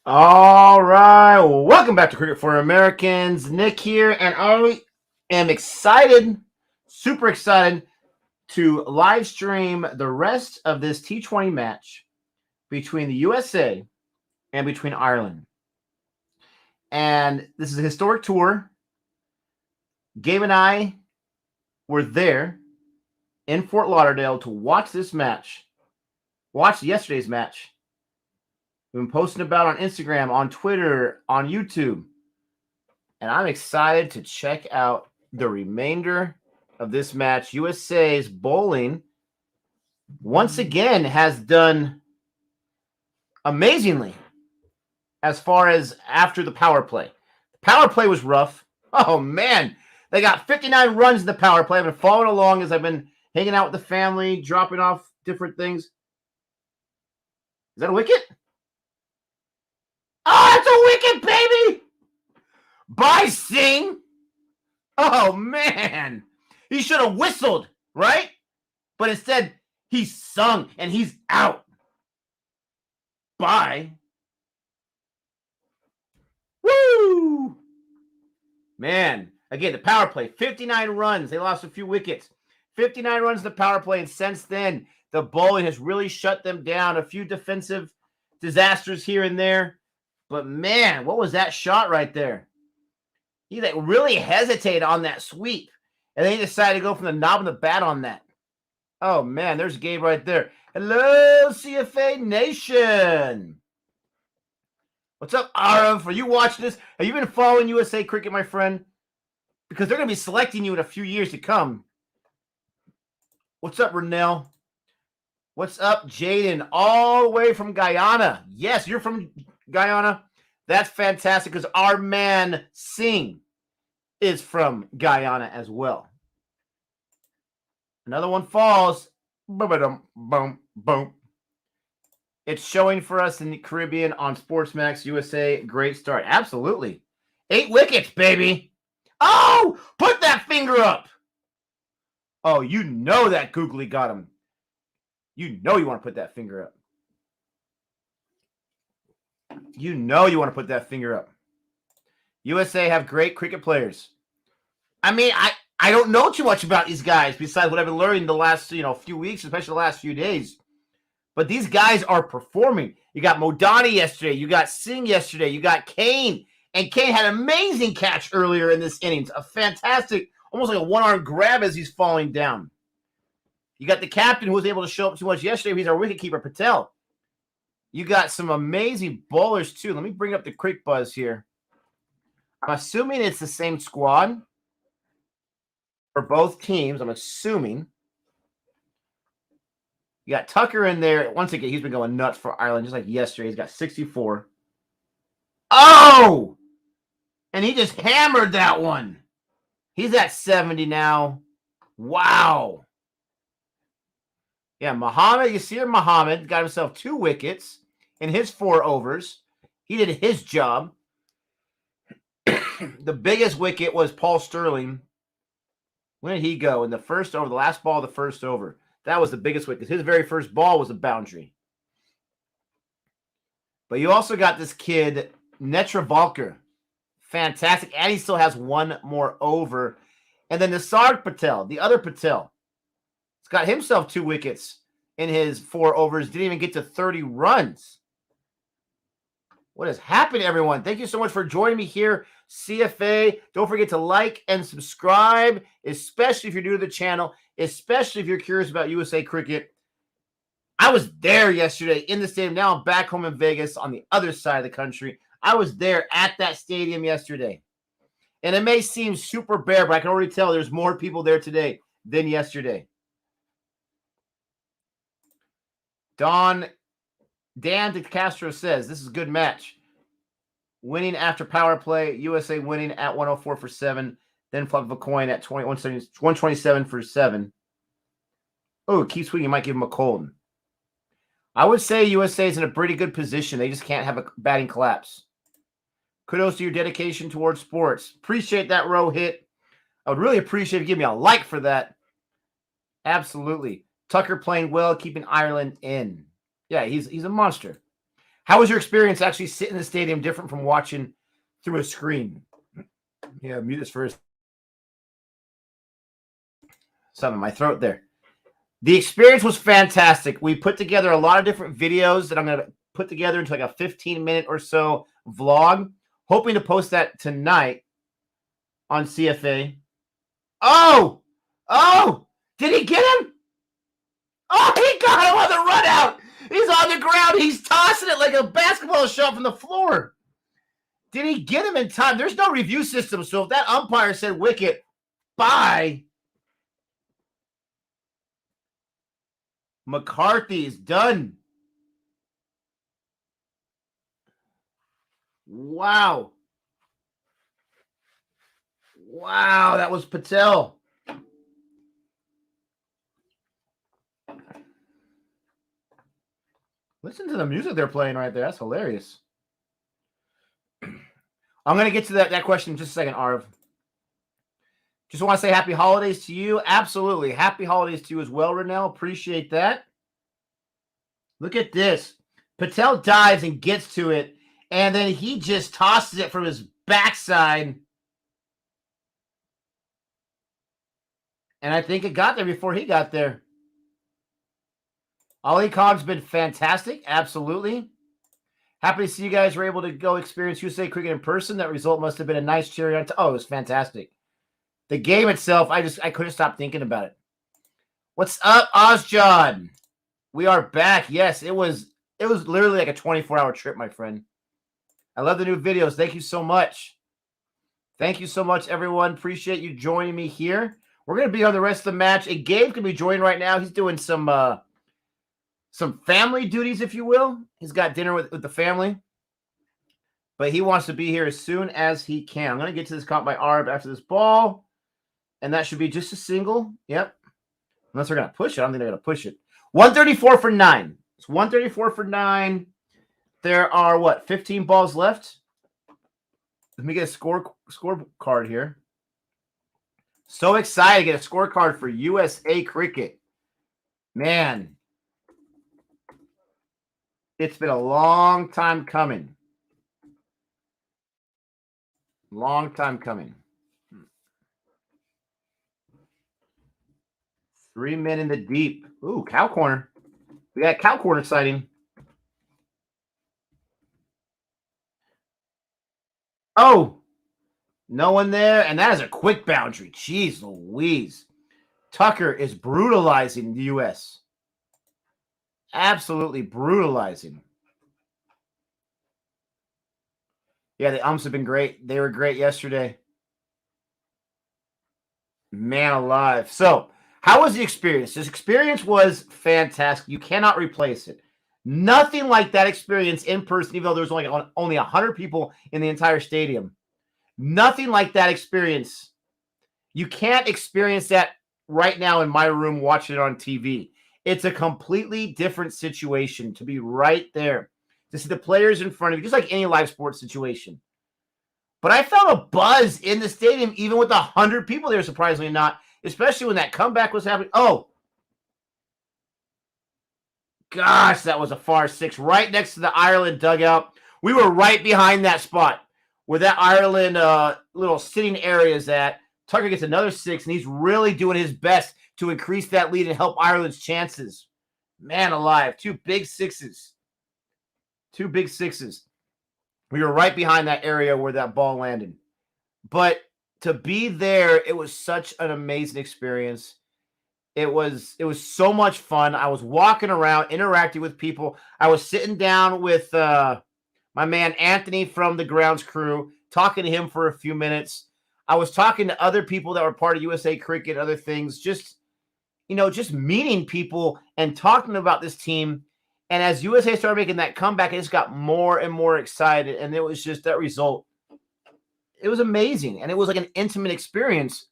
All right, welcome back to Cricket for Americans. Nick here, and I am excited, super excited to live stream the rest of this T20 match between the USA and between Ireland. And this is a historic tour. Gabe and I were there in Fort Lauderdale to watch this match, watch yesterday's match. We've been posting about on Instagram, on Twitter, on YouTube. And I'm excited to check out the remainder of this match. USA's bowling, once again, has done amazingly as far as after the power play. The power play was rough. Oh, man. They got 59 runs in the power play. I've been following along as I've been hanging out with the family, dropping off different things. Is that a wicket? Oh, it's a wicket, baby! By Singh. Oh, man. He should have whistled, right? But instead, he sung, and he's out. Bye. Woo! Man, again, the power play, 59 runs. They lost a few wickets. 59 runs in the power play, and since then, the bowling has really shut them down. A few defensive disasters here and there. But, man, what was that shot right there? He really hesitated on that sweep. And then he decided to go from the knob of the bat on that. Oh, man, there's Gabe right there. Hello, CFA Nation. What's up, Arav? Are you watching this? Have you been following USA Cricket, my friend? Because they're going to be selecting you in a few years to come. What's up, Renell? What's up, Jaden? All the way from Guyana. Yes, you're from Guyana. That's fantastic because our man Singh is from Guyana as well. Another one falls. Boom, boom, boom. It's showing for us in the Caribbean on Sportsmax USA. Great start. Absolutely. 8 wickets, baby. Oh, put that finger up. Oh, you know that googly got him. You know you want to put that finger up. You know you want to put that finger up. USA have great cricket players. I mean, I don't know too much about these guys besides what I've been learning the last few weeks, especially the last few days. But these guys are performing. You got Modani yesterday. You got Singh yesterday. You got Kane. And Kane had an amazing catch earlier in this innings. A fantastic, almost like a one-arm grab as he's falling down. You got the captain who was able to show up too much yesterday. He's our wicketkeeper, Patel. You got some amazing bowlers, too. Let me bring up the Crick Buzz here. I'm assuming it's the same squad for both teams. I'm assuming. You got Tucker in there. Once again, he's been going nuts for Ireland, just like yesterday. He's got 64. Oh! And he just hammered that one. He's at 70 now. Wow. Yeah, Muhammad, Yasir Muhammad got himself 2 wickets in his 4 overs. He did his job. The biggest wicket was Paul Sterling. When did he go? In the first over, the last ball of the first over. That was the biggest wicket. His very first ball was a boundary. But you also got this kid, Netra Valker. Fantastic. And he still has 1 more over. And then Nisarg Patel, the other Patel. He's got himself 2 wickets in his 4 overs. Didn't even get to 30 runs. What has happened, everyone? Thank you so much for joining me here, CFA. Don't forget to like and subscribe, especially if you're new to the channel, especially if you're curious about USA Cricket. I was there yesterday in the stadium. Now I'm back home in Vegas on the other side of the country. I was there at that stadium yesterday. And it may seem super bare, but I can already tell there's more people there today than yesterday. Dan De Castro says, this is a good match. Winning after power play, USA winning at 104 for 7, then flip of a coin at 127 for 7. Oh, keep swinging, might give him a cold. I would say USA is in a pretty good position. They just can't have a batting collapse. Kudos to your dedication towards sports. Appreciate that row hit. I would really appreciate if you give me a like for that. Absolutely. Tucker playing well, keeping Ireland in. Yeah, he's a monster. How was your experience actually sitting in the stadium different from watching through a screen? Yeah, mute this first. Something in my throat there. The experience was fantastic. We put together a lot of different videos that I'm going to put together into like a 15-minute or so vlog. Hoping to post that tonight on CFA. Oh! Oh! Did he get him? Oh, he got him on the run out. He's on the ground. He's tossing it like a basketball shot from the floor. Did he get him in time? There's no review system, so if that umpire said wicket, bye. McCarthy's done. Wow. Wow, that was Patel. Listen to the music they're playing right there. That's hilarious. I'm going to get to that question in just a second, Arv. Just want to say happy holidays to you. Absolutely. Happy holidays to you as well, Renell. Appreciate that. Look at this. Patel dives and gets to it, and then he just tosses it from his backside. And I think it got there before he got there. Ali Khan's been fantastic. Absolutely. Happy to see you guys were able to go experience USA cricket in person. That result must have been a nice cherry on top. Oh, it was fantastic. The game itself, I couldn't stop thinking about it. What's up, Ozjon? We are back. Yes, it was literally like a 24-hour trip, my friend. I love the new videos. Thank you so much. Thank you so much, everyone. Appreciate you joining me here. We're going to be on the rest of the match. And Gabe can be joining right now. He's doing some family duties, if you will. He's got dinner with the family. But he wants to be here as soon as he can. I'm going to get to this caught by Arb after this ball. And that should be just a single. Yep. Unless they're going to push it. I don't think they're going to push it. 134 for 9. It's 134 for 9. There are, what, 15 balls left? Let me get a scorecard here. So excited to get a scorecard for USA Cricket. Man. It's been a long time coming. Long time coming. 3 men in the deep. Ooh, cow corner. We got cow corner sighting. Oh, no one there. And that is a quick boundary. Jeez Louise. Tucker is brutalizing the U.S. Absolutely brutalizing. Yeah, the umps have been great. They were great yesterday. Man alive. So, how was the experience? This experience was fantastic. You cannot replace it. Nothing like that experience in person, even though there was only 100 people in the entire stadium. Nothing like that experience. You can't experience that right now in my room watching it on TV. It's a completely different situation to be right there, to see the players in front of you, just like any live sports situation. But I felt a buzz in the stadium, even with 100 people there, surprisingly not, especially when that comeback was happening. Oh, gosh, that was a far six, right next to the Ireland dugout. We were right behind that spot where that Ireland little sitting area is at. Tucker gets another six, and he's really doing his best to increase that lead and help Ireland's chances. Man alive, 2 big sixes. 2 big sixes. We were right behind that area where that ball landed. But to be there, it was such an amazing experience. It was so much fun. I was walking around, interacting with people. I was sitting down with my man Anthony from the grounds crew, talking to him for a few minutes. I was talking to other people that were part of USA Cricket, other things, just meeting people and talking about this team. And as USA started making that comeback, I just got more and more excited. And it was just that result. It was amazing. And it was like an intimate experience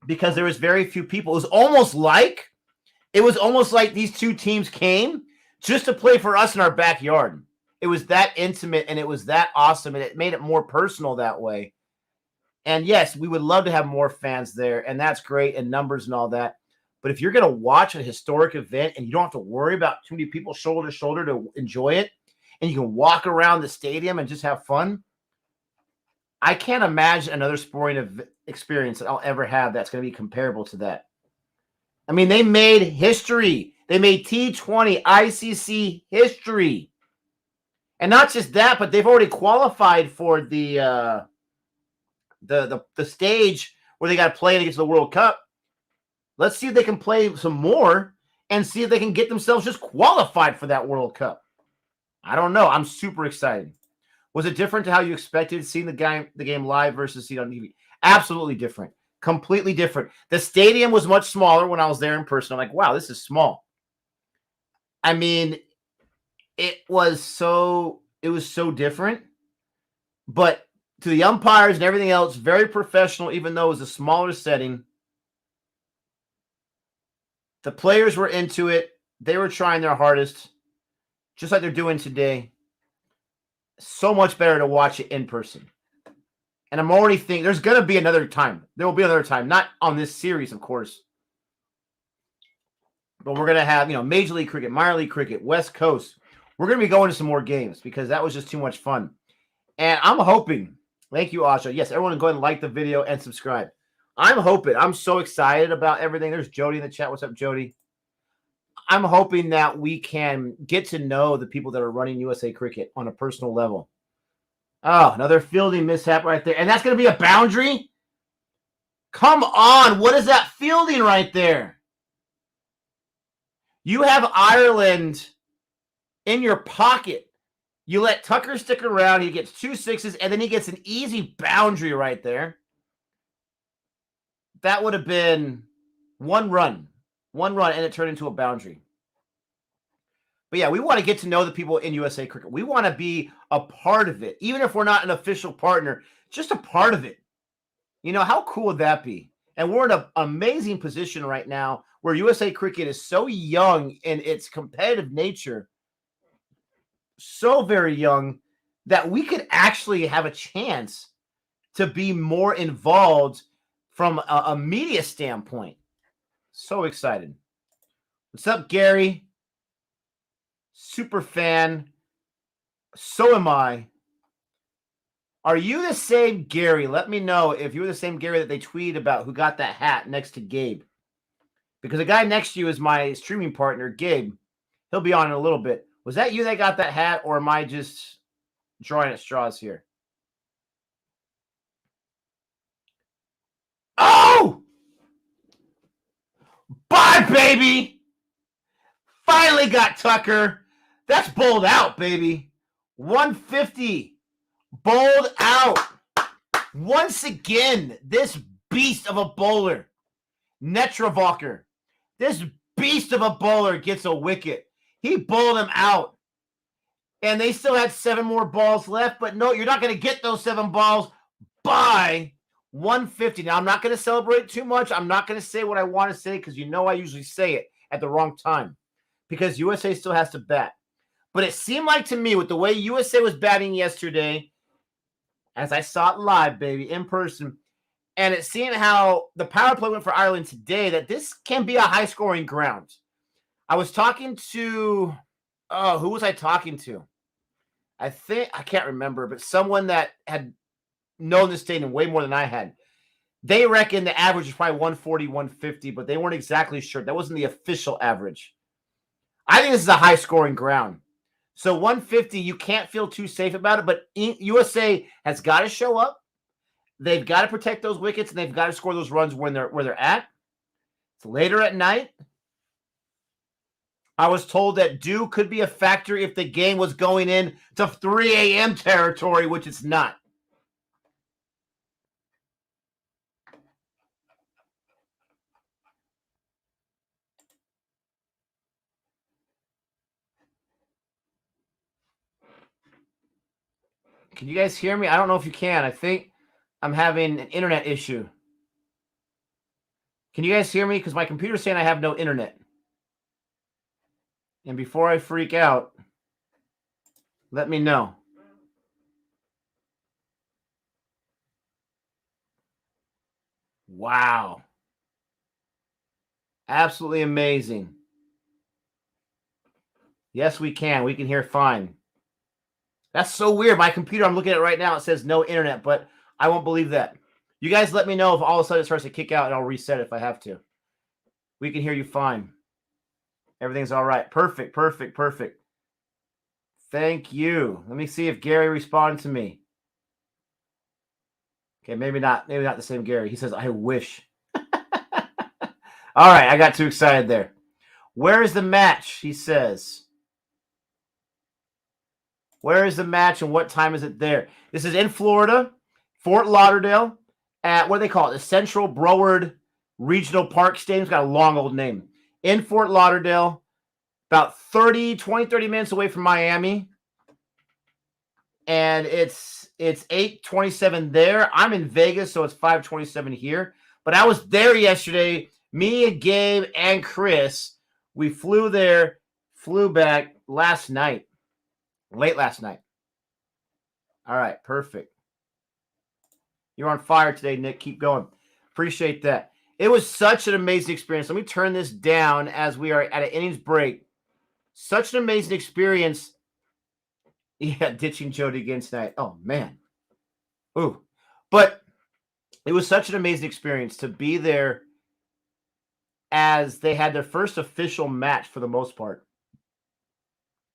because there was very few people. It was almost like these two teams came just to play for us in our backyard. It was that intimate and it was that awesome. And it made it more personal that way. And yes, we would love to have more fans there. And that's great. And numbers and all that. But if you're going to watch a historic event and you don't have to worry about too many people shoulder to shoulder to enjoy it, and you can walk around the stadium and just have fun, I can't imagine another sporting experience that I'll ever have that's going to be comparable to that. I mean, they made history. They made T20 ICC history. And not just that, but they've already qualified for the stage where they got to play to get to the World Cup. Let's see if they can play some more and see if they can get themselves just qualified for that World Cup. I don't know. I'm super excited. Was it different to how you expected seeing the game live versus seeing it on TV? Absolutely different. Completely different. The stadium was much smaller when I was there in person. I'm like, wow, this is small. I mean, it was so different. But to the umpires and everything else, very professional, even though it was a smaller setting. The players were into it. They were trying their hardest, just like they're doing today. So much better to watch it in person. And I'm already thinking there's going to be another time. There will be another time. Not on this series, of course. But we're going to have, Major League Cricket, Minor League Cricket, West Coast. We're going to be going to some more games because that was just too much fun. And I'm hoping, thank you, Asha. Yes, everyone go ahead and like the video and subscribe. I'm so excited about everything. There's Jody in the chat. What's up, Jody? I'm hoping that we can get to know the people that are running USA Cricket on a personal level. Oh, another fielding mishap right there. And that's going to be a boundary? Come on. What is that fielding right there? You have Ireland in your pocket. You let Tucker stick around. He gets 2 sixes, and then he gets an easy boundary right there. That would have been one run, and it turned into a boundary. But yeah, we want to get to know the people in USA Cricket. We want to be a part of it, even if we're not an official partner, just a part of it. How cool would that be? And we're in an amazing position right now where USA Cricket is so young in its competitive nature, so very young, that we could actually have a chance to be more involved from a media standpoint. So excited. What's up, Gary? Super fan. So am I. Are you the same Gary? Let me know if you're the same Gary that they tweeted about who got that hat next to Gabe. Because the guy next to you is my streaming partner, Gabe. He'll be on in a little bit. Was that you that got that hat, or am I just drawing at straws here? Oh! Bye, baby! Finally got Tucker. That's bowled out, baby. 150. Bowled out. Once again, this beast of a bowler, Netravalker, this beast of a bowler gets a wicket. He bowled him out. And they still had 7 more balls left. But no, you're not going to get those 7 balls by 150. Now, I'm not going to celebrate too much. I'm not going to say what I want to say because I usually say it at the wrong time because USA still has to bat. But it seemed like to me with the way USA was batting yesterday, as I saw it live, baby, in person, and it seemed how the power play went for Ireland today, that this can be a high-scoring ground. I was talking to, who was I talking to? I can't remember, but someone that had known this stadium way more than I had. They reckon the average is probably 140, 150, but they weren't exactly sure. That wasn't the official average. I think this is a high-scoring ground. So 150, you can't feel too safe about it, but USA has got to show up. They've got to protect those wickets, and they've got to score those runs where they're at. It's later at night. I was told that dew could be a factor if the game was going in to 3 a.m. territory, which it's not. Can you guys hear me? I don't know if you can. I think I'm having an internet issue. Can you guys hear me? Because my computer's saying I have no internet. And before I freak out, let me know. Wow. Absolutely amazing. Yes, we can. We can hear fine. That's so weird. My computer, I'm looking at it right now, it says no internet, but I won't believe that. You guys let me know if all of a sudden it starts to kick out, and I'll reset it if I have to. We can hear you fine. Everything's all right. Perfect, perfect, perfect. Thank you. Let me see if Gary responded to me. Okay, maybe not. Maybe not the same Gary. He says, I wish. All right, I got too excited there. Where is the match? He says. Where is the match and what time is it there? This is in Florida, Fort Lauderdale, at what do they call it? The Central Broward Regional Park Stadium. It's got a long old name. In Fort Lauderdale, about 30 minutes away from Miami. And it's 8:27 there. I'm in Vegas, so it's 5:27 here. But I was there yesterday. Me and Gabe and Chris, we flew there, flew back last night. Late last night. All right, perfect. You're on fire today, Nick. Keep going. Appreciate that. It was such an amazing experience. Let me turn this down as we are at an innings break. Such an amazing experience. Yeah, ditching Jody again tonight. Oh, man. Ooh. But it was such an amazing experience to be there as they had their first official match for the most part.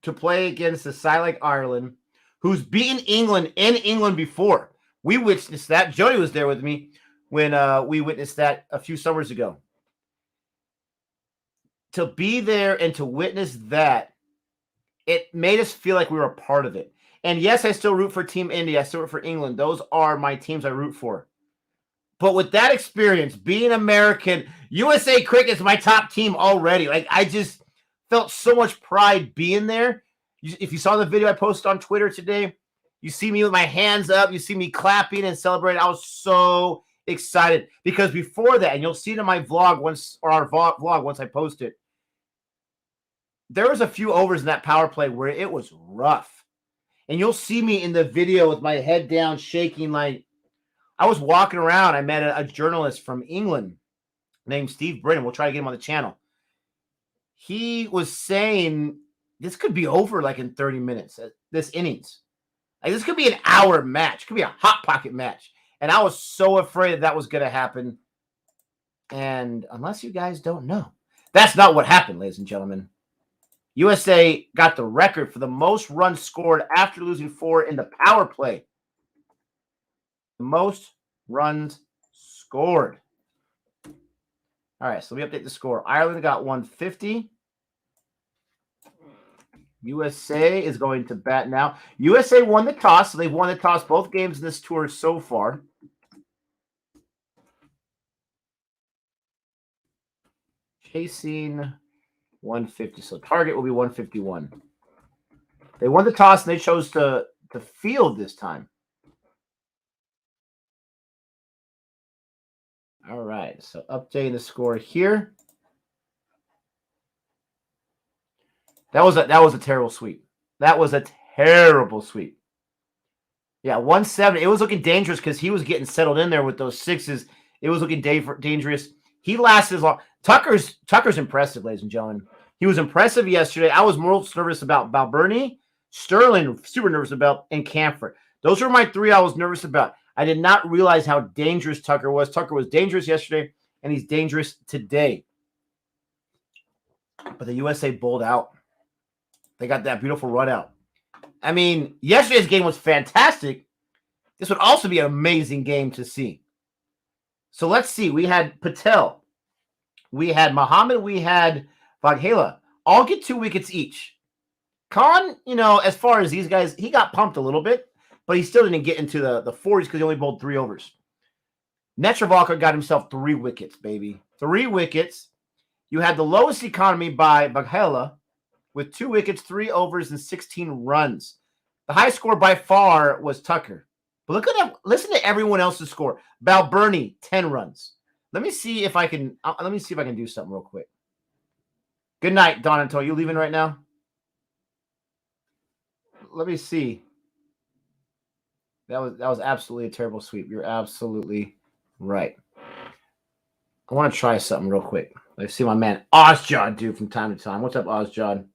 To play against the side like Ireland, who's beaten England in England before. We witnessed that. Jody was there with me when we witnessed that a few summers ago. To be there and to witness that, it made us feel like we were a part of it. And yes, I still root for Team India. I still root for England. Those are my teams I root for. But with that experience, being American, USA Cricket is my top team already. Like, I just felt so much pride being there. If you saw the video I posted on Twitter today, you see me with my hands up. You see me clapping and celebrating. I was so excited because before that, and you'll see it in my vlog once, or our vlog once I post it, there was a few overs in that power play where it was rough. And you'll see me in the video with my head down, shaking like I was walking around. I met a journalist from England named Steve Brennan. We'll try to get him on the channel. He was saying this could be over like in 30 minutes, this innings. Like, this could be an hour match. It could be a hot pocket match. And I was so afraid that was going to happen. And unless you guys don't know, that's not what happened, ladies and gentlemen. USA got the record for the most runs scored after losing 4 in the power play. The most runs scored. All right, so let me update the score. Ireland got 150. USA is going to bat now. USA won the toss, so they've won the toss both games in this tour so far. Chasing 150. So target will be 151. They won the toss, and they chose to field this time. All right, so updating the score here. That was a terrible sweep. That was a terrible sweep. Yeah, 170. It was looking dangerous because he was getting settled in there with those sixes. It was looking dangerous. He lasted as long. Tucker's impressive, ladies and gentlemen. He was impressive yesterday. I was most nervous about Balburney, Sterling, super nervous about, and Camphor. Those were my 3 I was nervous about. I did not realize how dangerous Tucker was. Tucker was dangerous yesterday, and he's dangerous today. But the USA bowled out. They got that beautiful run out. I mean, yesterday's game was fantastic. This would also be an amazing game to see. So let's see. We had Patel. We had Muhammad. We had Vaghela. All get 2 wickets each. Khan, as far as these guys, he got pumped a little bit, but he still didn't get into the 40s because he only bowled 3 overs. Netravalkar got himself 3 wickets, baby. 3 wickets. You had the lowest economy by Vaghela with 2 wickets, 3 overs, and 16 runs. The high score by far was Tucker. But look at that. Listen to everyone else's score. Balburney, 10 runs. Let me see if I can do something real quick. Good night, Don Antonio. You leaving right now? Let me see. That was absolutely a terrible sweep. You're absolutely right. I want to try something real quick. I see my man Ozjod do from time to time. What's up, Ozjod?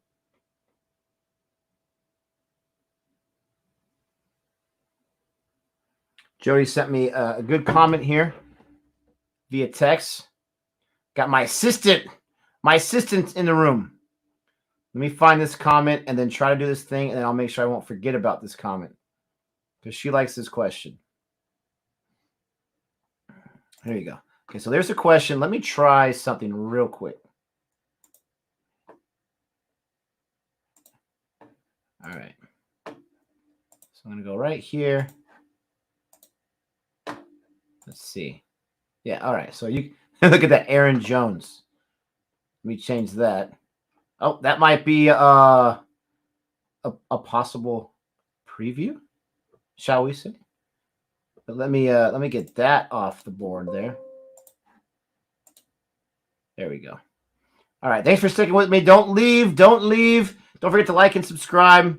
Jody sent me a good comment here via text. Got my assistant in the room. Let me find this comment and then try to do this thing, and then I'll make sure I won't forget about this comment because she likes this question. There you go. Okay, so there's a question. Let me try something real quick. All right. So I'm going to go right here. Let's see. Yeah, all right. So you look at that, Aaron Jones. Let me change that. Oh, that might be a possible preview, shall we say? But let me get that off the board there. There we go. All right, thanks for sticking with me. Don't leave. Don't leave. Don't forget to like and subscribe.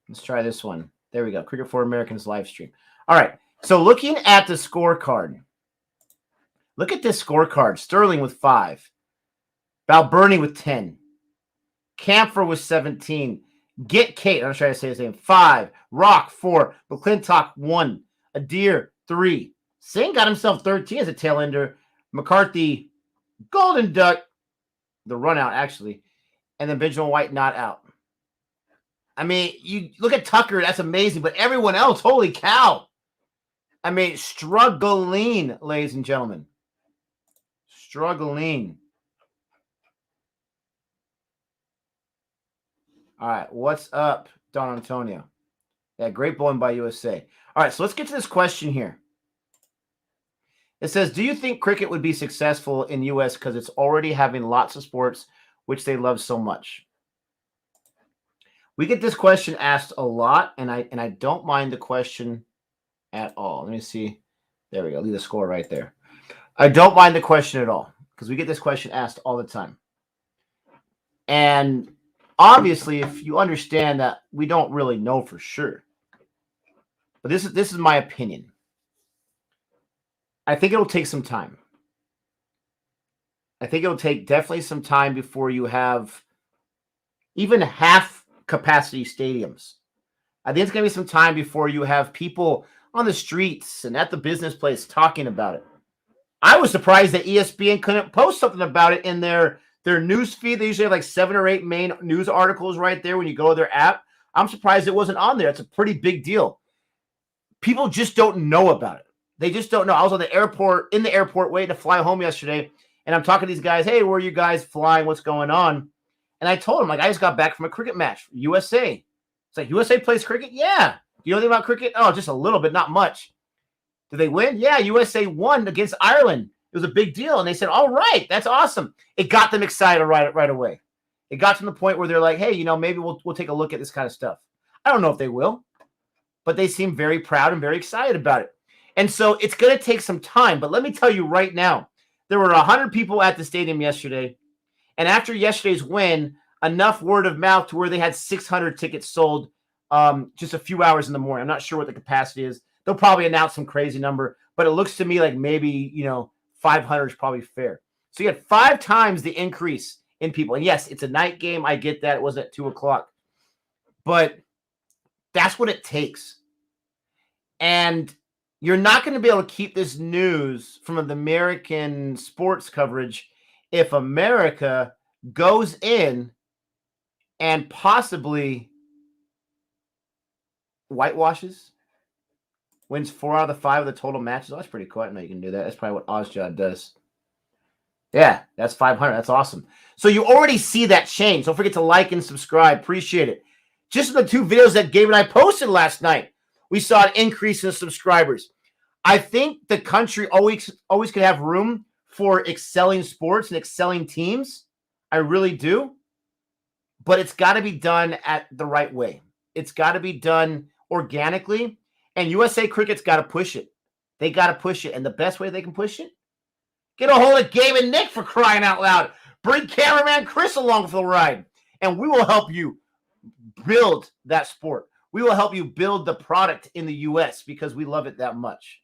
Let's try this one. There we go. Cricket for Americans live stream. All right. So looking at the scorecard, look at this scorecard. Sterling with 5. Balburney with 10. Camphor with 17. Get Kate. I'm trying to say his name. 5. Rock 4. McClintock 1. Adair 3. Singh got himself 13 as a tail ender. McCarthy, Golden Duck, the run out actually, and then Benjamin White not out. I mean, you look at Tucker, that's amazing, but everyone else, holy cow. I mean, struggling, ladies and gentlemen. Struggling. All right, what's up, Don Antonio? Yeah, great bowling by USA. All right, so let's get to this question here. It says, do you think cricket would be successful in U.S. because it's already having lots of sports which they love so much? We get this question asked a lot, and I don't mind the question at all. Let me see. There we go. Leave the score right there. I don't mind the question at all because we get this question asked all the time. And obviously, if you understand that we don't really know for sure, but this is my opinion. I think it'll take some time. I think it'll take definitely some time before you have even half capacity stadiums. I think it's going to be some time before you have people on the streets and at the business place talking about it. I was surprised that ESPN couldn't post something about it in their news feed. They usually have like 7 or 8 main news articles right there when you go to their app. I'm surprised it wasn't on there. It's a pretty big deal. People just don't know about it. They just don't know. I was in the airport waiting to fly home yesterday, and I'm talking to these guys. Hey, where are you guys flying? What's going on? And I told them, like, I just got back from a cricket match, USA. It's like, USA plays cricket? Yeah. Do you know anything about cricket? Oh, just a little bit, not much. Did they win? Yeah, USA won against Ireland. It was a big deal. And they said, all right, that's awesome. It got them excited right away. It got to the point where they're like, hey, maybe we'll take a look at this kind of stuff. I don't know if they will, but they seem very proud and very excited about it. And so it's going to take some time. But let me tell you right now, there were 100 people at the stadium yesterday. And after yesterday's win, enough word of mouth to where they had 600 tickets sold just a few hours in the morning. I'm not sure what the capacity is. They'll probably announce some crazy number. But it looks to me like maybe, 500 is probably fair. So you had 5 times the increase in people. And yes, it's a night game. I get that. It wasn't at 2 o'clock. But that's what it takes. And you're not going to be able to keep this news from the American sports coverage if America goes in and possibly whitewashes, wins 4 out of the 5 of the total matches. Oh, that's pretty cool. I know you can do that. That's probably what Ozjod does. Yeah, that's 500. That's awesome. So you already see that change. Don't forget to like and subscribe. Appreciate it. Just in the 2 videos that Gabe and I posted last night, we saw an increase in subscribers. I think the country always could have room for excelling sports and excelling teams. I really do. But it's got to be done at the right way. It's got to be done organically. And USA Cricket's got to push it. They got to push it. And the best way they can push it, get a hold of Gabe and Nick, for crying out loud. Bring cameraman Chris along for the ride. And we will help you build that sport. We will help you build the product in the U.S. because we love it that much.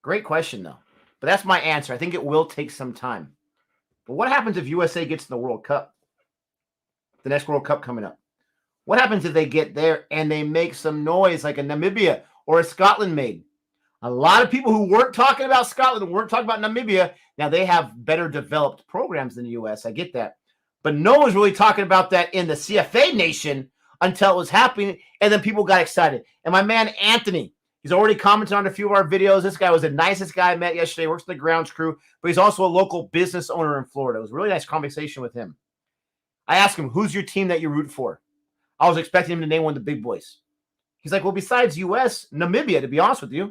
Great question, though. But that's my answer. I think it will take some time. But what happens if USA gets in the World Cup? The next World Cup coming up. What happens if they get there and they make some noise like a Namibia or a Scotland made? A lot of people who weren't talking about Scotland, weren't talking about Namibia, now they have better developed programs than the U.S. I get that. But no one's really talking about that in the CFA nation until it was happening, and then people got excited. And my man Anthony, he's already commented on a few of our videos. This guy was the nicest guy I met yesterday, works in the grounds crew, but he's also a local business owner in Florida. It was a really nice conversation with him. I asked him, who's your team that you root for? I was expecting him to name one of the big boys. He's like, well, besides U.S., Namibia, to be honest with you. I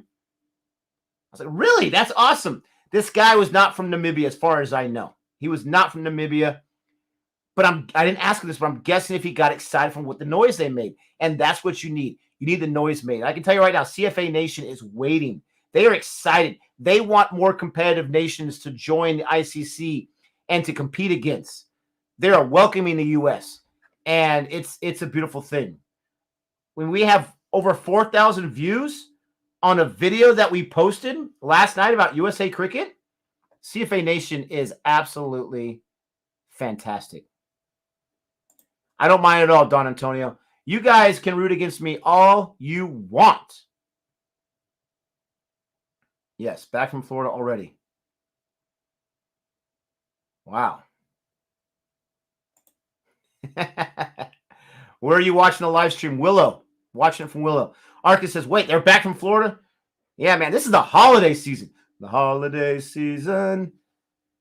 was like, really? That's awesome. This guy was not from Namibia as far as I know. He was not from Namibia. But I didn't ask him this, but I'm guessing if he got excited from what the noise they made. And that's what you need. You need the noise made. I can tell you right now, CFA Nation is waiting. They are excited. They want more competitive nations to join the ICC and to compete against. They are welcoming the U.S. And it's a beautiful thing. When we have over 4,000 views on a video that we posted last night about USA cricket, CFA Nation is absolutely fantastic. I don't mind at all, Don Antonio. You guys can root against me all you want. Yes, back from Florida already. Wow. Where are you watching the live stream? Willow. Watching it from Willow. Arcus says, wait, they're back from Florida? Yeah, man, this is the holiday season. The holiday season.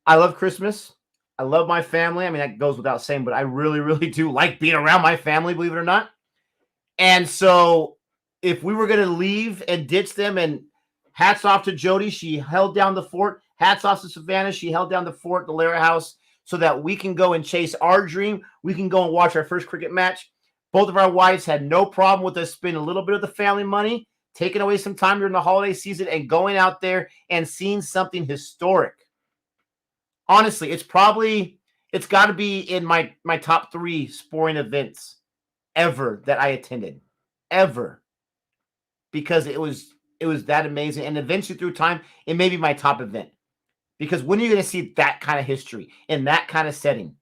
I love Christmas. I love my family. I mean, that goes without saying, but I really, really do like being around my family, believe it or not. And so if we were going to leave and ditch them, and hats off to Jody, she held down the fort. Hats off to Savannah, she held down the fort, the Lara House, so that we can go and chase our dream. We can go and watch our first cricket match. Both of our wives had no problem with us spending a little bit of the family money, taking away some time during the holiday season, and going out there and seeing something historic. Honestly, it's got to be in my top 3 sporting events ever that I attended, ever, because it was that amazing. And eventually through time, it may be my top event, because when are you going to see that kind of history in that kind of setting?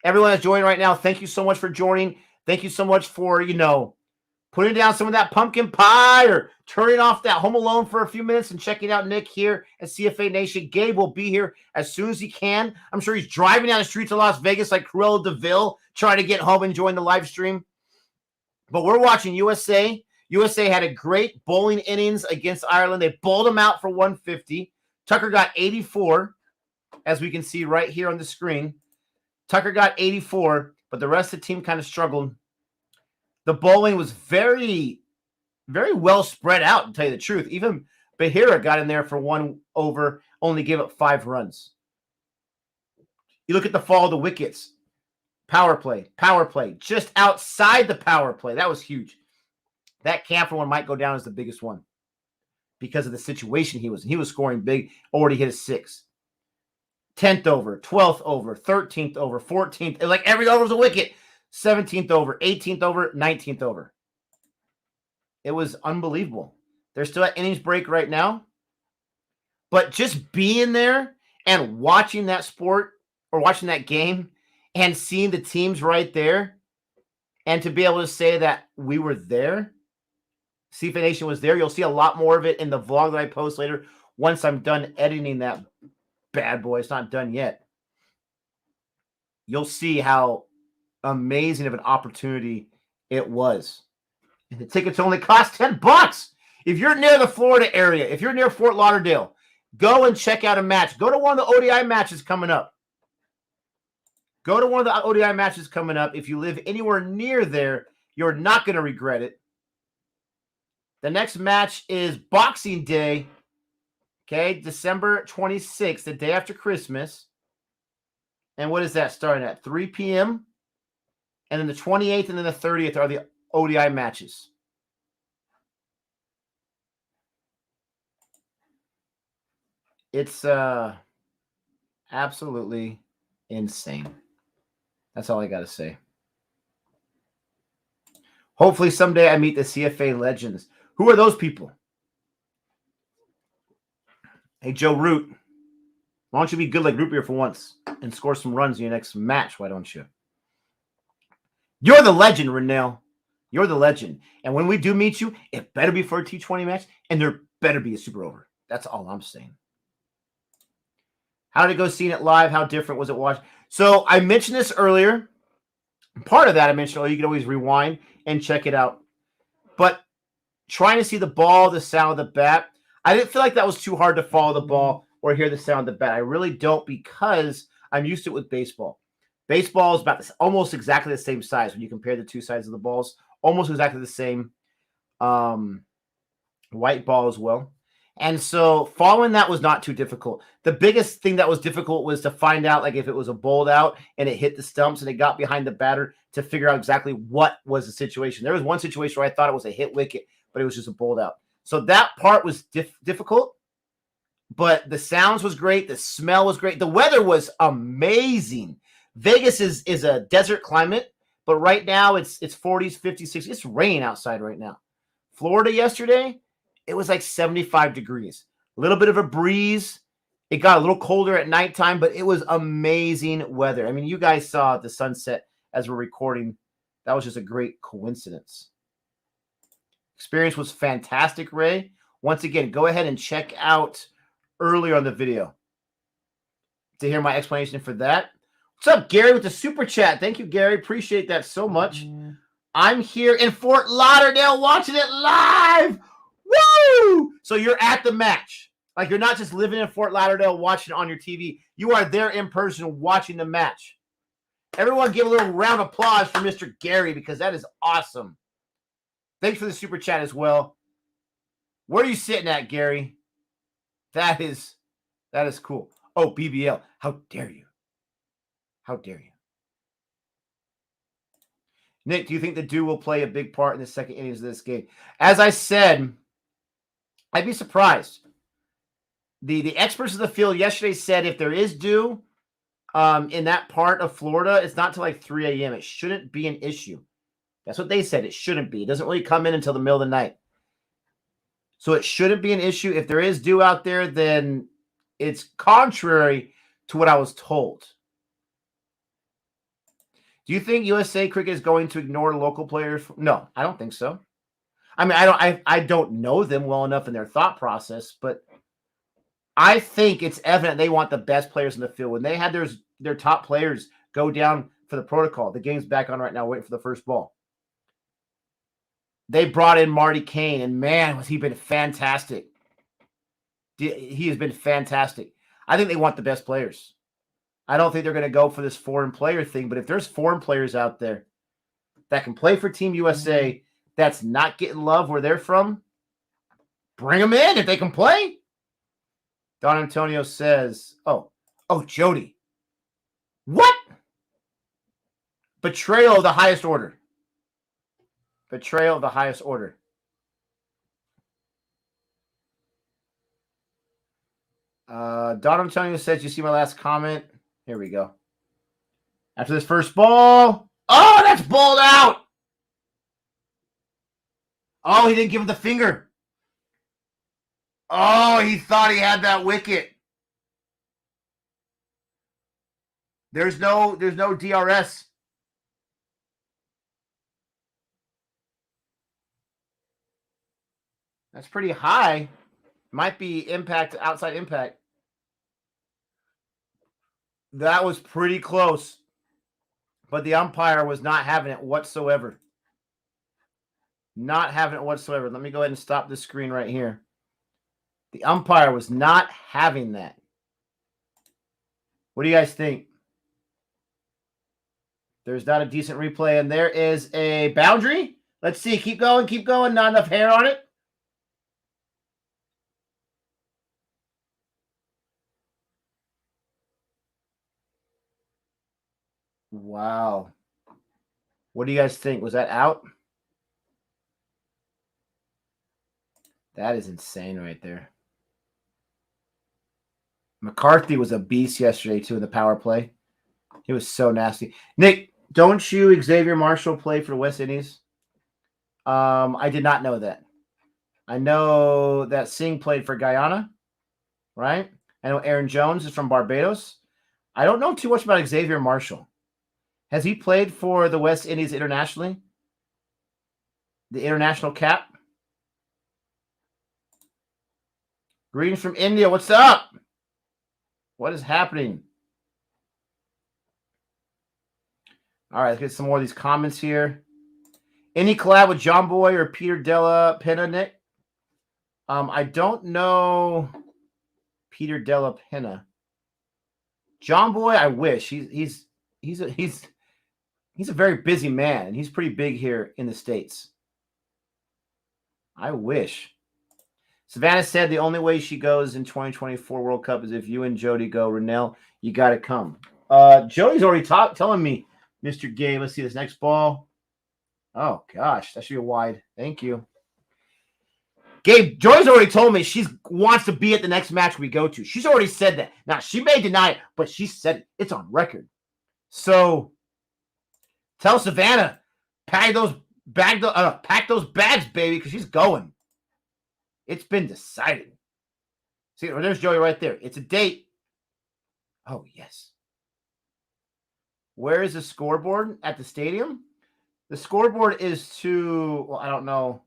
Everyone that's joining right now, thank you so much for joining. Thank you so much for, putting down some of that pumpkin pie or turning off that Home Alone for a few minutes and checking out Nick here at CFA Nation. Gabe will be here as soon as he can. I'm sure he's driving down the streets of Las Vegas like Cruella DeVille, trying to get home and join the live stream. But we're watching USA. USA had a great bowling innings against Ireland. They bowled them out for 150. Tucker got 84, as we can see right here on the screen. Tucker got 84, but the rest of the team kind of struggled. The bowling was very, very well spread out, to tell you the truth. Even Bahira got in there for 1 over, only gave up 5 runs. You look at the fall of the wickets. Power play, just outside the power play. That was huge. That Camper one might go down as the biggest one because of the situation he was in. He was scoring big, already hit a 6. 10th over, 12th over, 13th over, 14th. Like every over was a wicket. 17th over, 18th over, 19th over. It was unbelievable. They're still at innings break right now. But just being there and watching that sport or watching that game and seeing the teams right there, and to be able to say that we were there, CFA Nation was there. You'll see a lot more of it in the vlog that I post later once I'm done editing that bad boy. It's not done yet. You'll see how amazing of an opportunity it was. And the tickets only cost $10. If you're near the Florida area, if you're near Fort Lauderdale, go and check out a match. Go to one of the ODI matches coming up. Go to one of the ODI matches coming up. If you live anywhere near there, you're not going to regret it. The next match is Boxing Day, okay, December 26th, the day after Christmas. And what is that starting at? 3 p.m.? And then the 28th and then the 30th are the ODI matches. It's absolutely insane. That's all I got to say. Hopefully someday I meet the CFA legends. Who are those people? Hey, Joe Root. Why don't you be good like Root Beer for once and score some runs in your next match? Why don't you? You're the legend, Renell. You're the legend. And when we do meet you, it better be for a T20 match, and there better be a super over. That's all I'm saying. How did it go seeing it live? How different was it watching? So I mentioned this earlier. Part of that I mentioned, you can always rewind and check it out. But trying to see the ball, the sound of the bat, I didn't feel like that was too hard to follow the ball or hear the sound of the bat. I really don't, because I'm used to it with baseball. Baseball is about this, almost exactly the same size when you compare the two sides of the balls. Almost exactly the same white ball as well. And so following that was not too difficult. The biggest thing that was difficult was to find out, like, if it was a bowled out and it hit the stumps and it got behind the batter, to figure out exactly what was the situation. There was one situation where I thought it was a hit wicket, but it was just a bowled out. So that part was difficult, but the sounds was great. The smell was great. The weather was amazing. Vegas is a desert climate, but right now it's 40s, 50s, 60s. It's raining outside right now. Florida yesterday, it was like 75 degrees. A little bit of a breeze. It got a little colder at nighttime, but it was amazing weather. I mean, you guys saw the sunset as we're recording. That was just a great coincidence. Experience was fantastic, Ray. Once again, go ahead and check out earlier on the video to hear my explanation for that. What's up, Gary, with the super chat? Thank you, Gary. Appreciate that so much. I'm here in Fort Lauderdale watching it live. Woo! So you're at the match. Like, you're not just living in Fort Lauderdale watching it on your TV. You are there in person watching the match. Everyone give a little round of applause for Mr. Gary, because that is awesome. Thanks for the super chat as well. Where are you sitting at, Gary? That is cool. Oh, BBL. How dare you? How dare you? Nick, do you think the dew will play a big part in the second innings of this game? As I said, I'd be surprised. The experts of the field yesterday said if there is dew in that part of Florida, it's not till like 3 a.m. It shouldn't be an issue. That's what they said. It shouldn't be. It doesn't really come in until the middle of the night. So it shouldn't be an issue. If there is dew out there, then it's contrary to what I was told. Do you think USA Cricket is going to ignore local players? No, I don't think so. I mean, I don't know them well enough in their thought process, but I think it's evident they want the best players in the field. When they had their top players go down for the protocol, the game's back on right now, waiting for the first ball. They brought in Marty Kane, and man, has he been fantastic. He has been fantastic. I think they want the best players. I don't think they're going to go for this foreign player thing, but if there's foreign players out there that can play for Team USA that's not getting love where they're from, bring them in if they can play. Don Antonio says, oh, Jody. What? Betrayal of the highest order. Betrayal of the highest order. Don Antonio says, you see my last comment? Here we go. After this first ball. Oh, that's balled out. Oh, he didn't give him the finger. Oh, he thought he had that wicket. There's no DRS. That's pretty high. Might be impact, outside impact. That was pretty close. But the umpire was not having it whatsoever. Not having it whatsoever. Let me go ahead and stop the screen right here. The umpire was not having that. What do you guys think? There's not a decent replay, and there is a boundary. Let's see. Keep going. Keep going. Not enough hair on it. Wow. What do you guys think? Was that out? That is insane right there. McCarthy was a beast yesterday, too, in the power play. He was so nasty. Nick, don't you, Xavier Marshall, play for the West Indies? I did not know that. I know that Singh played for Guyana. right? I know Aaron Jones is from Barbados. I don't know too much about Xavier Marshall. Has he played for the West Indies internationally? The international cap? Greetings from India. What's up? What is happening? All right, let's get some more of these comments here. Any collab with John Boy or Peter Della Penna, Nick? I don't know Peter Della Penna. John Boy, I wish. He's a very busy man, and he's pretty big here in the States. I wish. Savannah said the only way she goes in 2024 World Cup is if you and Jody go. Renell, you got to come. Jody's already telling me, Mr. Gabe. Let's see this next ball. Oh, gosh. That should be a wide. Thank you. Gabe, Joy's already told me she wants to be at the next match we go to. She's already said that. Now, she may deny it, but she said it. It's on record. So, tell Savannah, pack those bags, baby, because she's going. It's been decided. See, there's Joey right there. It's a date. Oh, yes. Where is the scoreboard? At the stadium? The scoreboard is to, well, I don't know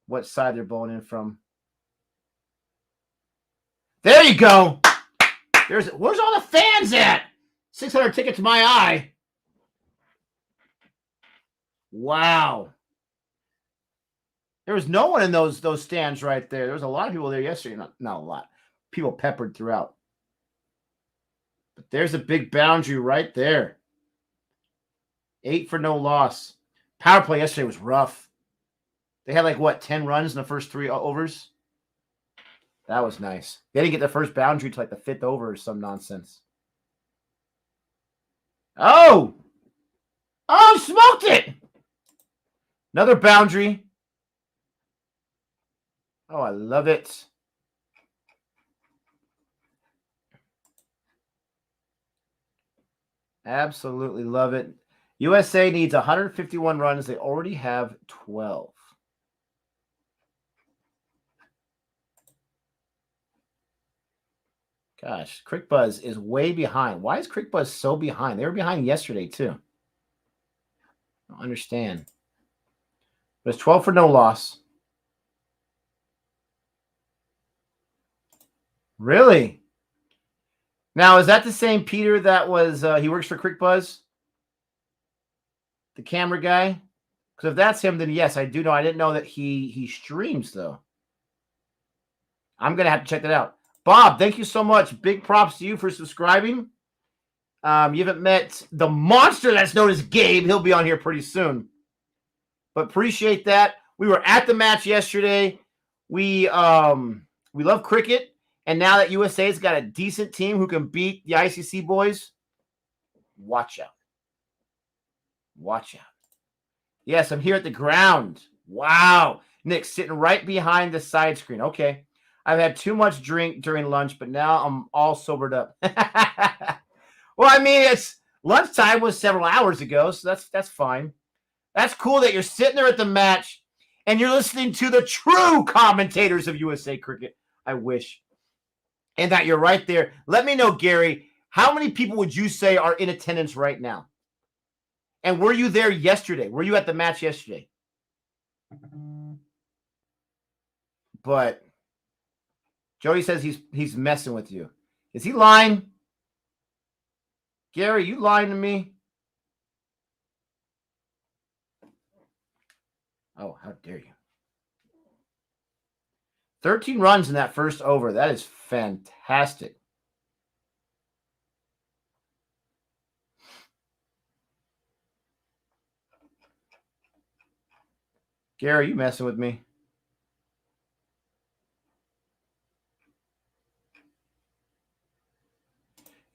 what side they're bowling in from. There you go. Where's all the fans at? 600 tickets to my eye. Wow. There was no one in those stands right there. There was a lot of people there yesterday. Not a lot. People peppered throughout. But there's a big boundary right there. 8 for no loss. Power play yesterday was rough. They had 10 runs in the first 3 overs? That was nice. They didn't get the first boundary to the 5th over or some nonsense. Oh! Oh, smoked it! Another boundary. Oh, I love it. Absolutely love it. USA needs 151 runs. They already have 12. Gosh, Crick Buzz is way behind. Why is Crick Buzz so behind? They were behind yesterday, too. I don't understand. But it's 12 for no loss. Really? Now, is that the same Peter that was, he works for Crick Buzz? The camera guy? Because if that's him, then yes, I do know. I didn't know that he streams, though. I'm going to have to check that out. Bob, thank you so much. Big props to you for subscribing. You haven't met the monster that's known as Gabe. He'll be on here pretty soon. But appreciate that. We were at the match yesterday. We love cricket. And now that USA's got a decent team who can beat the ICC boys, watch out. Watch out. Yes, I'm here at the ground. Wow. Nick sitting right behind the side screen. Okay. I've had too much drink during lunch, but now I'm all sobered up. Well, I mean, it's lunchtime was several hours ago, so that's fine. That's cool that you're sitting there at the match and you're listening to the true commentators of USA Cricket. I wish. And that you're right there. Let me know, Gary, how many people would you say are in attendance right now? And were you there yesterday? Were you at the match yesterday? But Jody says he's messing with you. Is he lying? Gary, you lying to me? Oh, how dare you. 13 runs in that first over. That is fantastic. Gary, you messing with me?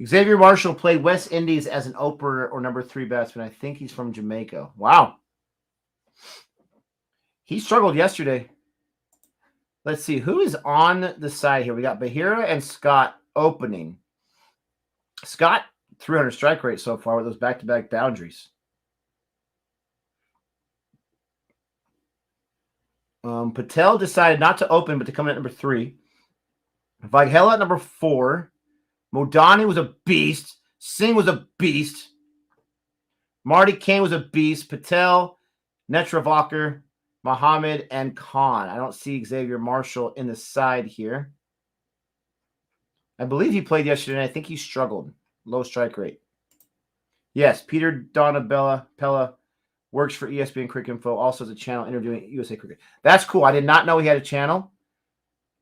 Xavier Marshall played West Indies as an opener or number 3 batsman. I think he's from Jamaica. Wow. He struggled yesterday. Let's see. Who is on the side here? We got Bahira and Scott opening. Scott, 300 strike rate so far with those back-to-back boundaries. Patel decided not to open, but to come in at number 3. Vaghela at number 4. Modani was a beast. Singh was a beast. Marty Kane was a beast. Patel, Netravakar, Muhammad, and Khan. I don't see Xavier Marshall in the side here. I believe he played yesterday, and I think he struggled. Low strike rate. Yes, Peter Donabella Pella works for ESPN Cricket Info, also has a channel interviewing USA Cricket. That's cool. I did not know he had a channel,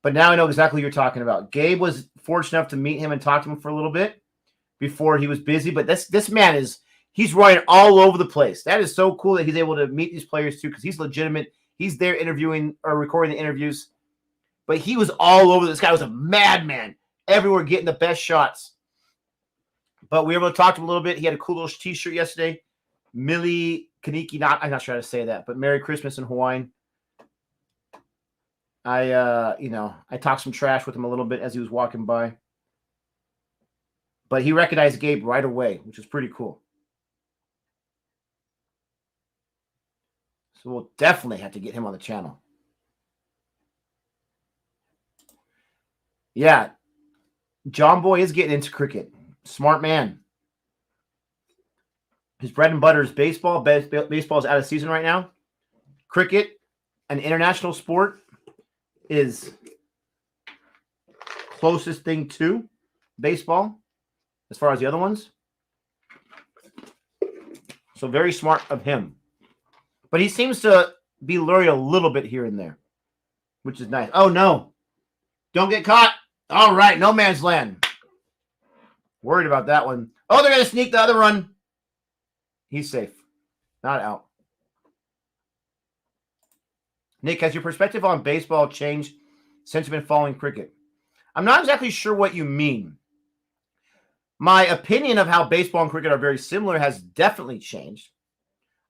but now I know exactly what you're talking about. Gabe was fortunate enough to meet him and talk to him for a little bit before he was busy, but this man he's running all over the place. That is so cool that he's able to meet these players too, because he's legitimate. He's there interviewing or recording the interviews, but he was all over. This guy was a madman, everywhere getting the best shots. But we were able to talk to him a little bit. He had a cool little t-shirt yesterday. Mili Kaniki, I'm not sure how to say that, but Merry Christmas in Hawaiian. I talked some trash with him a little bit as he was walking by. But he recognized Gabe right away, which is pretty cool. So we'll definitely have to get him on the channel. Yeah. John Boy is getting into cricket. Smart man. His bread and butter is baseball. Baseball is out of season right now. Cricket, an international sport, is closest thing to baseball as far as the other ones. So very smart of him. But he seems to be luring a little bit here and there, which is nice. Oh, no. Don't get caught. All right, no man's land. Worried about that one. Oh, they're going to sneak the other run. He's safe. Not out. Nick, has your perspective on baseball changed since you've been following cricket? I'm not exactly sure what you mean. My opinion of how baseball and cricket are very similar has definitely changed.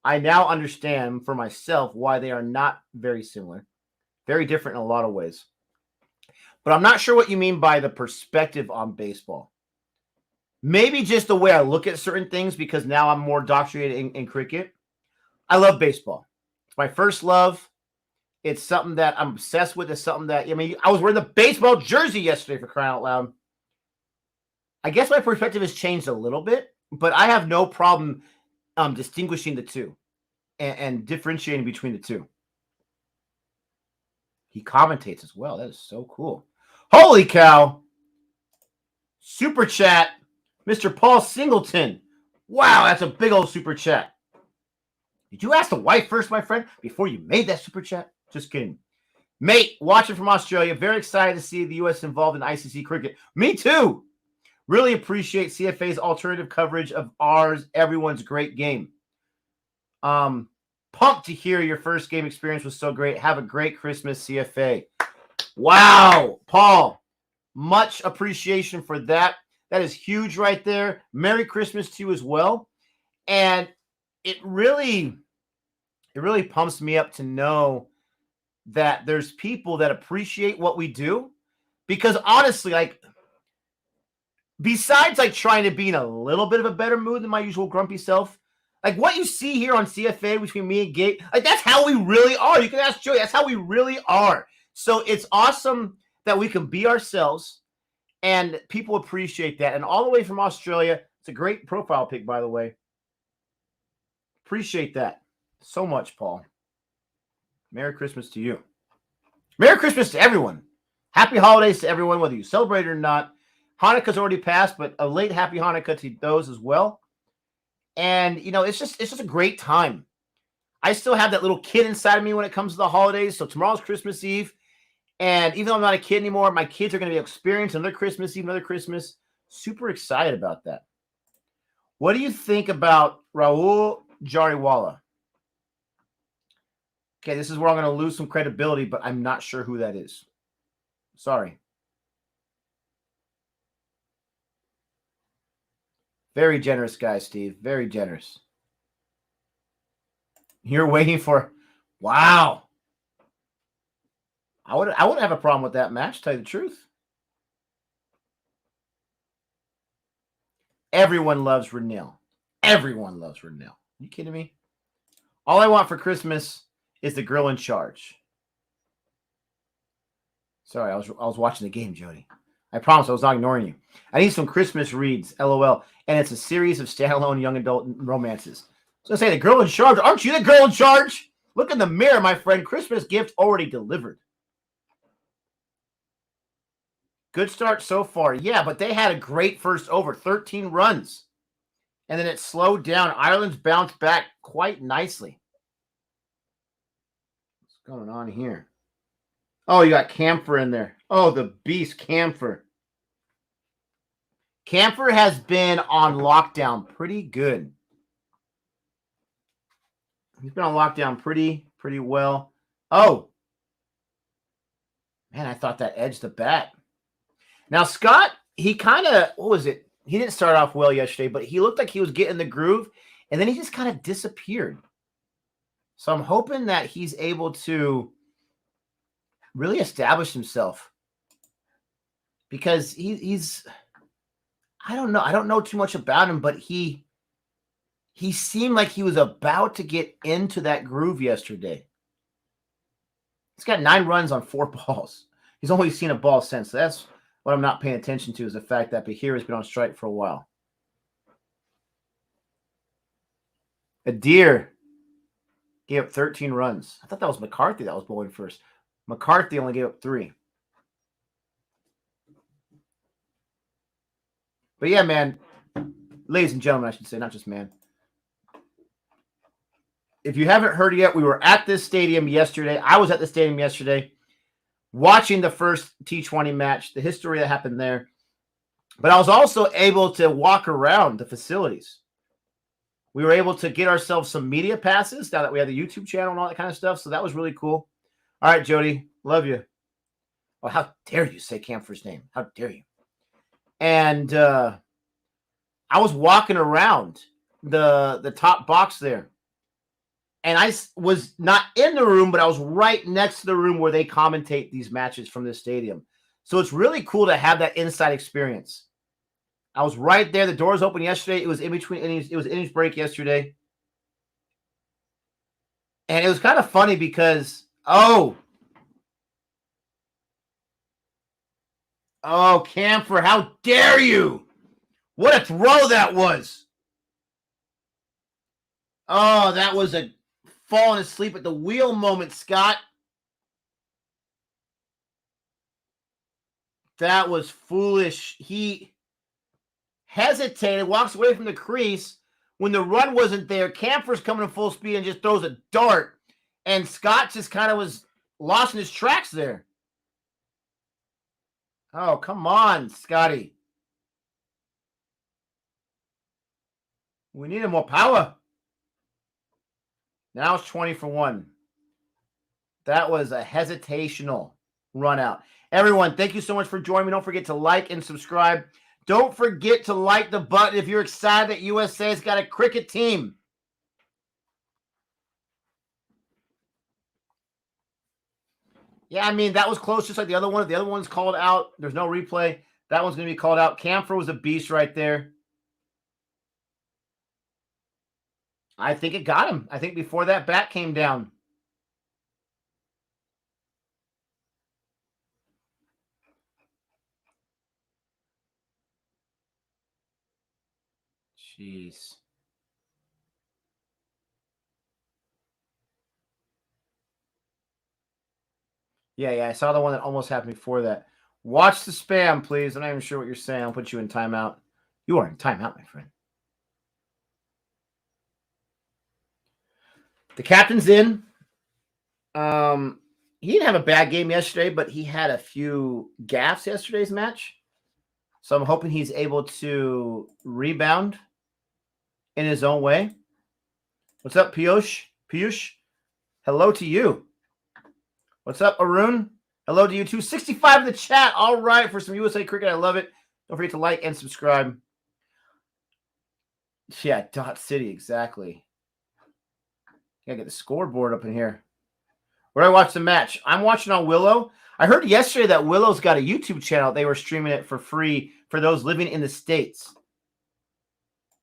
I now understand for myself why they are not very similar. Very different in a lot of ways. But I'm not sure what you mean by the perspective on baseball. Maybe just the way I look at certain things, because now I'm more indoctrinated in cricket. I love baseball. It's my first love. It's something that I'm obsessed with. It's something that, I was wearing the baseball jersey yesterday, for crying out loud. I guess my perspective has changed a little bit, but I have no problem distinguishing the two and differentiating between the two. He commentates as well. That is so cool. Holy cow. Super chat. Mr. Paul Singleton. Wow, that's a big old super chat. Did you ask the wife first, my friend, before you made that super chat? Just kidding. Mate, watching from Australia. Very excited to see the U.S. involved in ICC cricket. Me too. Really appreciate CFA's alternative coverage of ours. Everyone's great game. Pumped to hear your first game experience was so great. Have a great Christmas, CFA. Wow, Paul. Much appreciation for that. That is huge right there. Merry Christmas to you as well. And it really pumps me up to know that there's people that appreciate what we do. Because honestly, besides trying to be in a little bit of a better mood than my usual grumpy self, what you see here on CFA between me and Gabe, that's how we really are. You can ask Joey. That's how we really are. So it's awesome that we can be ourselves, and people appreciate that. And all the way from Australia, it's a great profile pic, by the way. Appreciate that so much, Paul. Merry Christmas to you. Merry Christmas to everyone. Happy holidays to everyone, whether you celebrate it or not. Hanukkah's already passed, but a late happy Hanukkah to those as well. And, it's just a great time. I still have that little kid inside of me when it comes to the holidays. So tomorrow's Christmas Eve. And even though I'm not a kid anymore, my kids are going to be experiencing another Christmas Eve, another Christmas. Super excited about that. What do you think about Rahul Jariwala? Okay, this is where I'm going to lose some credibility, but I'm not sure who that is. Sorry. Very generous guy, Steve. Very generous. You're waiting for... Wow. I wouldn't have a problem with that match, to tell you the truth. Everyone loves Renil. Everyone loves Renil. Are you kidding me? All I want for Christmas is the girl in charge. Sorry, I was watching the game, Jody. I promise I was not ignoring you. I need some Christmas reads, LOL. And it's a series of standalone young adult romances. So I say the girl in charge. Aren't you the girl in charge? Look in the mirror, my friend. Christmas gift already delivered. Good start so far. Yeah, but they had a great first over, 13 runs. And then it slowed down. Ireland's bounced back quite nicely. What's going on here? Oh, you got Camphor in there. Oh, the beast Camphor. Camphor has been on lockdown pretty good. He's been on lockdown pretty well. Oh. Man, I thought that edged the bat. Now, Scott, he kind of, what was it? He didn't start off well yesterday, but he looked like he was getting the groove, and then he just kind of disappeared. So I'm hoping that he's able to really establish himself, because he's I don't know. I don't know too much about him, but he seemed like he was about to get into that groove yesterday. He's got 9 runs on 4 balls. He's only seen a ball since. So that's what I'm not paying attention to, is the fact that Bahir has been on strike for a while. Adair gave up 13 runs. I thought that was McCarthy that was bowling first. McCarthy only gave up 3. But yeah, man, ladies and gentlemen, I should say, not just man. If you haven't heard yet, we were at this stadium yesterday. I was at the stadium yesterday watching the first T20 match, the history that happened there. But I was also able to walk around the facilities. We were able to get ourselves some media passes now that we have the YouTube channel and all that kind of stuff. So that was really cool. All right, Jody, love you. Oh, how dare you say Camphor's name? How dare you? And I was walking around the top box there. And I was not in the room, but I was right next to the room where they commentate these matches from this stadium. So it's really cool to have that inside experience. I was right there. The doors opened yesterday. It was in between innings. It was innings break yesterday. And it was kind of funny because, oh, Camphor, how dare you? What a throw that was. Oh, that was a falling asleep at the wheel moment, Scott. That was foolish. He hesitated, walks away from the crease. When the run wasn't there, Camphor's coming in full speed and just throws a dart. And Scott just kind of was lost in his tracks there. Oh, come on, Scotty. We needed more power. Now it's 20 for 1. That was a hesitational run out. Everyone, thank you so much for joining me. Don't forget to like and subscribe. Don't forget to like the button if you're excited that USA has got a cricket team. Yeah, I mean, that was close, just like the other one. The other one's called out. There's no replay. That one's going to be called out. Camphor was a beast right there. I think it got him. I think before that bat came down. Jeez. Yeah, I saw the one that almost happened before that. Watch the spam, please. I'm not even sure what you're saying. I'll put you in timeout. You are in timeout, my friend. The captain's in. He didn't have a bad game yesterday, but he had a few gaffes yesterday's match. So I'm hoping he's able to rebound in his own way. What's up, Piyush? Piyush, hello to you. What's up, Arun? Hello to you too. 65 in the chat. All right, for some USA cricket. I love it. Don't forget to like and subscribe. Yeah, Dot City, exactly. Gotta get the scoreboard up in here. Where do I watch the match? I'm watching on Willow. I heard yesterday that Willow's got a YouTube channel. They were streaming it for free for those living in the States.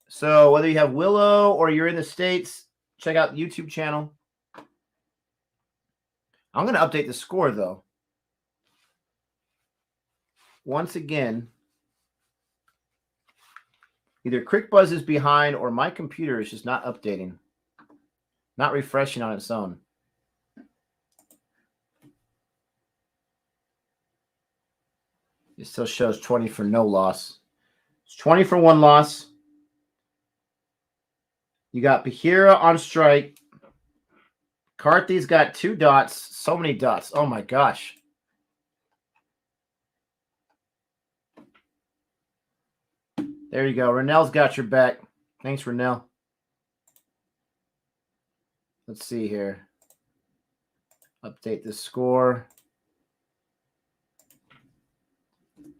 So whether you have Willow or you're in the States, check out the YouTube channel. I'm going to update the score, though. once again, either CrickBuzz is behind or my computer is just not updating. Not refreshing on its own. It still shows 20 for no loss. It's 20 for 1 loss. You got Bahira on strike. Karthi's got 2 dots. So many dots. Oh, my gosh. There you go. Renell's got your back. Thanks, Renell. Let's see here. Update the score.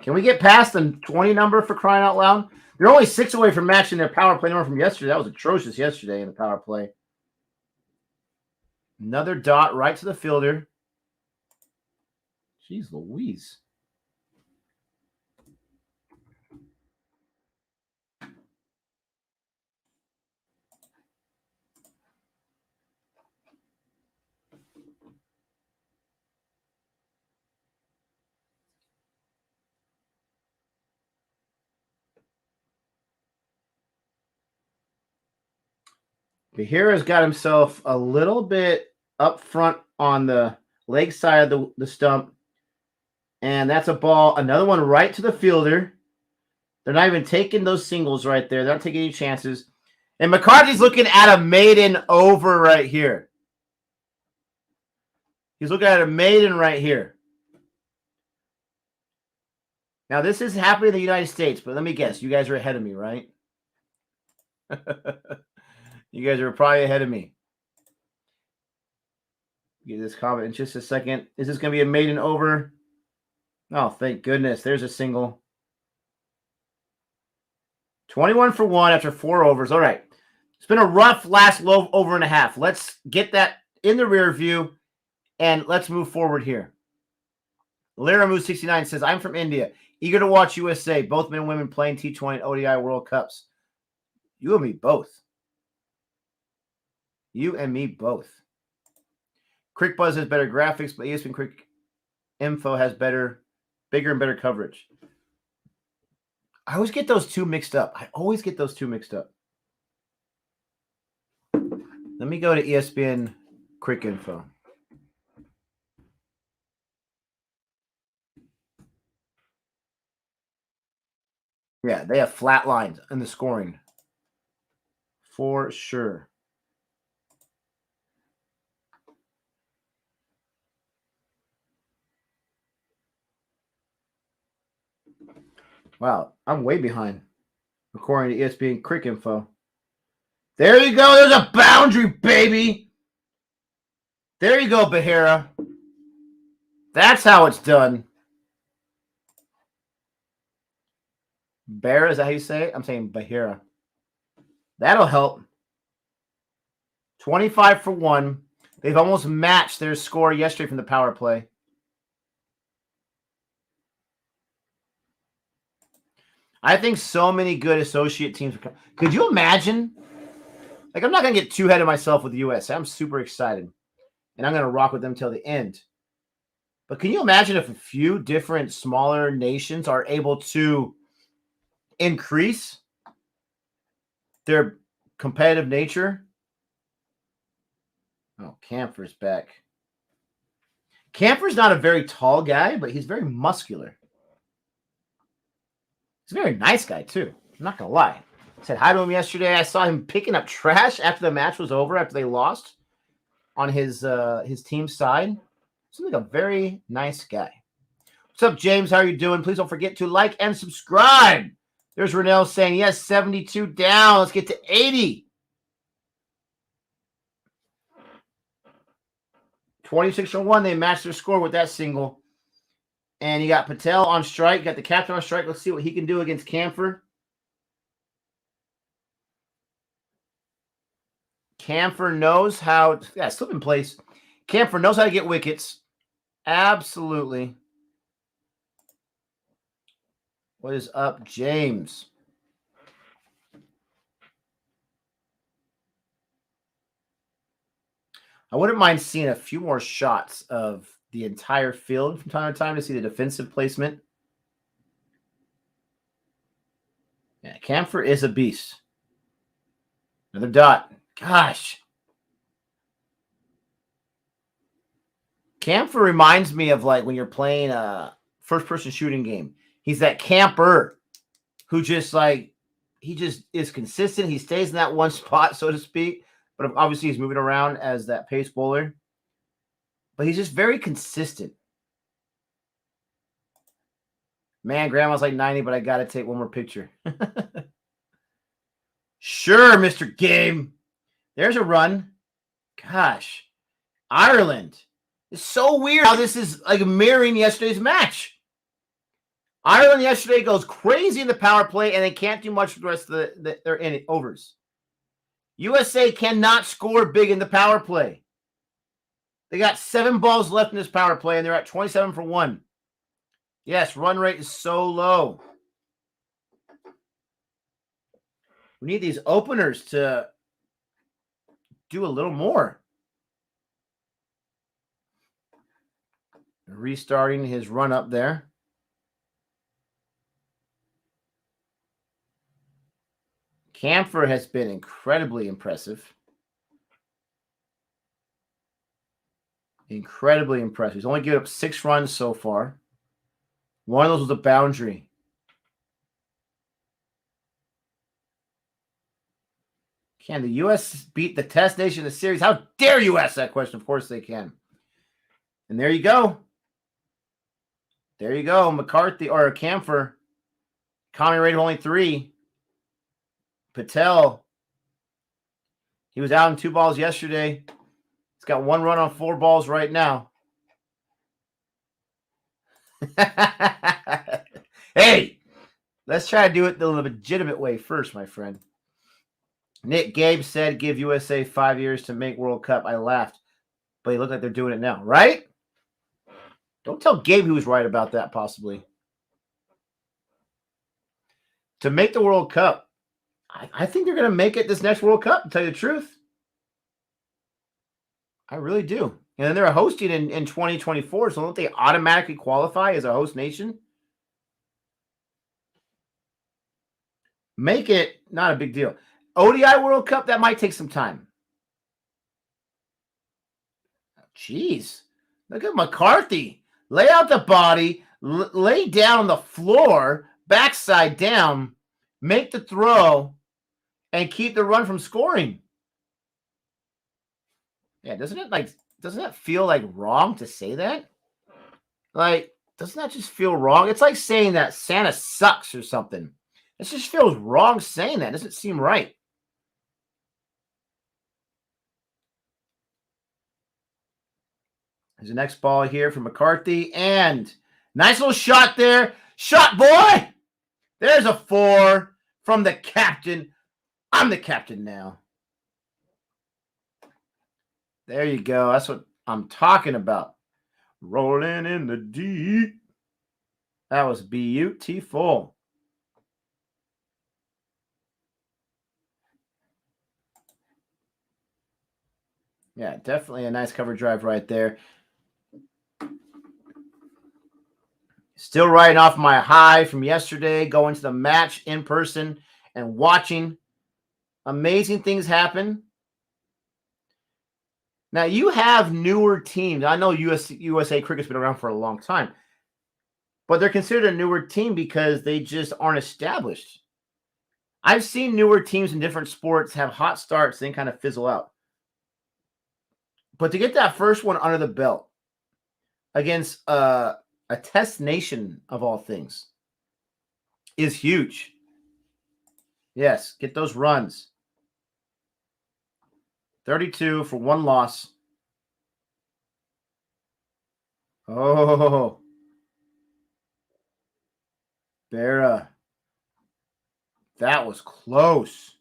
Can we get past the 20 number for crying out loud? They're only 6 away from matching their power play number from yesterday. That was atrocious yesterday in the power play. Another dot right to the fielder. Jeez Louise. Bahira's got himself a little bit up front on the leg side of the stump. And that's a ball. Another one right to the fielder. They're not even taking those singles right there. They're not taking any chances. And McCarthy's looking at a maiden over right here. He's looking at a maiden right here. Now, this is happening in the United States, but let me guess. You guys are ahead of me, right? You guys are probably ahead of me. Get this comment in just a second. Is this going to be a maiden over? Oh, thank goodness. There's a single. 21 for 1 after 4 overs. All right. It's been a rough last low over and a half. Let's get that in the rear view, and let's move forward here. Liramu69 says, I'm from India. Eager to watch USA. Both men and women playing T20 and ODI World Cups. You and me both. You and me both. CrickBuzz has better graphics, but ESPN Crick Info has bigger and better coverage. I always get those two mixed up. Let me go to ESPN Crick Info. Yeah, they have flat lines in the scoring. For sure. Wow, I'm way behind, according to ESPN Crick Info. There you go. There's a boundary, baby. There you go, Bahira. That's how it's done. Bear, is that how you say it? I'm saying Bahira. That'll help. 25 for 1. They've almost matched their score yesterday from the power play. I think so many good associate teams. Could you imagine? Like, I'm not going to get too ahead of myself with the US. I'm super excited. And I'm going to rock with them till the end. But can you imagine if a few different smaller nations are able to increase their competitive nature? Oh, Camphor's back. Camphor's not a very tall guy, but he's very muscular. He's a very nice guy, too. I'm not going to lie. I said hi to him yesterday. I saw him picking up trash after the match was over, after they lost on his team's side. Seems like a very nice guy. What's up, James? How are you doing? Please don't forget to like and subscribe. There's Renell saying, yes, 72 down. Let's get to 80. 26 for 1. They matched their score with that single. And you got Patel on strike. You got the captain on strike. Let's see what he can do against Camphor. Camphor knows how. Yeah, slip in place. Camphor knows how to get wickets. Absolutely. What is up, James? I wouldn't mind seeing a few more shots of the entire field from time to time to see the defensive placement. Yeah, Camphor is a beast. Another dot. Gosh. Camphor reminds me of like when you're playing a first-person shooting game. He's that camper who just like, he just is consistent. He stays in that one spot, so to speak. But obviously he's moving around as that pace bowler. But he's just very consistent. Man, grandma's like 90, but I got to take one more picture. Sure, Mr. Gabe. There's a run. Gosh. Ireland. It's so weird how this is like mirroring yesterday's match. Ireland yesterday goes crazy in the power play and they can't do much for the rest of their overs. USA cannot score big in the power play. They got 7 balls left in this power play and they're at 27 for 1. Yes, run rate is so low. We need these openers to do a little more. Restarting his run up there. Camphor has been incredibly impressive. Incredibly impressive. He's only given up 6 runs so far. One of those was a boundary. Can the U.S. beat the Test Nation in the series? How dare you ask that question? Of course they can. And there you go. There you go. McCarthy or Camphor. Common rate of only 3. Patel. He was out in 2 balls yesterday. He's got 1 run on 4 balls right now. Hey, let's try to do it the legitimate way first, my friend. Nick Gabe said, give USA 5 years to make World Cup. I laughed, but he looked like they're doing it now, right? Don't tell Gabe he was right about that, possibly. To make the World Cup, I think they're going to make it this next World Cup, to tell you the truth. I really do. And then they're hosting in 2024, so don't they automatically qualify as a host nation? Make it not a big deal. ODI World Cup, that might take some time. Jeez. Look at McCarthy. Lay out the body, lay down on the floor, backside down, make the throw, and keep the run from scoring. Yeah, doesn't that feel like wrong to say that? Like, doesn't that just feel wrong? It's like saying that Santa sucks or something. It just feels wrong saying that. It doesn't seem right. There's the next ball here from McCarthy. And nice little shot there. Shot, boy! There's a 4 from the captain. I'm the captain now. There you go. That's what I'm talking about. Rolling in the deep. That was beautiful. Yeah, definitely a nice cover drive right there. Still riding off my high from yesterday, going to the match in person and watching amazing things happen. Now, you have newer teams. I know USA Cricket's been around for a long time, but they're considered a newer team because they just aren't established. I've seen newer teams in different sports have hot starts, then kind of fizzle out. But to get that first one under the belt against a Test Nation of all things is huge. Yes, get those runs. 32 for 1 loss. Oh. Berra. That was close.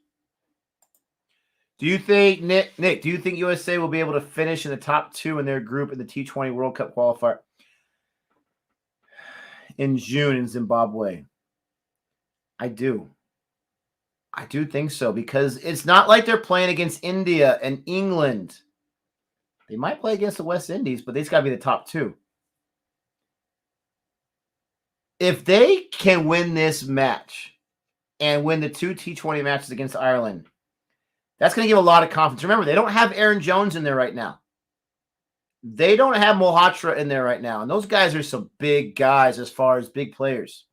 Do you think, Nick, do you think USA will be able to finish in the top 2 in their group in the T20 World Cup qualifier in June in Zimbabwe? I do. I do think so, because it's not like they're playing against India and England. They might play against the West Indies, but they've got to be the top 2. If they can win this match and win the 2 T20 matches against Ireland. That's going to give a lot of confidence. Remember, they don't have Aaron Jones in there right now. They don't have Malhotra in there right now. And those guys are some big guys as far as big players.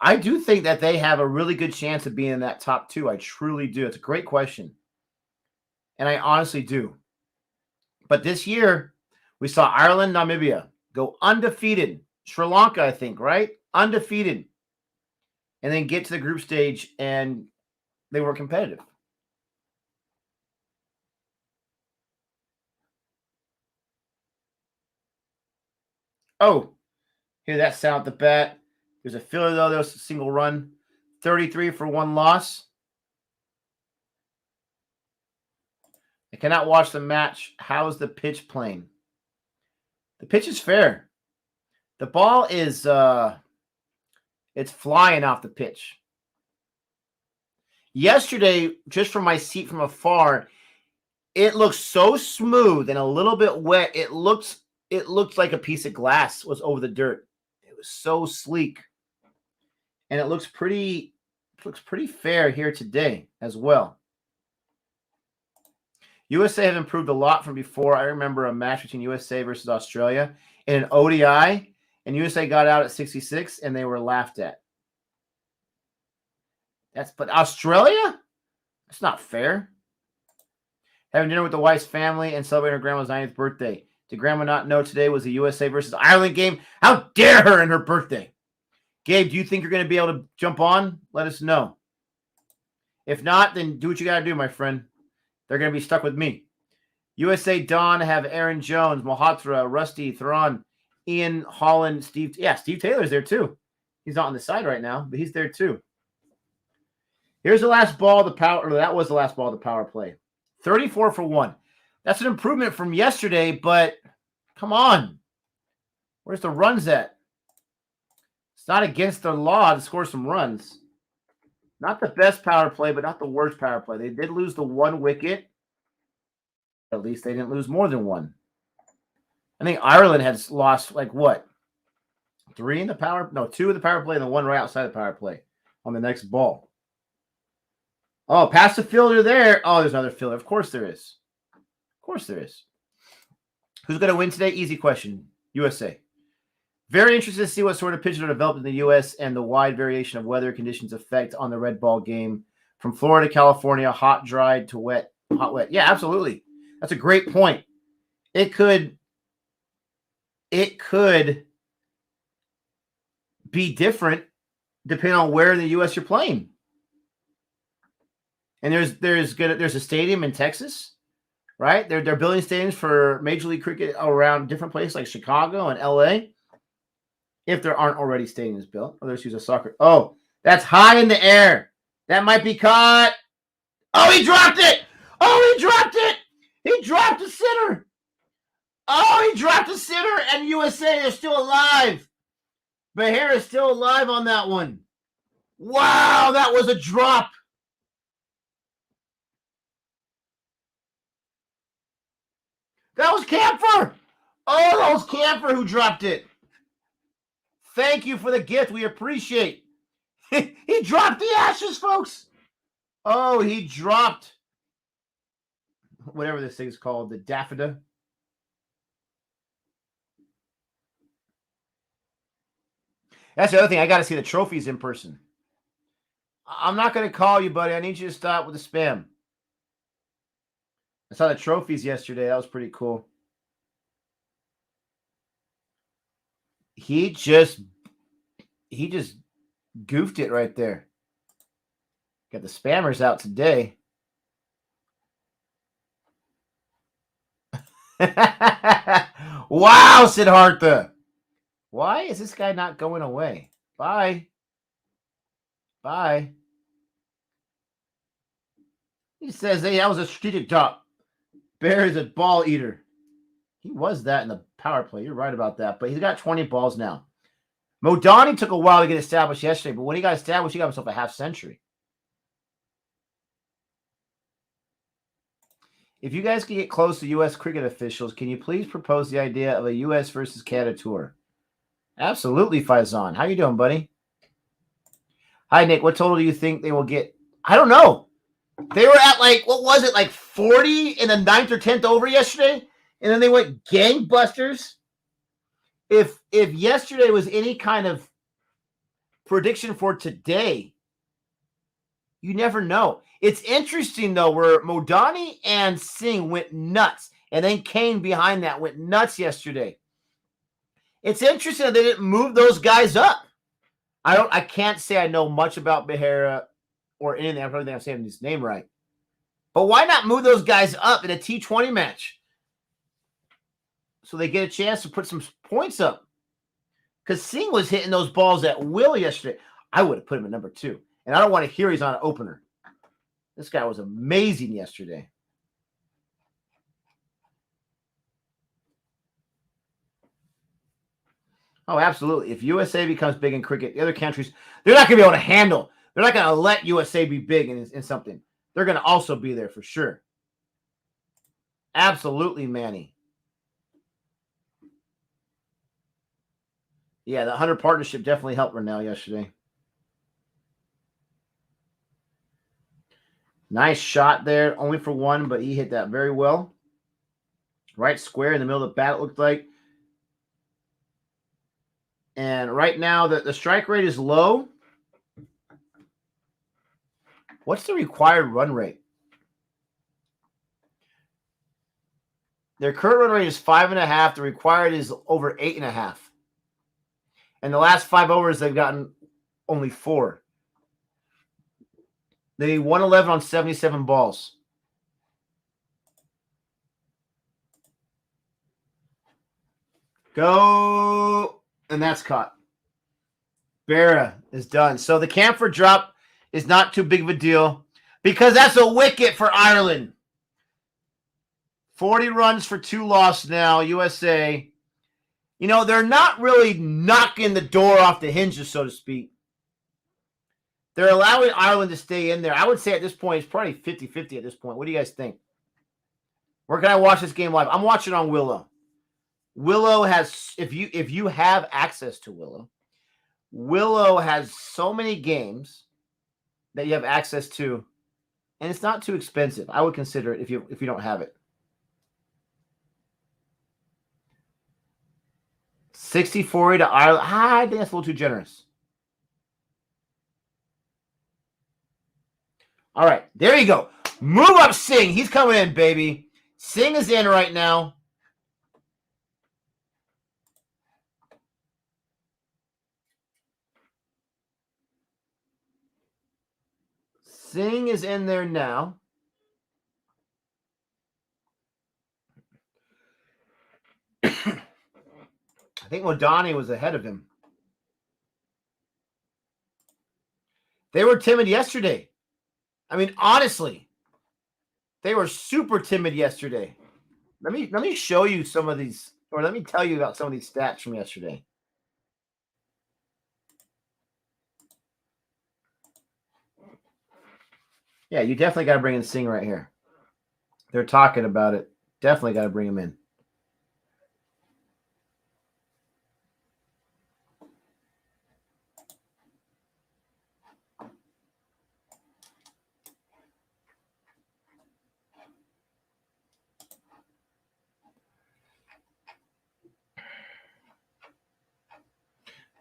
I do think that they have a really good chance of being in that top 2. I truly do. It's a great question. And I honestly do. But this year, we saw Ireland, Namibia go undefeated. Sri Lanka, I think, right? Undefeated. And then get to the group stage, and they were competitive. Oh, hear that sound at the bat. There's a filler, though. There's a single run. 33 for 1 loss. I cannot watch the match. How's the pitch playing? The pitch is fair. The ball is it's flying off the pitch. Yesterday, just from my seat from afar, it looks so smooth and a little bit wet. It looked like a piece of glass was over the dirt. It was so sleek. And it looks pretty fair here today as well. USA have improved a lot from before. I remember a match between USA versus Australia in an ODI, and USA got out at 66, and they were laughed at. But Australia? That's not fair. Having dinner with the wife's family and celebrating her grandma's 90th birthday. Did grandma not know today was a USA versus Ireland game? How dare her and her birthday? Gabe, do you think you're going to be able to jump on? Let us know. If not, then do what you got to do, my friend. They're going to be stuck with me. USA Dawn have Aaron Jones, Malhotra, Rusty, Theron, Ian, Holland, Steve. Yeah, Steve Taylor's there too. He's not on the side right now, but he's there too. Here's the last ball of the power. That was the last ball of the power play. 34 for 1. That's an improvement from yesterday, but come on. Where's the runs at? It's not against the law to score some runs. Not the best power play, but not the worst power play. They did lose the 1 wicket. At least they didn't lose more than 1. I think Ireland has lost, like, what? 3 in the power? No, 2 in the power play and the 1 right outside the power play on the next ball. Oh, past the fielder there. Oh, there's another fielder. Of course there is. Of course there is. Who's going to win today? Easy question. USA. Very interested to see what sort of pitches are developed in the U.S. and the wide variation of weather conditions effect on the red ball game. From Florida, California, hot, dry to wet, hot, wet. Yeah, absolutely. That's a great point. It could be different depending on where in the U.S. you're playing. And there's a stadium in Texas, right? They're building stadiums for Major League Cricket around different places like Chicago and L.A., if there aren't already stadiums built. Or let's use a soccer. Oh, that's high in the air. That might be caught. Oh, he dropped it. Oh, he dropped it. He dropped the sitter. Oh, he dropped the sitter, and USA is still alive. Bahir is still alive on that one. Wow, that was a drop. That was Camphor. Oh, that was Camphor who dropped it. Thank you for the gift. We appreciate. He dropped the ashes, folks. Oh, he dropped whatever this thing is called, the daffodil. That's the other thing. I got to see the trophies in person. I'm not going to call you, buddy. I need you to stop with the spam. I saw the trophies yesterday. That was pretty cool. He just goofed it right there. Got the spammers out today. Wow, Siddhartha. Why is this guy not going away? Bye. Bye. He says, hey, that was a strategic drop. Bear is a ball eater. He was that in the power play. You're right about that. But he's got 20 balls now. Modani took a while to get established yesterday, but when he got established, he got himself a half century. If you guys can get close to U.S. cricket officials, can you please propose the idea of a U.S. versus Canada tour? Absolutely, Faizan. How you doing, buddy? Hi, Nick. What total do you think they will get? I don't know. They were at like, what was it, like 40 in the 9th or 10th over yesterday? And then they went gangbusters. If yesterday was any kind of prediction for today, you never know. It's interesting, though, where Modani and Singh went nuts. And then Kane behind that went nuts yesterday. It's interesting that they didn't move those guys up. I can't say I know much about Behera or anything. I don't think I'm saying his name right. But why not move those guys up in a T20 match so they get a chance to put some points up? Because Singh was hitting those balls at will yesterday. I would have put him at number 2. And I don't want to hear he's on an opener. This guy was amazing yesterday. Oh, absolutely. If USA becomes big in cricket, the other countries, they're not going to be able to handle. They're not going to let USA be big in something. They're going to also be there for sure. Absolutely, Manny. Yeah, the Hunter partnership definitely helped Ronell yesterday. Nice shot there, only for 1, but he hit that very well. Right square in the middle of the bat, it looked like. And right now, the strike rate is low. What's the required run rate? Their current run rate is 5.5. The required is over 8.5. And the last 5 overs, they've gotten only 4. They need 111 on 77 balls. Go. And that's caught. Berra is done. So the Camphor drop is not too big of a deal because that's a wicket for Ireland. 40 runs for 2 lost now, USA. You know, they're not really knocking the door off the hinges, so to speak. They're allowing Ireland to stay in there. I would say at this point, it's probably 50-50 at this point. What do you guys think? Where can I watch this game live? I'm watching on Willow. Willow has, if you have access to Willow, Willow has so many games that you have access to, and it's not too expensive. I would consider it if you don't have it. 60-40 to Ireland. I think that's a little too generous. All right, there you go. Move up, Singh. He's coming in, baby. Singh is in right now. Singh is in there now. I think Modani was ahead of him. They were timid yesterday. I mean, honestly, they were super timid yesterday. Let me show you some of these, or let me tell you about some of these stats from yesterday. Yeah, you definitely got to bring in Singh right here. They're talking about it. Definitely got to bring him in.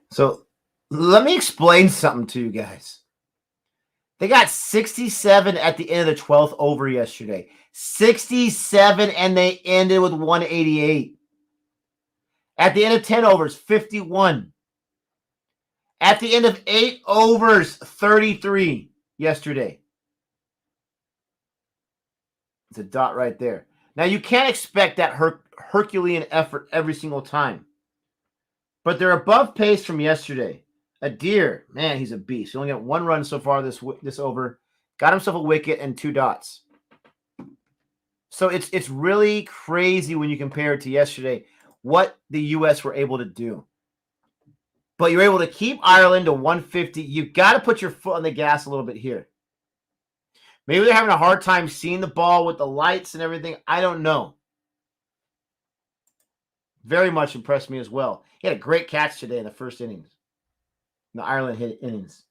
So let me explain something to you guys. They got 67 at the end of the 12th over yesterday. 67, and they ended with 188. At the end of 10 overs, 51. At the end of 8 overs, 33 yesterday. It's a dot right there. Now, you can't expect that Herculean effort every single time. But they're above pace from yesterday. Adair, man, he's a beast. He only got 1 run so far this over. Got himself a wicket and 2 dots. So it's really crazy when you compare it to yesterday, what the U.S. were able to do. But you're able to keep Ireland to 150. You've got to put your foot on the gas a little bit here. Maybe they're having a hard time seeing the ball with the lights and everything. I don't know. Very much impressed me as well. He had a great catch today in the first innings. The Ireland hit innings.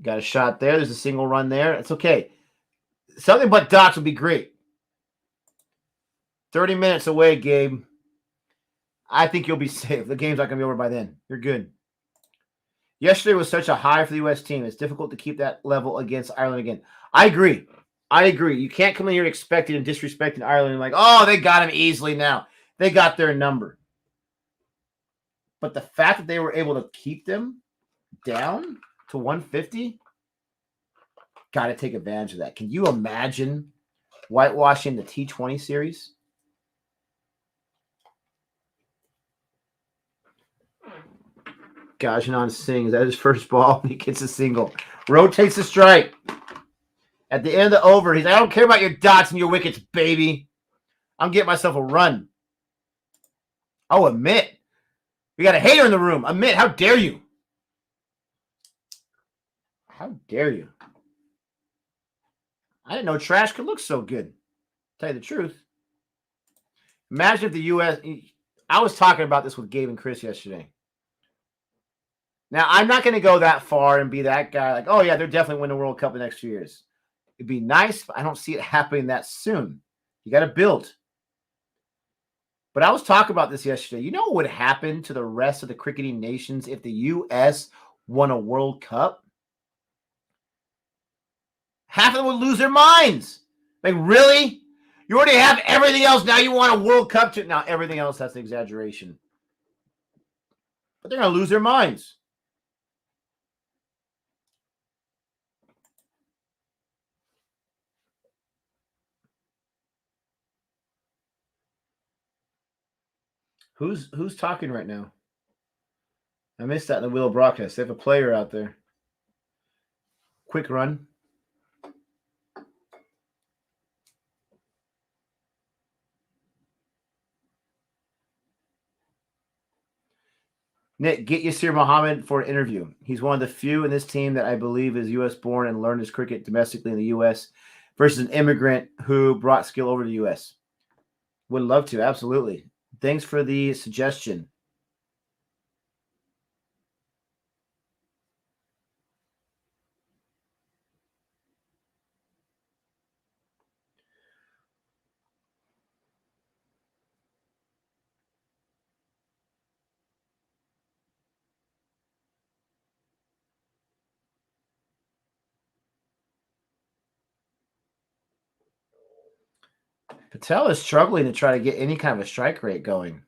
Got a shot there. There's a single run there. It's okay. Something but dots would be great. 30 minutes away, Gabe. I think you'll be safe. The game's not going to be over by then. You're good. Yesterday was such a high for the U.S. team. It's difficult to keep that level against Ireland again. I agree. You can't come in here expecting and disrespecting Ireland like, oh, they got him easily now. They got their number. But the fact that they were able to keep them down to 150, got to take advantage of that. Can you imagine whitewashing the T20 series? Gajanon sings. That is his first ball. He gets a single. Rotates the strike. At the end of the over, he's like, I don't care about your dots and your wickets, baby. I'm getting myself a run. Oh, Amit. We got a hater in the room. Amit, how dare you? How dare you? I didn't know trash could look so good. Tell you the truth. Imagine if the U.S. I was talking about this with Gabe and Chris yesterday. Now, I'm not going to go that far and be that guy like, oh, yeah, they're definitely winning the World Cup the next 2 years. It'd be nice, but I don't see it happening that soon. You got to build. But I was talking about this yesterday. You know what would happen to the rest of the cricketing nations if the U.S. won a World Cup? Half of them would lose their minds. Like, really? You already have everything else. Now you want a World Cup to... Now, everything else, that's an exaggeration. But they're going to lose their minds. Who's talking right now? I missed that in the wheel broadcast. They have a player out there. Quick run. Nick, get Yasir Muhammad for an interview. He's one of the few in this team that I believe is U.S. born and learned his cricket domestically in the U.S. versus an immigrant who brought skill over to the U.S. Would love to, absolutely. Thanks for the suggestion. Patel is struggling to try to get any kind of a strike rate going.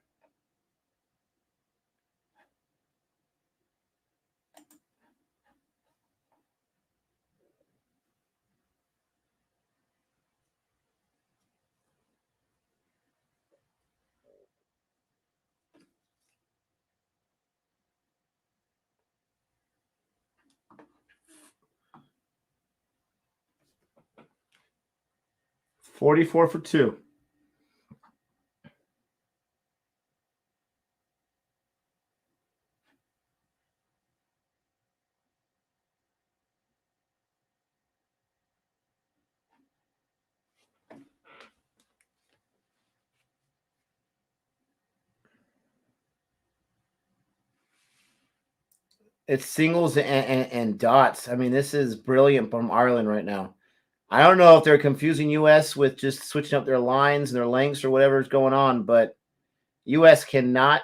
$44 for 2. It's singles and dots. I mean, this is brilliant from Ireland right now. I don't know if they're confusing U.S. with just switching up their lines and their lengths or whatever is going on, but U.S. cannot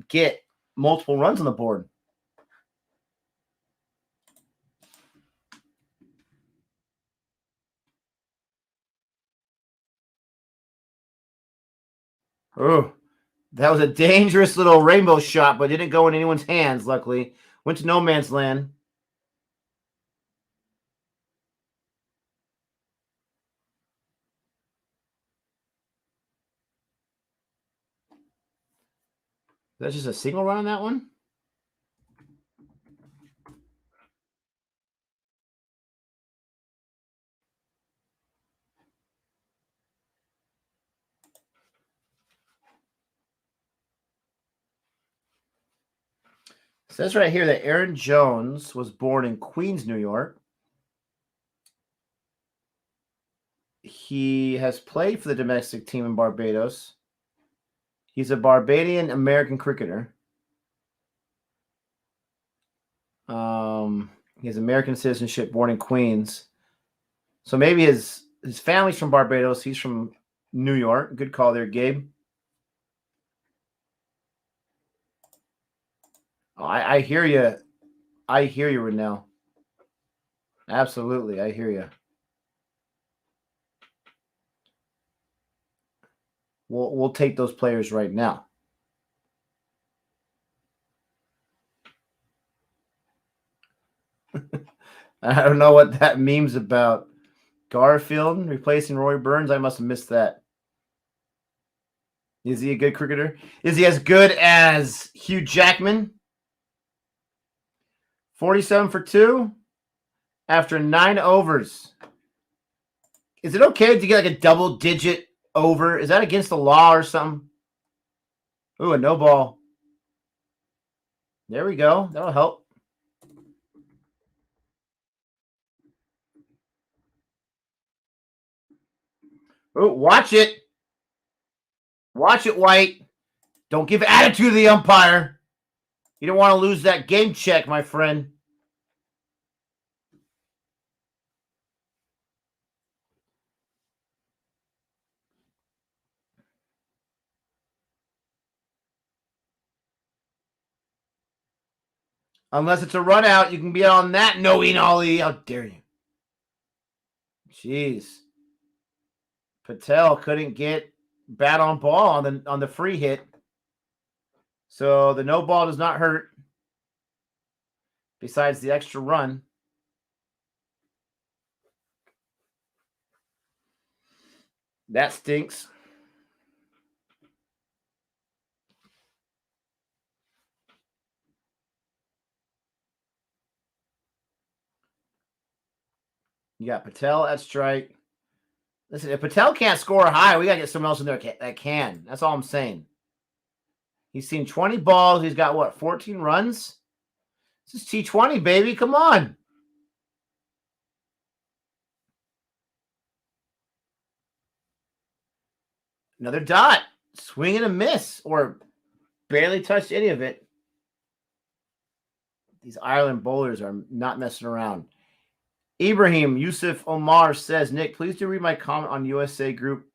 get multiple runs on the board. Oh, that was a dangerous little rainbow shot, but didn't go in anyone's hands, luckily. Went to no man's land. That's just a single run on that one? It says right here that Aaron Jones was born in Queens, New York. He has played for the domestic team in Barbados. He's a Barbadian American cricketer. He has American citizenship, born in Queens. So maybe his family's from Barbados. He's from New York. Good call there, Gabe. Oh, I hear you. I hear you, Renell. Absolutely, I hear you. We'll take those players right now. I don't know what that meme's about. Garfield replacing Roy Burns. I must have missed that. Is he a good cricketer? Is he as good as Hugh Jackman? 47 for 2 after 9 overs. Is it okay to get like a double-digit over? Is that against the law or something? Ooh, a no ball. There we go. That'll help. Ooh, watch it. Watch it, White. Don't give attitude to the umpire. You don't want to lose that game check, my friend. Unless it's a run out, you can be on that no-in ollie. How dare you? Jeez. Patel couldn't get bat on ball on the free hit. So the no ball does not hurt. Besides the extra run. That stinks. You got Patel at strike. Listen, if Patel can't score high, we got to get someone else in there that can. That's all I'm saying. He's seen 20 balls. He's got, what, 14 runs? This is T20, baby. Come on. Another dot. Swing and a miss. Or barely touched any of it. These Ireland bowlers are not messing around. Ibrahim Yusuf Omar says, Nick, please do read my comment on USA group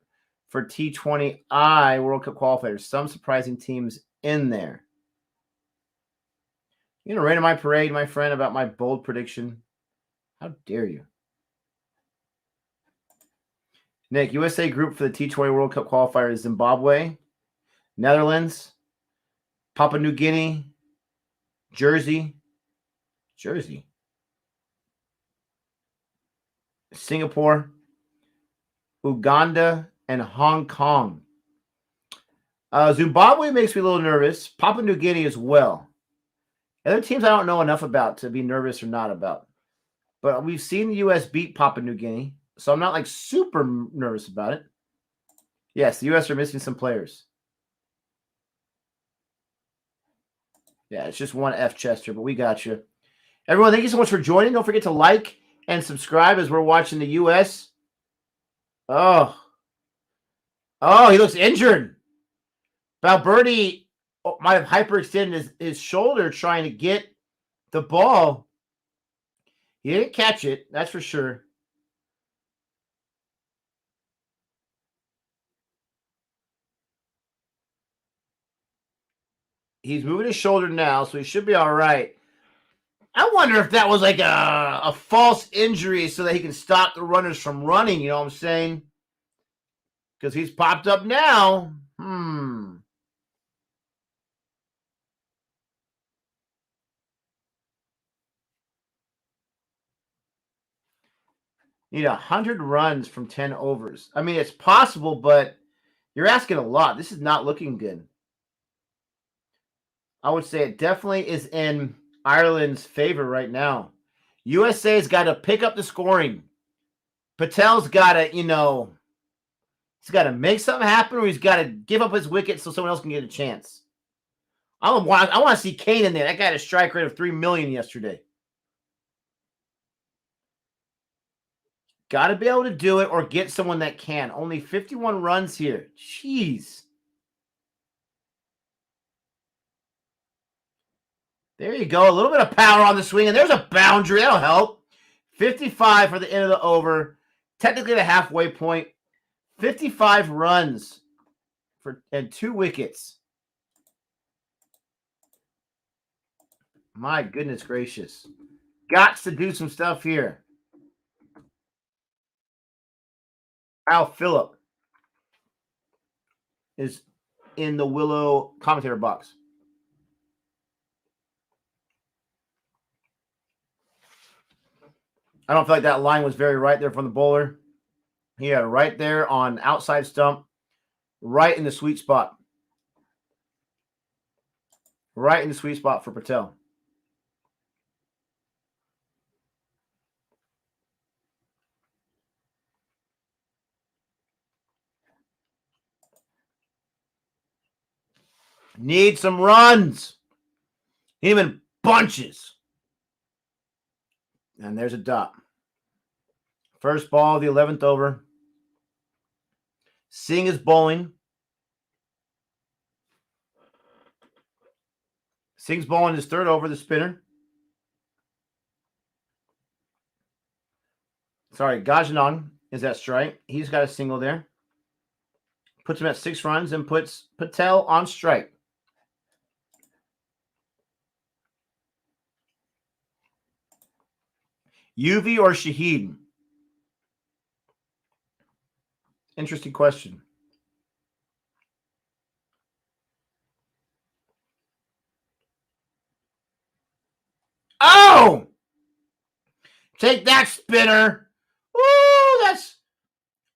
for T20I World Cup qualifiers. Some surprising teams in there. You know, rain on my parade, my friend, about my bold prediction. How dare you? Nick, USA group for the T20 World Cup qualifier is Zimbabwe, Netherlands, Papua New Guinea, Jersey, Singapore, Uganda, and Hong Kong. Zimbabwe makes me a little nervous. Papua New Guinea as well. Other teams I don't know enough about to be nervous or not about. But we've seen the U.S. beat Papua New Guinea, so I'm not like super nervous about it. Yes, the U.S. are missing some players. Yeah, it's just one F Chester, but we got you. Everyone, thank you so much for joining. Don't forget to like and subscribe as we're watching the U.S. Oh, he looks injured. Valverde might have hyperextended his shoulder trying to get the ball. He didn't catch it, that's for sure. He's moving his shoulder now, so he should be all right. I wonder if that was like a false injury so that he can stop the runners from running, you know what I'm saying? Because he's popped up now. Need 100 runs from 10 overs. I mean, it's possible, but you're asking a lot. This is not looking good. I would say it definitely is in Ireland's favor right now. USA's got to pick up the scoring. Patel's got to, he's got to make something happen, or he's got to give up his wicket so someone else can get a chance. I want to see Kane in there. That guy had a strike rate of 3 million yesterday. Got to be able to do it or get someone that can. Only 51 runs here. Jeez. There you go. A little bit of power on the swing, and there's a boundary. That'll help. 55 for the end of the over. Technically the halfway point. 55 runs and 2 wickets. My goodness gracious. Got to do some stuff here. Al Phillip is in the Willow commentator box. I don't feel like that line was very right there from the bowler. He had it right there on outside stump, right in the sweet spot. Right in the sweet spot for Patel. Need some runs. Even bunches. And there's a dot. First ball of the 11th over. Singh is bowling. Singh's bowling his third over, the spinner. Sorry, Gajanan is at strike. He's got a single there. Puts him at 6 runs and puts Patel on strike. Yuvi or Shahid? Interesting question. Oh! Take that, spinner. Woo! That's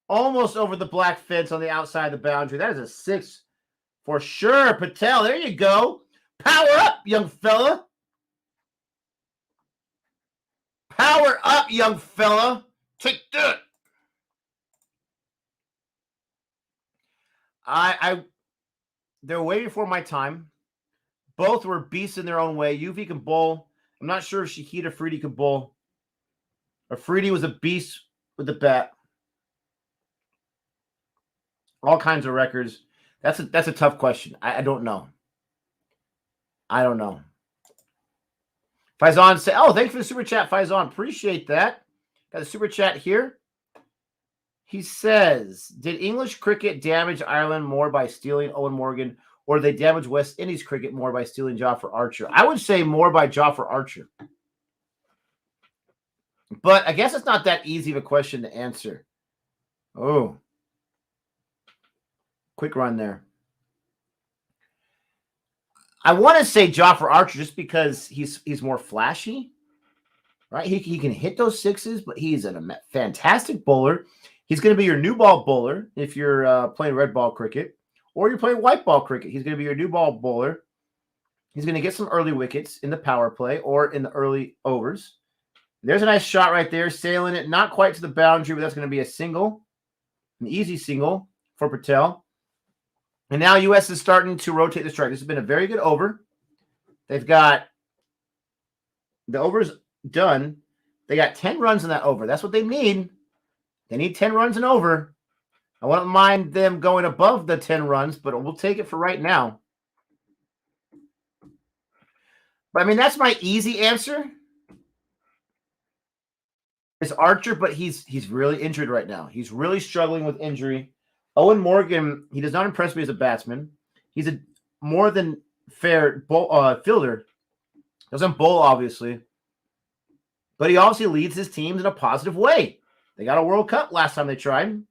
almost over the black fence on the outside of the boundary. That is a 6 for sure. Patel, there you go. Power up, young fella. Power up, young fella. Take that. They're waiting for my time. Both were beasts in their own way. Yuvi can bowl. I'm not sure if Shahid Afridi can bowl. Afridi was a beast with the bat. All kinds of records. That's a tough question. I don't know. I don't know. Faizan said, oh, thanks for the super chat, Faizan. Appreciate that. Got a super chat here. He says, did English cricket damage Ireland more by stealing Owen Morgan, or did they damage West Indies cricket more by stealing Jofra Archer? I would say more by Jofra Archer. But I guess it's not that easy of a question to answer. Oh. Quick run there. I want to say Jofra Archer just because he's more flashy, right? He can hit those sixes, but he's a fantastic bowler. He's going to be your new ball bowler if you're playing red ball cricket, or you're playing white ball cricket. He's going to be your new ball bowler. He's going to get some early wickets in the power play or in the early overs. There's a nice shot right there, sailing it not quite to the boundary, but that's going to be a single, an easy single for Patel. And now U.S. is starting to rotate the strike. This has been a very good over. They've got the overs done. They got 10 runs in that over. That's what they need. They need 10 runs and over. I wouldn't mind them going above the 10 runs, but we'll take it for right now. But, I mean, that's my easy answer. It's Archer, but he's really injured right now. He's really struggling with injury. Owen Morgan, he does not impress me as a batsman. He's a more than fair fielder. Doesn't bowl, obviously. But he obviously leads his teams in a positive way. They got a World Cup last time they tried.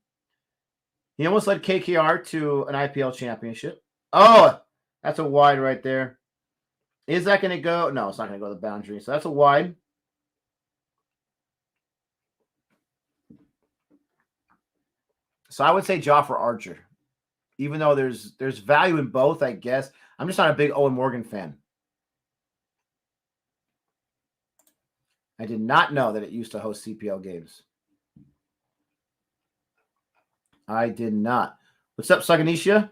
He almost led KKR to an IPL championship. Oh, that's a wide right there. Is that going to go? No, it's not going to go to the boundary. So that's a wide. So I would say Jofra Archer, even though there's value in both, I guess. I'm just not a big Owen Morgan fan. I did not know that it used to host CPL games. I did not. What's up, Saganisha?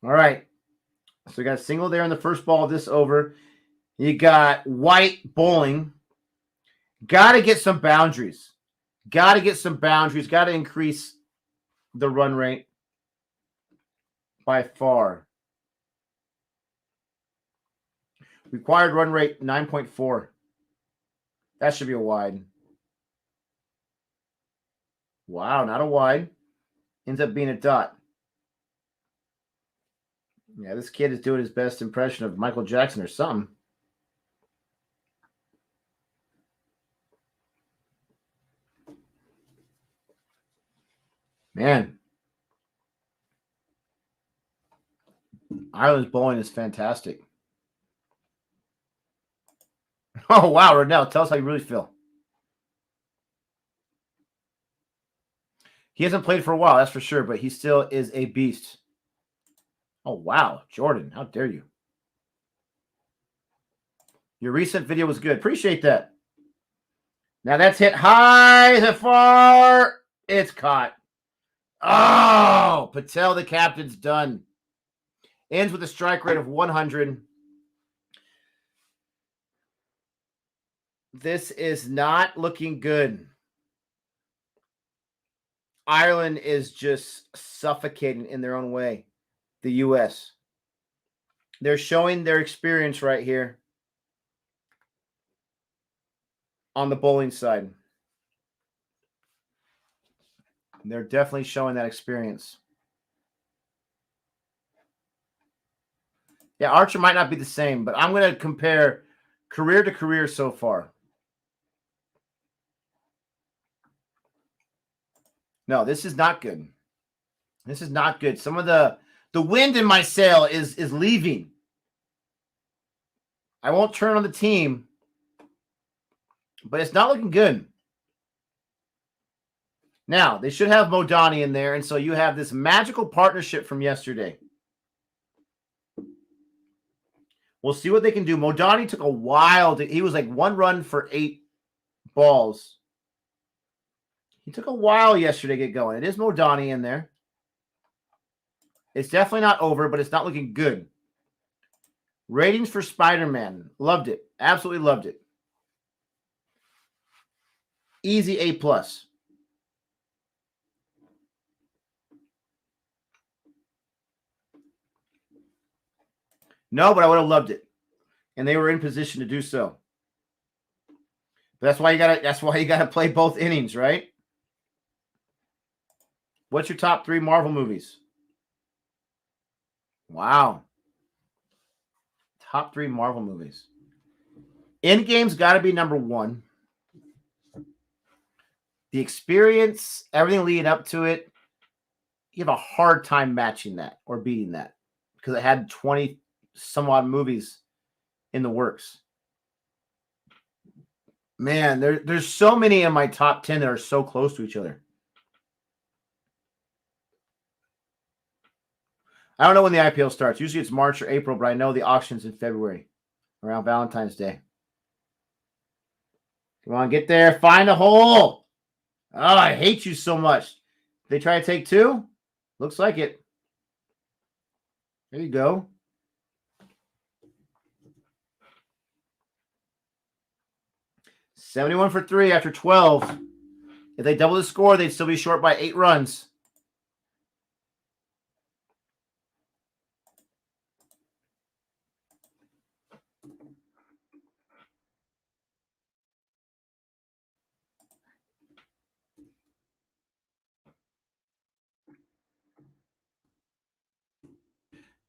All right. So we got a single there in the first ball of this over. You got White bowling. Got to get some boundaries. Got to get some boundaries. Got to increase the run rate. by far. Required run rate 9.4. That should be a wide. Wow, not a wide. Ends up being a dot. Yeah, this kid is doing his best impression of Michael Jackson or something. Man. Ireland's bowling is fantastic. Oh, wow, Ronell, tell us how you really feel. He hasn't played for a while, that's for sure, but he still is a beast. Oh, wow, Jordan, how dare you. Your recent video was good. Appreciate that. Now that's hit high, the far. It's caught. Oh, Patel, the captain's done. Ends with a strike rate of 100. This is not looking good. Ireland is just suffocating in their own way. The U.S. They're showing their experience right here on the bowling side. They're definitely showing that experience. Yeah, Archer might not be the same, but I'm going to compare career to career so far. No, this is not good. This is not good. Some of the wind in my sail is leaving. I won't turn on the team, but it's not looking good. Now, they should have Modani in there, and so you have this magical partnership from yesterday. We'll see what they can do. Modani took a while. He was like 1 run for 8 balls. He took a while yesterday to get going. It is Modani in there. It's definitely not over, but it's not looking good. Ratings for Spider-Man. Loved it. Absolutely loved it. Easy A+. No, but I would have loved it. And they were in position to do so. But that's why you gotta play both innings, right? What's your top 3 Marvel movies? Wow. Top 3 Marvel movies. Endgame's got to be number 1. The experience, everything leading up to it, you have a hard time matching that or beating that because it had 20 some odd movies in the works. Man, there's so many in my top 10 that are so close to each other. I don't know when the IPL starts. Usually it's March or April, but I know the auction's in February, around Valentine's Day. Come on, get there. Find a hole. Oh, I hate you so much. They try to take 2? Looks like it. There you go. $71 for 3 after 12. If they double the score, they'd still be short by 8 runs.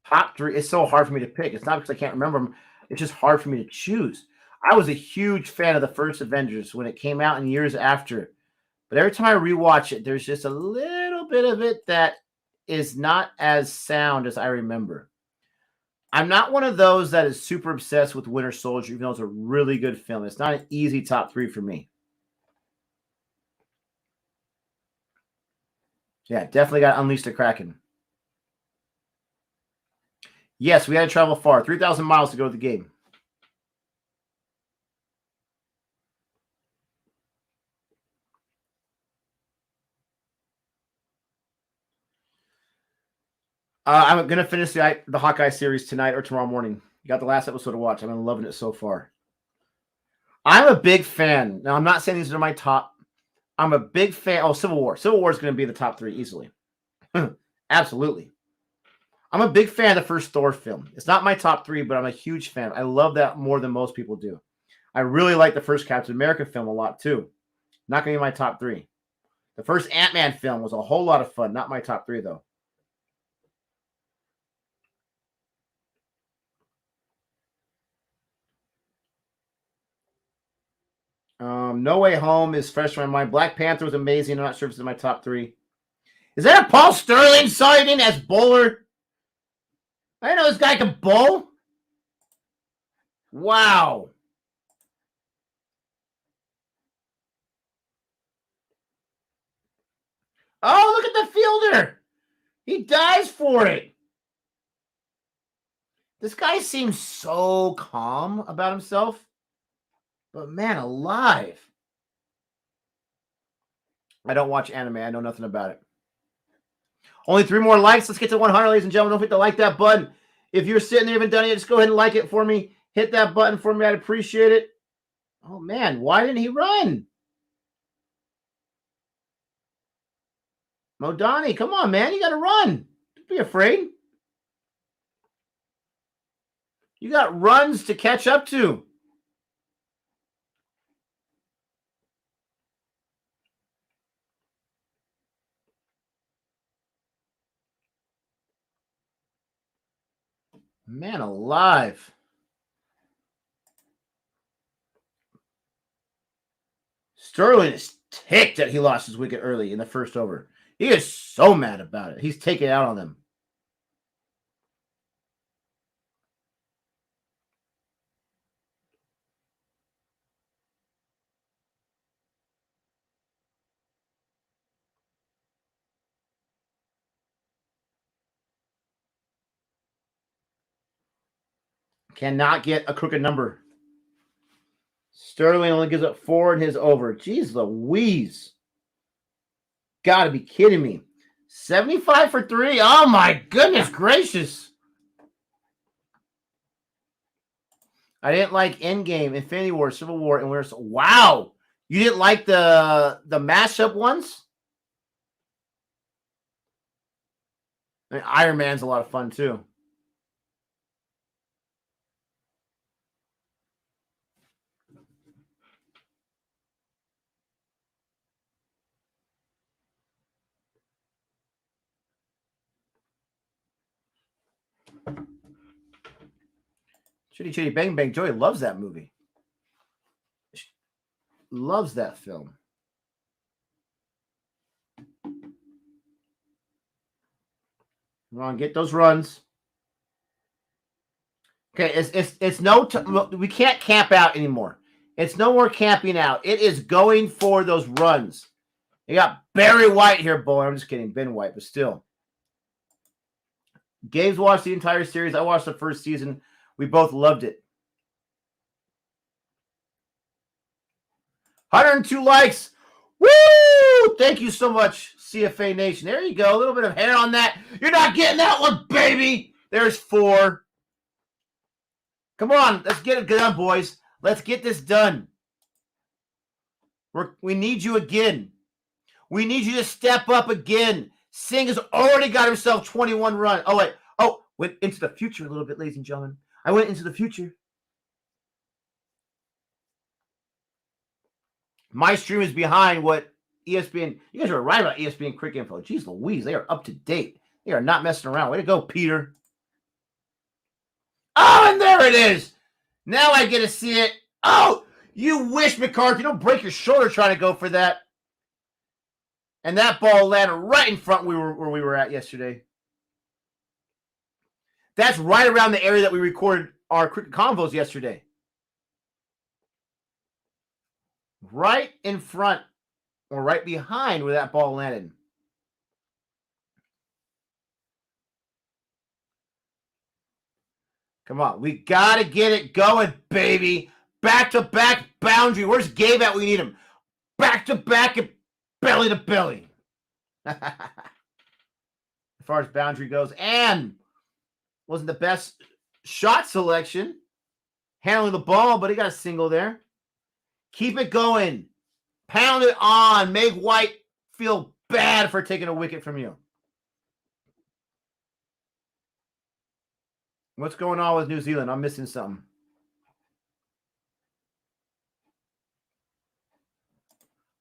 Top 3. It's so hard for me to pick. It's not because I can't remember them. It's just hard for me to choose. I was a huge fan of the first Avengers when it came out and years after. But every time I rewatch it, there's just a little bit of it that is not as sound as I remember. I'm not one of those that is super obsessed with Winter Soldier, even though it's a really good film. It's not an easy top 3 for me. Yeah, definitely got Unleash the Kraken. Yes, we had to travel far. 3,000 miles to go to the game. I'm going to finish the Hawkeye series tonight or tomorrow morning. You got the last episode to watch. I'm loving it so far. I'm a big fan. Now, I'm not saying these are my top. I'm a big fan. Oh, Civil War. Civil War is going to be the top 3 easily. Absolutely. I'm a big fan of the first Thor film. It's not my top 3, but I'm a huge fan. I love that more than most people do. I really like the first Captain America film a lot too. Not going to be my top 3. The first Ant-Man film was a whole lot of fun. Not my top 3 though. No Way Home is fresh in my mind. Black Panther was amazing. I'm not sure if it's in my top 3. Is that a Paul Sterling sighting as bowler? I didn't know this guy can bowl. Wow. Oh, look at the fielder. He dives for it. This guy seems so calm about himself. But man alive. I don't watch anime. I know nothing about it. Only 3 more likes. Let's get to 100, ladies and gentlemen. Don't forget to like that button. If you're sitting there and haven't done it yet, just go ahead and like it for me. Hit that button for me. I'd appreciate it. Oh, man. Why didn't he run? Modani, come on, man. You got to run. Don't be afraid. You got runs to catch up to. Man alive. Sterling is ticked that he lost his wicket early in the first over. He is so mad about it. He's taking it out on them. Cannot get a crooked number. Sterling only gives up 4 in his over. Jeez Louise. Gotta be kidding me. 75 for 3. Oh my goodness gracious. I didn't like Endgame, Infinity War, Civil War, and Winter. Wow. You didn't like the mashup ones? I mean, Iron Man's a lot of fun too. Chitty Chitty Bang Bang. Joey loves that movie. Loves that film. Come on, get those runs. Okay, it's no. We can't camp out anymore. It's no more camping out. It is going for those runs. You got Barry White here, boy. I'm just kidding, Ben White, but still. Gabe's watched the entire series. I watched the first season. We both loved it. 102 likes. Woo! Thank you so much, CFA Nation. There you go. A little bit of hair on that. You're not getting that one, baby. There's 4. Come on. Let's get it done, boys. Let's get this done. We need you again. We need you to step up again. Singh has already got himself 21 runs. Oh, wait. Oh, went into the future a little bit, ladies and gentlemen. I went into the future. My stream is behind what ESPN. You guys are right about ESPN Quick Info. Jeez Louise, they are up to date. They are not messing around. Way to go, Peter. Oh, and there it is. Now I get to see it. Oh, you wish, McCarthy. Don't break your shoulder trying to go for that. And that ball landed right in front where we were at yesterday. That's right around the area that we recorded our cricket convos yesterday. Right in front or right behind where that ball landed. Come on. We got to get it going, baby. Back-to-back boundary. Where's Gabe at? We need him. Back-to-back and belly to belly. As far as boundary goes. And wasn't the best shot selection. Handling the ball, but he got a single there. Keep it going. Pound it on. Make White feel bad for taking a wicket from you. What's going on with New Zealand? I'm missing something.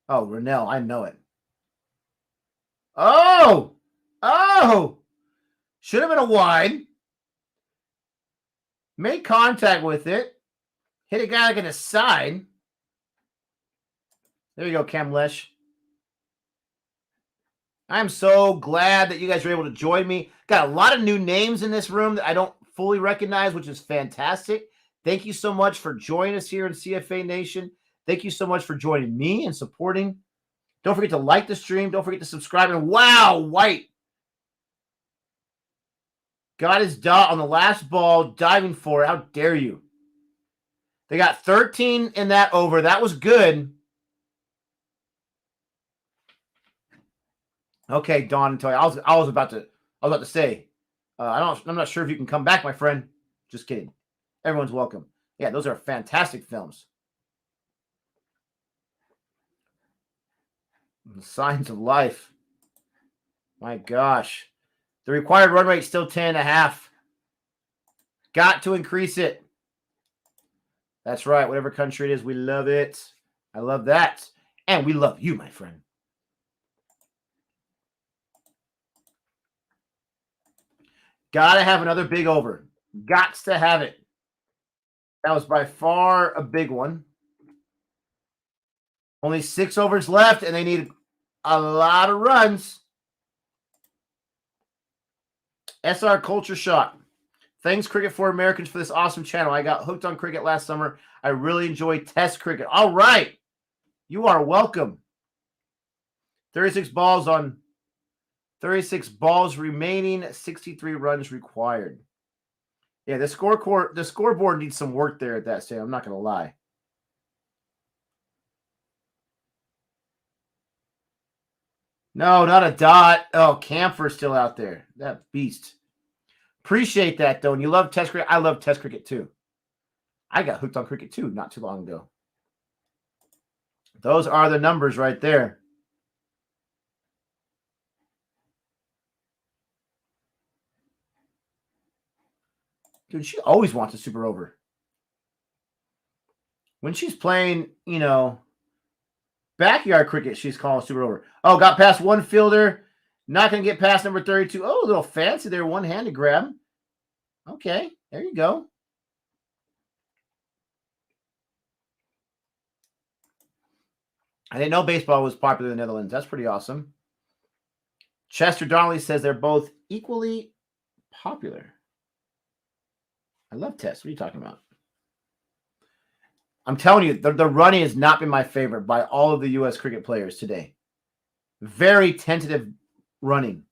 Oh, Rennell, I know it. Oh! Oh! Should have been a wide. Made contact with it. Hit a guy like in the side. There you go, Cam Lesh. I'm so glad that you guys were able to join me. Got a lot of new names in this room that I don't fully recognize, which is fantastic. Thank you so much for joining us here in CFA Nation. Thank you so much for joining me and supporting. Don't forget to like the stream. Don't forget to subscribe. And wow, White got his dot on the last ball, diving for it. How dare you? They got 13 in that over. That was good. Okay, Don and Toy. I was about to say, I'm not sure if you can come back, my friend. Just kidding. Everyone's welcome. Yeah, those are fantastic films. The Signs of Life. My gosh. The required run rate is still 10.5. Got to increase it. That's right. Whatever country it is, we love it. I love that. And we love you, my friend. Gotta have another big over. Gots to have it. That was by far a big one. Only 6 overs left, and they need a lot of runs. SR Culture Shock. Thanks, Cricket for Americans, for this awesome channel. I got hooked on cricket last summer. I really enjoy Test cricket. All right. You are welcome. 36 balls on 36 balls remaining, 63 runs required. Yeah, the scoreboard needs some work there at that stage. I'm not going to lie. No, not a dot. Oh, Camphor's still out there. That beast. Appreciate that, though. And you love Test cricket. I love Test cricket, too. I got hooked on cricket, too, not too long ago. Those are the numbers right there. Dude, she always wants a super over. When she's playing, backyard cricket, she's calling super over. Oh, got past one fielder. Not going to get past number 32. Oh, a little fancy there. One-handed grab. Okay, there you go. I didn't know baseball was popular in the Netherlands. That's pretty awesome. Chester Donnelly says they're both equally popular. I love Test. What are you talking about? I'm telling you, the running has not been my favorite by all of the U.S. cricket players today. Very tentative running.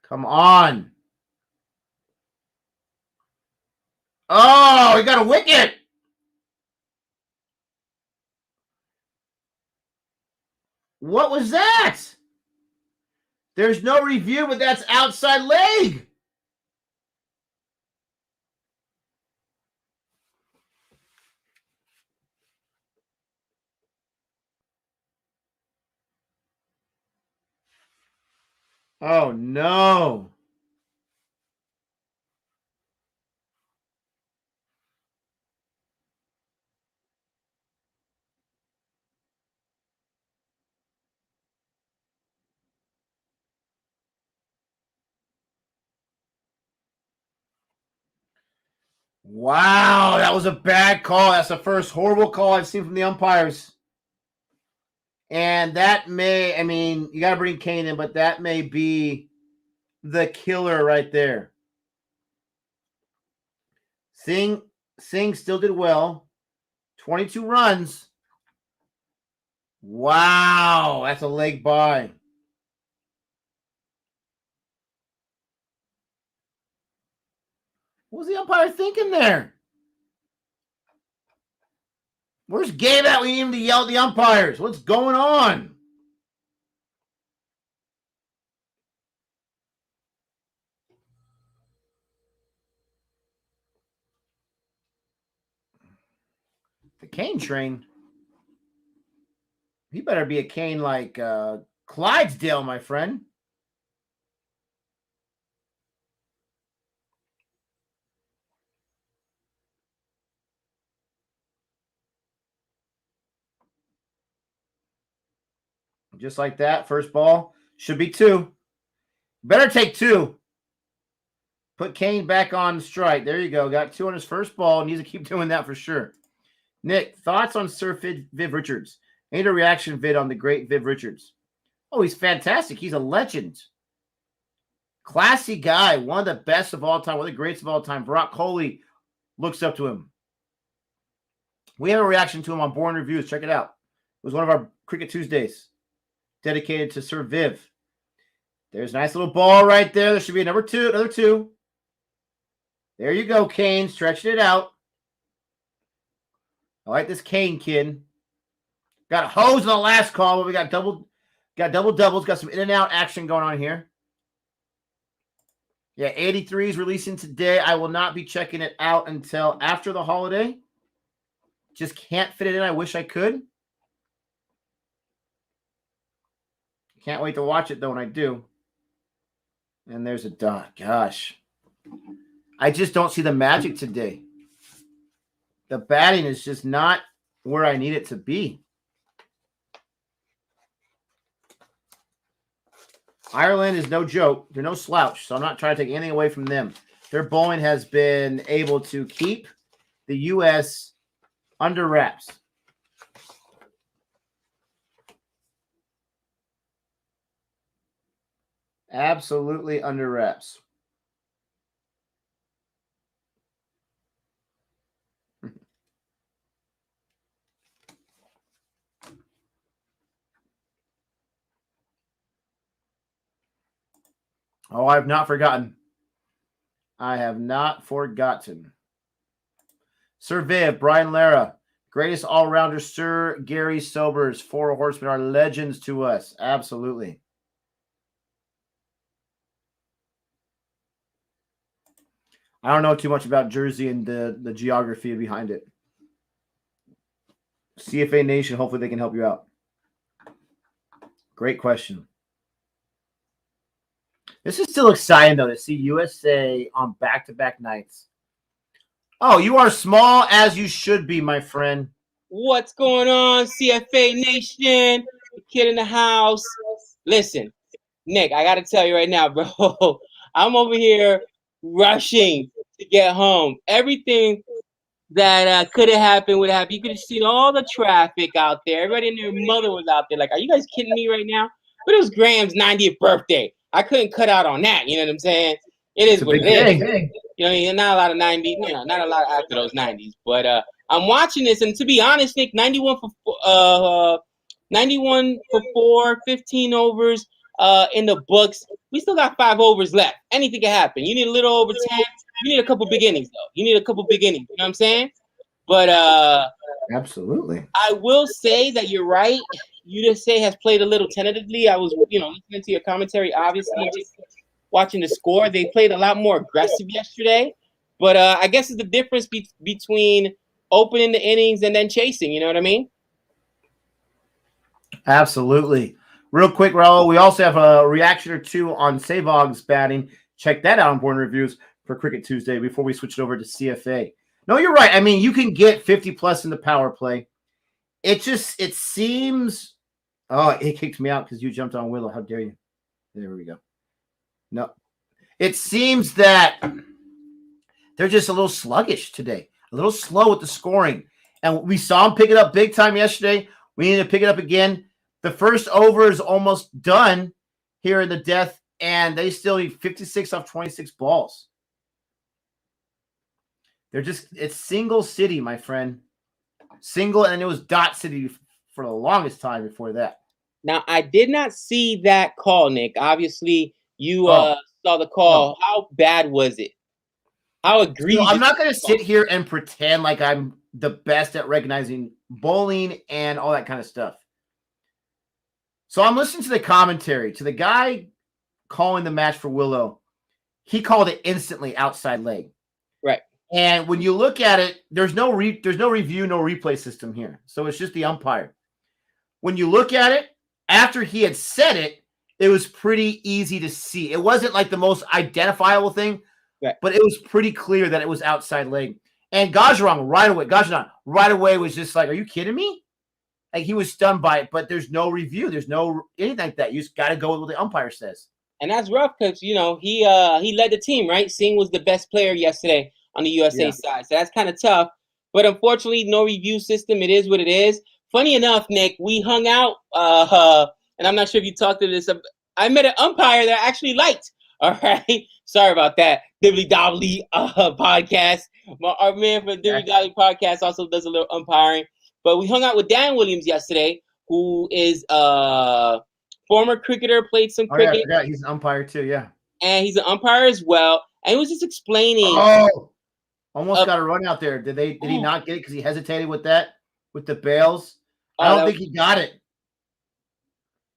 Come on. Oh, he got a wicket. What was that? There's no review, but that's outside leg. Oh, no. Wow, that was a bad call. That's the first horrible call I've seen from the umpires. And that may, you got to bring Kane in, but that may be the killer right there. Singh still did well. 22 runs. Wow, that's a leg by. What was the umpire thinking there? Where's Gabe at? We need him to yell at the umpires. What's going on? The Kane train. He better be a Kane like Clydesdale, my friend. Just like that. First ball. Should be 2. Better take 2. Put Kane back on strike. There you go. Got 2 on his first ball. Needs to keep doing that for sure. Nick, thoughts on Sir Viv Richards? I need a reaction vid on the great Viv Richards. Oh, he's fantastic. He's a legend. Classy guy. One of the best of all time. One of the greats of all time. Virat Kohli looks up to him. We have a reaction to him on Boring Reviews. Check it out. It was one of our Cricket Tuesdays dedicated to Sir Viv. There's a nice little ball right there. There should be another 2. There you go, Kane. Stretching it out. I like this Kane kid. Got a hose in the last call, but we got double doubles. Got some in and out action going on here. Yeah, 83 is releasing today. I will not be checking it out until after the holiday. Just can't fit it in. I wish I could. Can't wait to watch it, though, when I do. And there's a dot. Gosh. I just don't see the magic today. The batting is just not where I need it to be. Ireland is no joke. They're no slouch, so I'm not trying to take anything away from them. Their bowling has been able to keep the U.S. under wraps. Absolutely under wraps. Oh, I have not forgotten. I have not forgotten. Sir Viv, Brian Lara, greatest all-rounder, Sir Gary Sobers, 4 horsemen are legends to us. Absolutely. I don't know too much about Jersey and the geography behind it. CFA Nation, hopefully they can help you out. Great question. This is still exciting, though, to see USA on back-to-back nights. Oh, you are small as you should be, my friend. What's going on, CFA Nation? The kid in the house. Listen, Nick, I got to tell you right now, bro. I'm over here rushing to get home. Everything that could have happened would happen. You could have seen all the traffic out there. Everybody and their mother was out there. Like, are you guys kidding me right now? But it was Graham's 90th birthday. I couldn't cut out on that. You know what I'm saying? It is what it is. You know, not a lot of 90s. You know, not a lot after those 90s. But I'm watching this, and to be honest, Nick, 91 for 4, 15 overs in the books. We still got 5 overs left. Anything can happen. You need a little over 10. You need a couple big innings, though. You need a couple big innings. You know what I'm saying? But absolutely, I will say that you're right. USA has played a little tentatively. I was, listening to your commentary, obviously, just watching the score. They played a lot more aggressive yesterday. But I guess it's the difference between opening the innings and then chasing. You know what I mean? Absolutely. Real quick, Raul, we also have a reaction or two on Savog's batting. Check that out on Boring Reviews for Cricket Tuesday before we switch it over to CFA. No, you're right. I mean, you can get 50-plus in the power play. It seems – oh, it kicked me out because you jumped on Willow. How dare you? There we go. No. It seems that they're just a little sluggish today, a little slow with the scoring. And we saw them pick it up big time yesterday. We need to pick it up again. The first over is almost done here in the death, and they still need 56 off 26 balls. It's single city, my friend. Single, and it was dot city for the longest time before that. Now, I did not see that call, Nick. Obviously, you saw the call. No. How bad was it? How egregious? I'm not going to sit here and pretend like I'm the best at recognizing bowling and all that kind of stuff. So I'm listening to the commentary, to the guy calling the match for Willow. He called it instantly outside leg. Right. And when you look at it, there's no review, no replay system here. So it's just the umpire. When you look at it, after he had said it, it was pretty easy to see. It wasn't like the most identifiable thing, right, but it was pretty clear that it was outside leg. And Gajarong right away was just like, are you kidding me? Like he was stunned by it, but there's no review. There's no anything like that. You just got to go with what the umpire says. And that's rough because, you know, he led the team, right? Singh was the best player yesterday on the USA side. So that's kind of tough. But unfortunately, no review system. It is what it is. Funny enough, Nick, we hung out, and I'm not sure if you talked to this. I met an umpire that I actually liked. All right. Sorry about that. Dibbly Dobbly podcast. Our man from Dibbly Dobbly podcast also does a little umpiring. But we hung out with Dan Williams yesterday, who is former cricketer, played some cricket. Yeah, he's an umpire too, yeah. And he's an umpire as well. And he was just explaining. Oh, almost got a run out there. Did he not get it because he hesitated with the bails? I don't think he got it.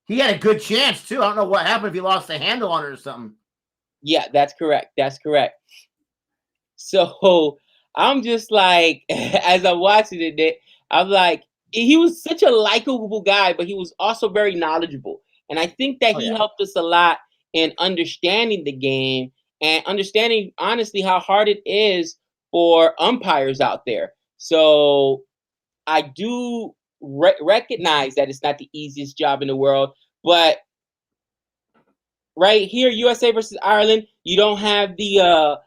He had a good chance too. I don't know what happened if he lost the handle on it or something. Yeah, that's correct. That's correct. So I'm just like, as I'm watching it, I'm like, he was such a likable guy, but he was also very knowledgeable. And I think that he helped us a lot in understanding the game and understanding, honestly, how hard it is for umpires out there. So I do recognize that it's not the easiest job in the world, but right here, USA versus Ireland, you don't have the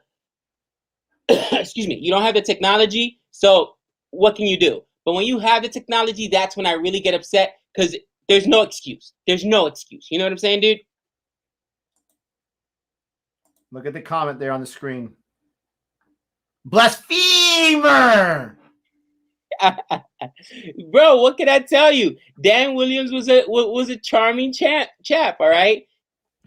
excuse me, you don't have the technology. So what can you do? But when you have the technology, that's when I really get upset because there's no excuse. There's no excuse. You know what I'm saying, dude? Look at the comment there on the screen. Blasphemer! Bro, what can I tell you? Dan Williams was a charming chap, all right?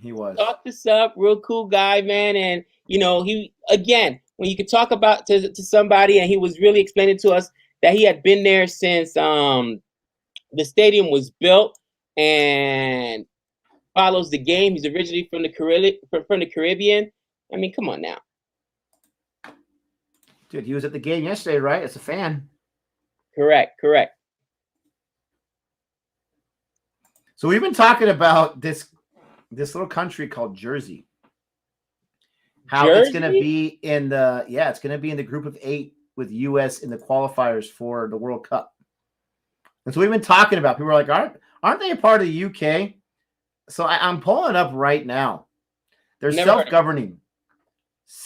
He was. Talked us up, real cool guy, man. And, you know, he, again, when you could talk about to somebody, and he was really explaining to us that he had been there since the stadium was built and follows the game. He's originally from the Caribbean. I mean, come on now. Dude, he was at the game yesterday, right? As a fan. Correct. So we've been talking about this little country called Jersey. How it's going to be in the group of 8 with US in the qualifiers for the World Cup. And so we've been talking about, people are like, aren't they a part of the UK? So I'm pulling it up right now. They're self-governing.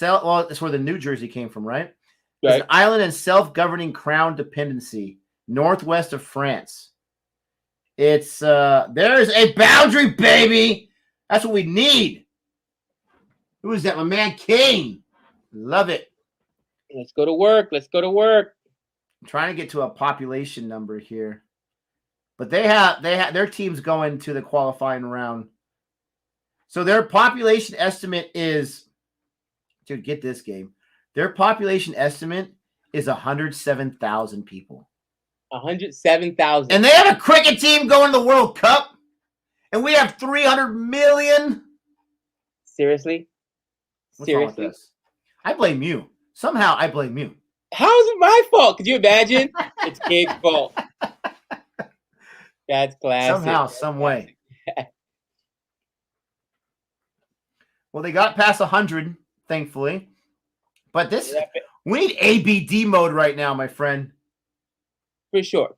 Well, that's where the New Jersey came from, right? It's an island and self-governing crown dependency, northwest of France. It's there's a boundary, baby. That's what we need. Who is that? My man Kane. Love it. Let's go to work. I'm trying to get to a population number here. But they have their teams going to the qualifying round. So their population estimate is, dude, get this, Gabe. Their population estimate is 107,000 people. 107,000. And they have a cricket team going to the World Cup. And we have 300 million. Seriously? What's wrong with this? I blame you. Somehow I blame you. How is it my fault? Could you imagine? It's Gabe's fault. That's classic. Somehow, some way. Well, they got past 100, thankfully. But we need ABD mode right now, my friend. For sure.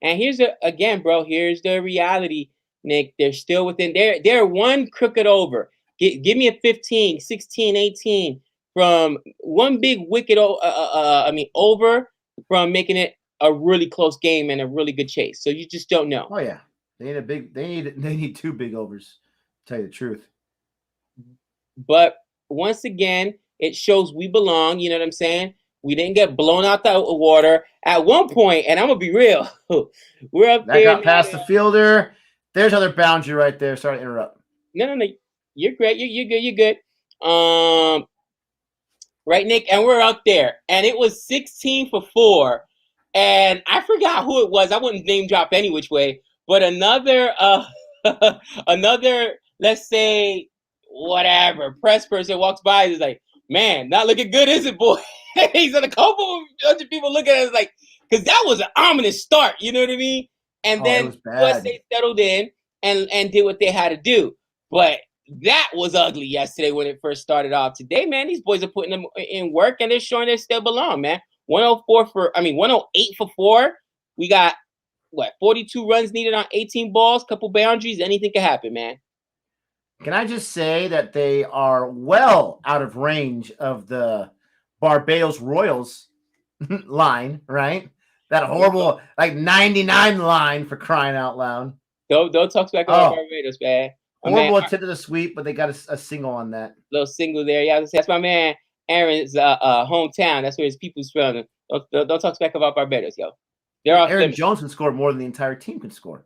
And here's here's the reality, Nick. They're still within, they're one crooked over. Give me a 15, 16, 18 from one big wicket over from making it a really close game and a really good chase. So you just don't know. Oh yeah. They need 2 big overs, to tell you the truth. But once again, it shows we belong. You know what I'm saying? We didn't get blown out the water at one point, and I'm gonna be real. We're up there. That got past the fielder. There's another boundary right there. Sorry to interrupt. No. You're great. You're good. Right, Nick? And we're up there. And it was 16 for 4. And I forgot who it was. I wouldn't name drop any which way. But another, let's say, whatever, press person walks by and is like, man, not looking good, is it, boy? He's got a couple of people looking at us like, because that was an ominous start. You know what I mean? And then USA settled in and did what they had to do. But that was ugly yesterday when it first started off. Today, man, these boys are putting them in work and they're showing they still belong, man. 108 for 4. We got what, 42 runs needed on 18 balls, couple boundaries, anything can happen, man. Can I just say that they are well out of range of the Barbados Royals line, right? That horrible, like 99 line, for crying out loud. Don't talk back about Barbados, man. Horrible attempt to the sweep, but they got a single on that. Little single there. Yeah, that's my man Aaron's hometown. That's where his people's from. Don't talk back about Barbados, yo. Aaron Jones can score more than the entire team can score.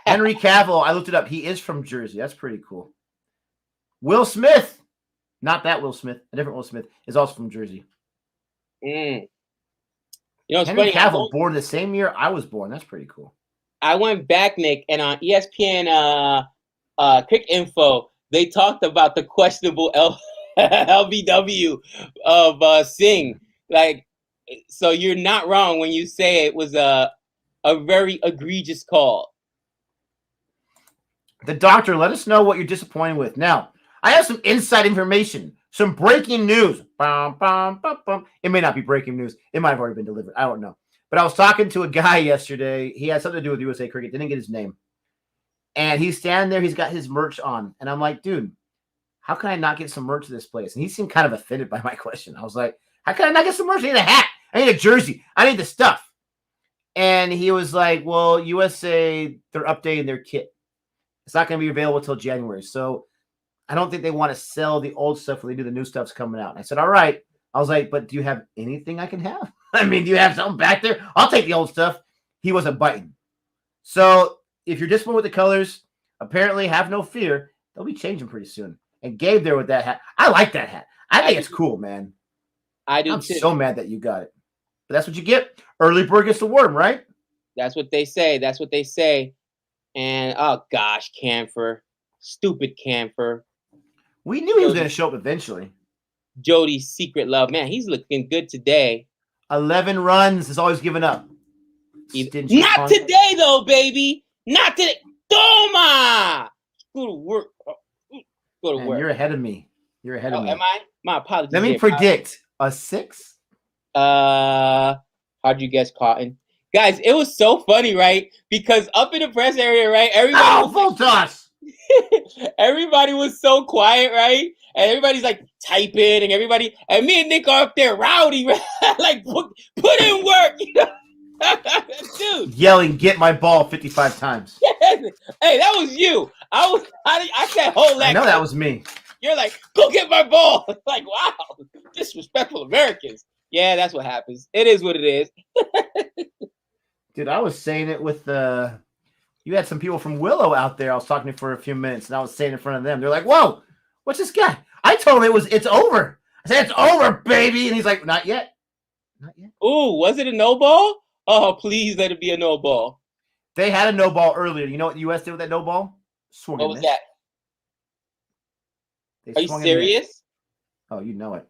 Henry Cavill, I looked it up. He is from Jersey. That's pretty cool. Will Smith, not that Will Smith, a different Will Smith, is also from Jersey. You know, it's Henry funny. Cavill, born the same year I was born. That's pretty cool. I went back, Nick, and on ESPN Quick Info, they talked about the questionable LBW of Singh. Like, so you're not wrong when you say it was a very egregious call. The doctor, let us know what you're disappointed with. Now, I have some inside information, some breaking news. It may not be breaking news. It might have already been delivered. I don't know. But I was talking to a guy yesterday. He had something to do with USA Cricket. Didn't get his name. And he's standing there. He's got his merch on. And I'm like, dude, how can I not get some merch to this place? And he seemed kind of offended by my question. I was like, how can I not get some merch? I need a hat. I need a jersey. I need the stuff. And he was like, well, USA, they're updating their kit. It's not going to be available until January. So I don't think they want to sell the old stuff when they do the new stuff's coming out. And I said, all right. I was like, but do you have anything I can have? I mean, do you have something back there? I'll take the old stuff. He wasn't biting. So if you're disappointed with the colors, apparently have no fear. They'll be changing pretty soon. And Gabe there with that hat. I like that hat. I think it's cool, man. I do I'm too. so mad that you got it. But that's what you get. Early bird gets the worm, right? That's what they say. That's what they say. And, oh, gosh, Camphor. Stupid Camphor. We knew he was going to show up eventually. Jody's secret love. Man, he's looking good today. 11 runs is always given up. Not today, though, baby. Not today. Toma! Go to work. Go to work. You're ahead of me. You're ahead of me. Am I? My apologies. Let me predict a 6. How'd you guess, Cotton? Guys, it was so funny, right? Because up in the press area, right? Everybody full toss. Everybody was so quiet, right? And everybody's like typing, and me and Nick are up there rowdy, right? Like put in work, you know? Dude, yelling, "Get my ball!" 55 times. Hey, that was you. I said, hold that. I know that was me. You're like, go get my ball. Like, wow, disrespectful Americans. Yeah, that's what happens. It is what it is. Dude, I was saying it with you had some people from Willow out there. I was talking to for a few minutes, and I was saying in front of them. They're like, "Whoa, what's this guy?" I told him it's over. I said, "It's over, baby," and he's like, "Not yet, not yet." Ooh, was it a no ball? Oh, please let it be a no ball. They had a no ball earlier. You know what the U.S. did with that no ball? Swung. What was that? Are you serious? Oh, you know it.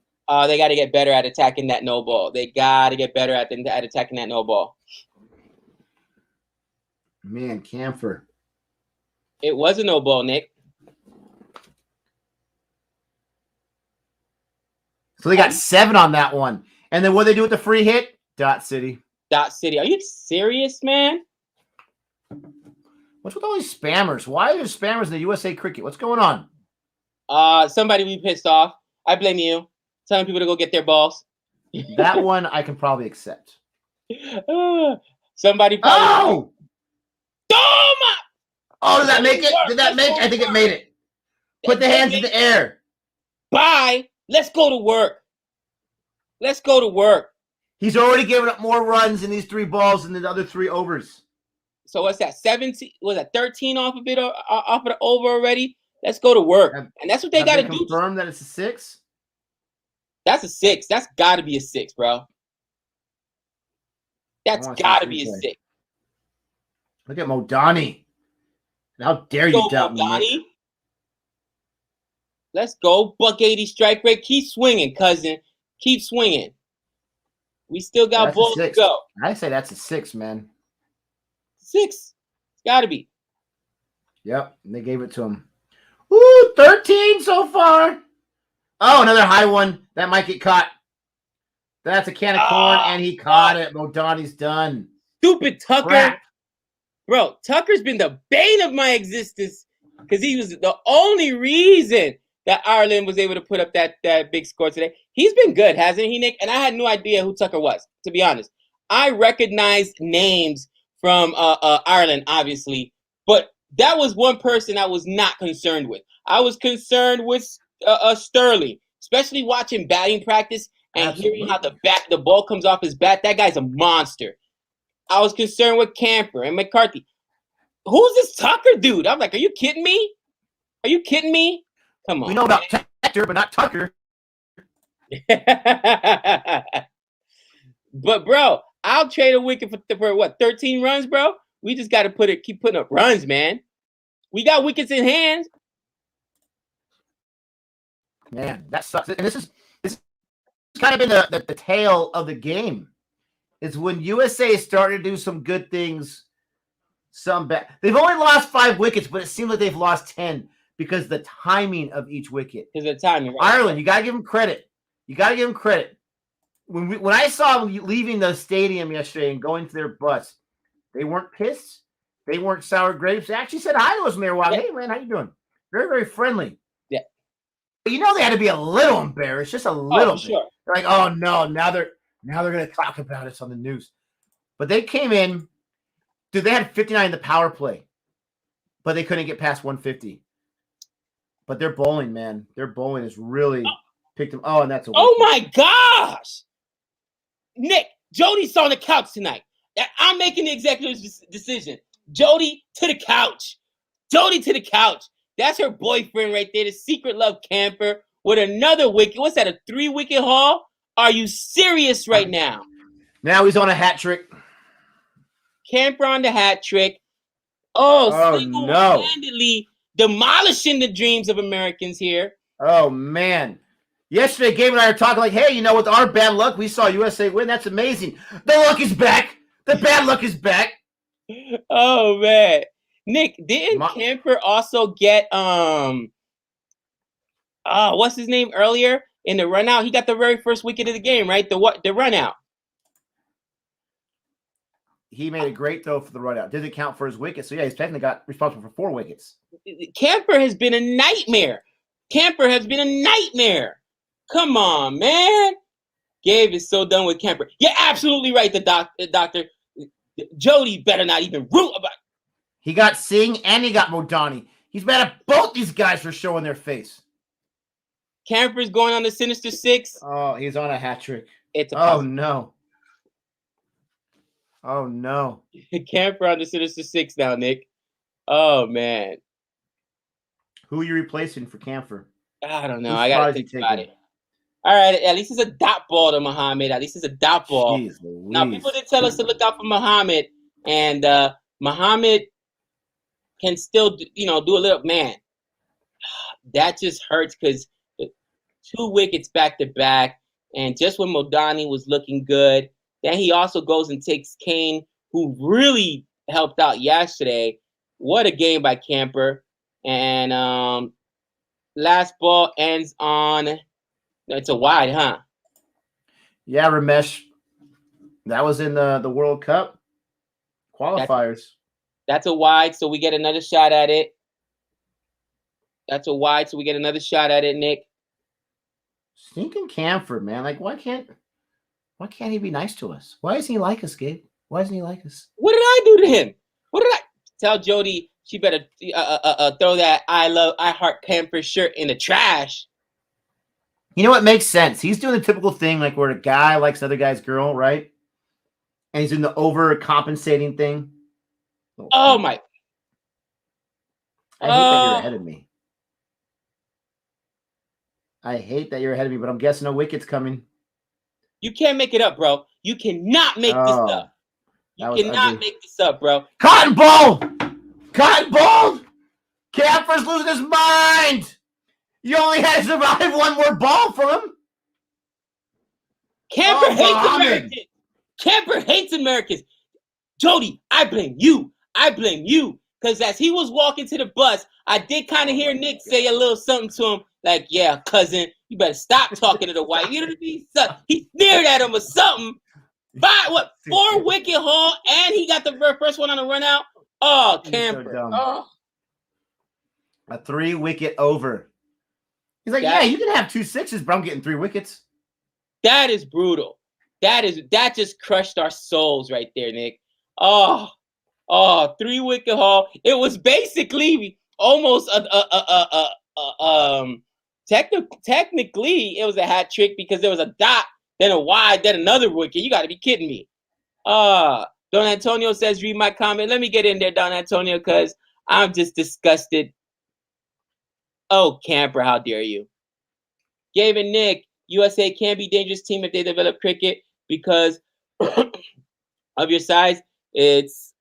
They got to get better at attacking that no ball. They got to get better at attacking that no ball. Man, Camphor. It was a no ball, Nick. So they got 7 on that one. And then what they do with the free hit? Dot City. Dot City. Are you serious, man? What's with all these spammers? Why are there spammers in the USA Cricket? What's going on? Somebody be pissed off. I blame you. Telling people to go get their balls. That one I can probably accept. Somebody probably. Oh! Toma! Oh, did that make it? Did that make it? I think it made it. Put the hands in the air. Bye. Let's go to work. Let's go to work. He's already given up more runs in these 3 balls than the other 3 overs. So what's that? 17? Was that 13 off of it? Off of the over already? Let's go to work. And that's what they got to do. Confirm that it's a 6? That's a 6. That's got to be a 6, bro. That's got to be a 6. Look at Modani. How dare you doubt me? Let's go. Buck 80 strike rate. Keep swinging, cousin. Keep swinging. We still got balls to go. I say that's a 6, man. 6. It's got to be. Yep. And they gave it to him. Ooh, 13 so far. Oh, another high one. That might get caught. That's a can of corn, and he caught it. Modani's done. Stupid Tucker. Crap. Bro, Tucker's been the bane of my existence because he was the only reason that Ireland was able to put up that big score today. He's been good, hasn't he, Nick? And I had no idea who Tucker was, to be honest. I recognized names from Ireland, obviously, but that was one person I was not concerned with. I was concerned with Sterling, especially watching batting practice and hearing how the ball comes off his bat. That guy's a monster. I was concerned with Camper and McCarthy. Who's this Tucker dude? I'm like, are you kidding me? Are you kidding me? Come on. We know about Hector, but not Tucker. But bro, I'll trade a wicket for what? 13 runs, bro. We just got to keep putting up runs, man. We got wickets in hand. Man, that sucks. And this is kind of been the tale of the game. Is when USA started to do some good things, some bad. They've only lost 5 wickets, but it seems like they've lost 10 because of the timing of each wicket. Because of the timing, right? Ireland, you got to give them credit. You got to give them credit. When I saw them leaving the stadium yesterday and going to their bus, they weren't pissed. They weren't sour grapes. They actually said hi to us when they were walking. Hey, man, how you doing? Very, very friendly. Yeah. But you know they had to be a little embarrassed, just a little bit. Sure. They're like, oh, no, now they're going to talk about us on the news. But they came in. Dude, they had 59 in the power play. But they couldn't get past 150. But their bowling, man. Their bowling has really picked them. Oh, and that's a wicket. Oh, my gosh. Nick, Jody's on the couch tonight. I'm making the executive decision. Jody to the couch. Jody to the couch. That's her boyfriend right there, the secret love Camper with another wicket. What's that, a 3-wicket haul? Are you serious right now? Now he's on a hat trick. Camper on the hat trick. Oh single-handedly demolishing the dreams of Americans here. Oh, man. Yesterday, Gabe and I were talking like, hey, you know, with our bad luck, we saw USA win. That's amazing. The luck is back. The bad luck is back. Oh, man. Nick, didn't Camper also get what's his name earlier in the run out? He got the very first wicket of the game, right? The run out. He made a great throw for the run out. Didn't count for his wicket. So yeah, he's technically got responsible for 4 wickets. Camper has been a nightmare. Camper has been a nightmare. Come on, man. Gabe is so done with Camper. You're absolutely right, the doctor. Jody better not even root about it. He got Singh and he got Modani. He's mad at both these guys for showing their face. Camper's going on the Sinister 6. Oh, he's on a hat trick. Oh, no. Oh, no. Camper on the Sinister 6 now, Nick. Oh, man. Who are you replacing for Camper? I don't know. I got to think about it. All right. At least it's a dot ball to Muhammad. At least it's a dot ball. Jeez, now, people did tell us to look out for Muhammad. And Muhammad can still, do a little, man. That just hurts because 2 wickets back to back. And just when Modani was looking good, then he also goes and takes Kane, who really helped out yesterday. What a game by Camper. And last ball ends on, it's a wide, huh? Yeah, Ramesh. That was in the World Cup qualifiers. That's a wide, so we get another shot at it. That's a wide, so we get another shot at it, Nick. Stinking Camper, man. Like, why can't he be nice to us? Why doesn't he like us, Gabe? Why doesn't he like us? What did I do to him? What did I tell Jody? She better throw that I Heart Camper shirt in the trash. You know what makes sense? He's doing the typical thing, like where a guy likes another guy's girl, right? And he's doing the overcompensating thing. Oh my! I hate that you're ahead of me. I hate that you're ahead of me, but I'm guessing a wicket's coming. You can't make it up, bro. You cannot make this up. You cannot make this up, bro. Cotton ball! Cotton ball! Camper's losing his mind! You only had to survive one more ball from him. Camper hates Americans. Camper hates Americans. Jody, I blame you. I blame you. Because as he was walking to the bus, I did kind of hear Nick say a little something to him. Like, yeah, cousin, you better stop talking to the white. You know what I mean? He sneered at him or something. 4 wicket haul, and he got the first one on the run out. Oh, He's so Camper. dumb. Oh, A 3-wicket over. He's like, That- yeah, you can have 2 sixes, but I'm getting 3 wickets. that is brutal. That just crushed our souls right there, Nick. Oh, 3-wicket haul. It was basically almost technically it was a hat trick because there was a dot, then a wide, then another wicket. You got to be kidding me. Don Antonio says, read my comment. Let me get in there, Don Antonio, because I'm just disgusted. Oh, Camper, how dare you? Gabe and Nick, USA can be a dangerous team if they develop cricket because of your size. It's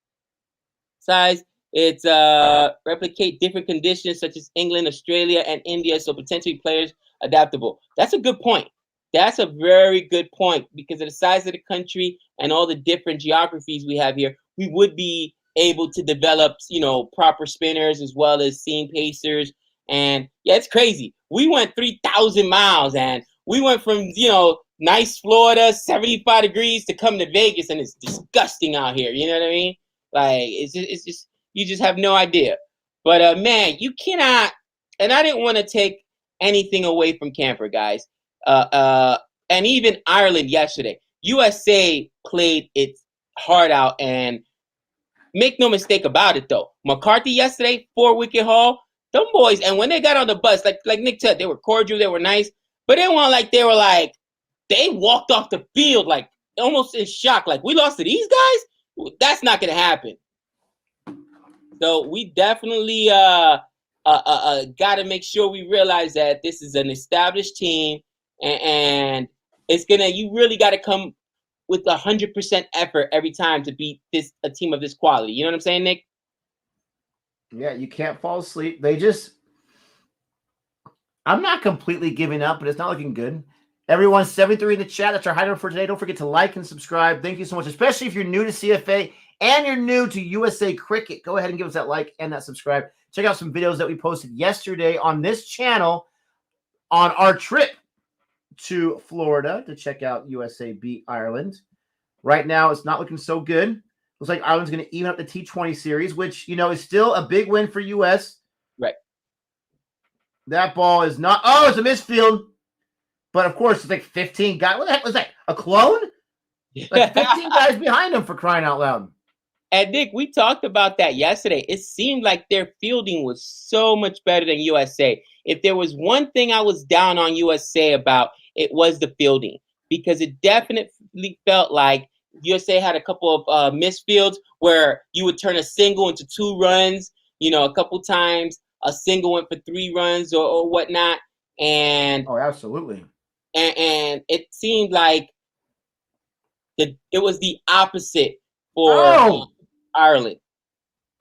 replicate different conditions such as England, Australia, and India, so potentially players adaptable. That's a good point. That's a very good point because of the size of the country and all the different geographies we have here. We would be able to develop, proper spinners as well as seam pacers. And yeah, it's crazy. We went 3,000 miles and we went from, nice Florida, 75 degrees to come to Vegas, and it's disgusting out here. You know what I mean? Like, it's just you just have no idea. But man, you cannot. And I didn't want to take anything away from Camper, guys. And even Ireland yesterday, USA played its heart out, and make no mistake about it, though. McCarthy yesterday, 4-wicket haul. Them boys, and when they got on the bus, like Nick said, they were cordial, they were nice, but they weren't like they walked off the field like almost in shock, like we lost to these guys. That's not gonna happen. So we definitely got to make sure we realize that this is an established team, and you really got to come with 100% effort every time to beat a team of this quality. You know what I'm saying, Nick? Yeah, you can't fall asleep. I'm not completely giving up, but it's not looking good. Everyone, 73 in the chat. That's our hideout for today. Don't forget to like and subscribe. Thank you so much, especially if you're new to CFA and you're new to USA Cricket. Go ahead and give us that like and that subscribe. Check out some videos that we posted yesterday on this channel on our trip to Florida to check out USA beat Ireland. Right now, it's not looking so good. Looks like Ireland's going to even up the T20 series, which, is still a big win for US. Right. That ball is not... Oh, it's a misfield. But, of course, it's like 15 guys. What the heck was that? A clone? Like 15 guys behind him, for crying out loud. And, Nick, we talked about that yesterday. It seemed like their fielding was so much better than USA. If there was one thing I was down on USA about, it was the fielding. Because it definitely felt like USA had a couple of misfields where you would turn a single into 2 runs. A couple times a single went for 3 runs or whatnot. And oh, absolutely. And it seemed like it was the opposite for Ireland.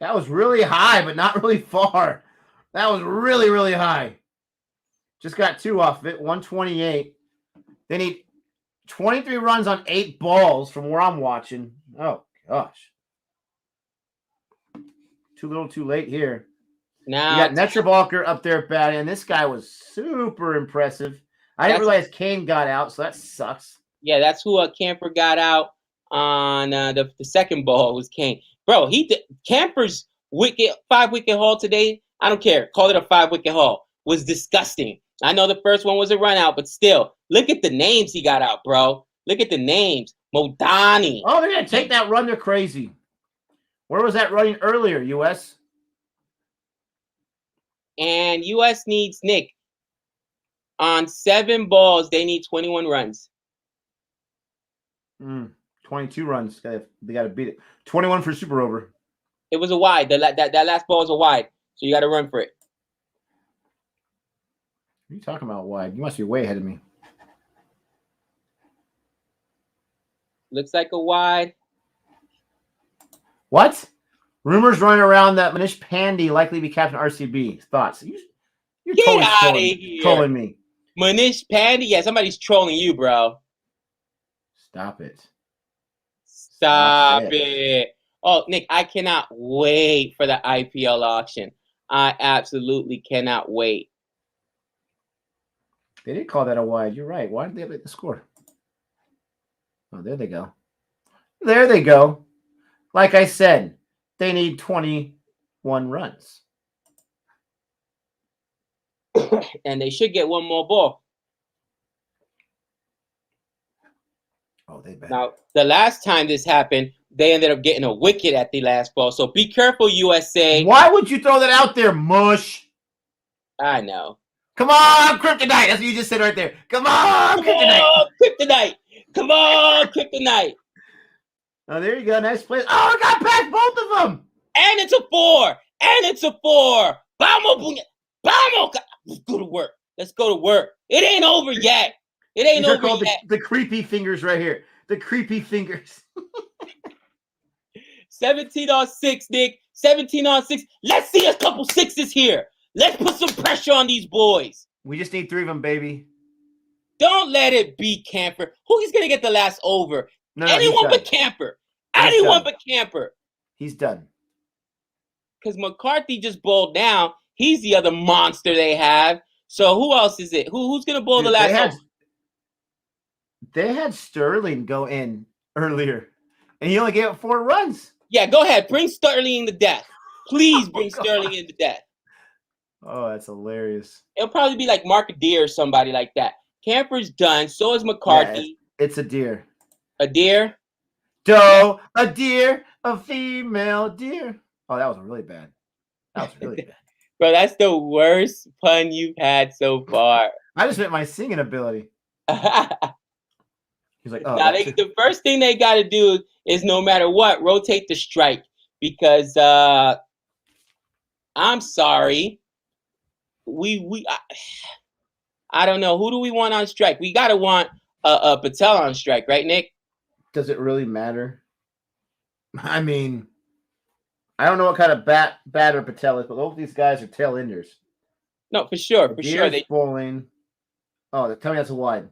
That was really high, but not really far. That was really, really high. Just got 2 off of it, 128. They need 23 runs on 8 balls from where I'm watching. Oh, gosh. Too little, too late here. Now, you got Netravalker up there batting, and this guy was super impressive. I didn't realize Kane got out, so that sucks. Yeah, that's who Camper got out on the second ball was Kane. Bro, Camper's 5-wicket haul today, I don't care. Call it a 5-wicket haul. Was disgusting. I know the first one was a run out, but still, look at the names he got out, bro. Look at the names. Modani. Oh, they're going to take that run. They're crazy. Where was that running earlier, US? And US needs, Nick, on 7 balls, they need 21 runs. 22 runs. They got to beat it. 21 for super over. It was a wide. That last ball was a wide, so you got to run for it. What are you talking about wide? You must be way ahead of me. Looks like a wide. What? Rumors running around that Manish Pandey likely be captain RCB. Thoughts? You're Get totally out of here. Trolling me. Manish Pandey? Yeah, somebody's trolling you, bro. Stop it. Stop it. Oh, Nick, I cannot wait for the IPL auction. I absolutely cannot wait. They did call that a wide. You're right. Why did they update the score? Oh, there they go. There they go. Like I said, They need 21 runs. And they should get one more ball. Oh, they better. Now, the last time this happened, they ended up getting a wicket at the last ball. So be careful, USA. Why would you throw that out there, mush? I know. Come on, kryptonite. That's what you just said right there. Come on, kryptonite. On, kryptonite. Come on, kryptonite. Oh, there you go. Nice play. Oh, I got past both of them. And it's a 4. And it's a 4. Vamos. Let's go to work. Let's go to work. It ain't over yet. It ain't over yet. The creepy fingers right here. The creepy fingers. 17 on 6, Nick. 17 on 6. Let's see a couple sixes here. Let's put some pressure on these boys. We just need 3 of them, baby. Don't let it be Camper. Who's going to get the last over? No, anyone but Camper. Anyone but Camper. He's done. Because McCarthy just bowled down. He's the other monster they have. So who else is it? Who's going to bowl the last over? They had Sterling go in earlier, and he only gave up 4 runs. Yeah, go ahead. Bring Sterling to death. Please bring Sterling into death. Oh, that's hilarious. It'll probably be like Mark Adair or somebody like that. Camper's done. So is McCarthy. Yeah, it's a deer. A deer? Doe, a deer, a female deer. Oh, that was really bad. That was really bad. Bro, that's the worst pun you've had so far. I just meant my singing ability. He's like, oh. Now, the first thing they got to do is no matter what, rotate the strike. Because I'm sorry. I don't know. Who do we want on strike? We got to want Patel on strike, right, Nick? Does it really matter? I mean, I don't know what kind of batter Patel is, but both these guys are tail enders. No, for sure. For sure. They bowling. Oh, tell me that's a wide.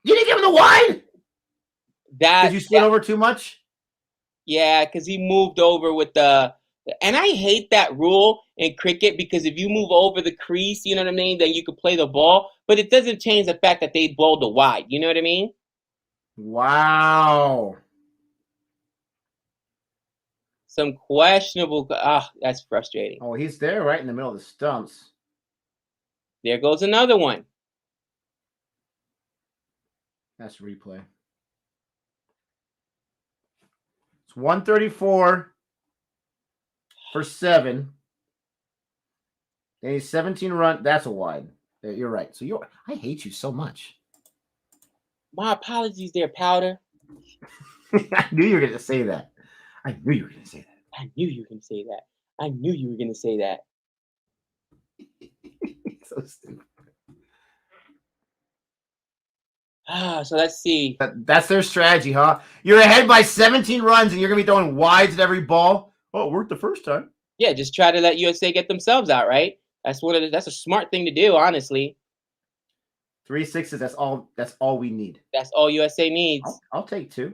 You didn't give him the wide? Did you spin over too much? Yeah, because he moved over with the... And I hate that rule in cricket because if you move over the crease, you know what I mean, then you could play the ball. But it doesn't change the fact that they bowled the wide. You know what I mean? Wow. Some questionable... that's frustrating. Oh, he's there right in the middle of the stumps. There goes another one. That's replay. It's 134 for 7. They need 17 run. That's a wide. You're right. So I hate you so much. My apologies there, Powder. I knew you were going to say that. I knew you were going to say that. I knew you were going to say that. I knew you were going to say that. So stupid. So let's see. That's their strategy, huh? You're ahead by 17 runs, and you're going to be throwing wides at every ball. Oh, it worked the first time. Yeah, just try to let USA get themselves out, right? That's a smart thing to do, honestly. 3 6s. That's all we need. That's all USA needs. I'll take 2.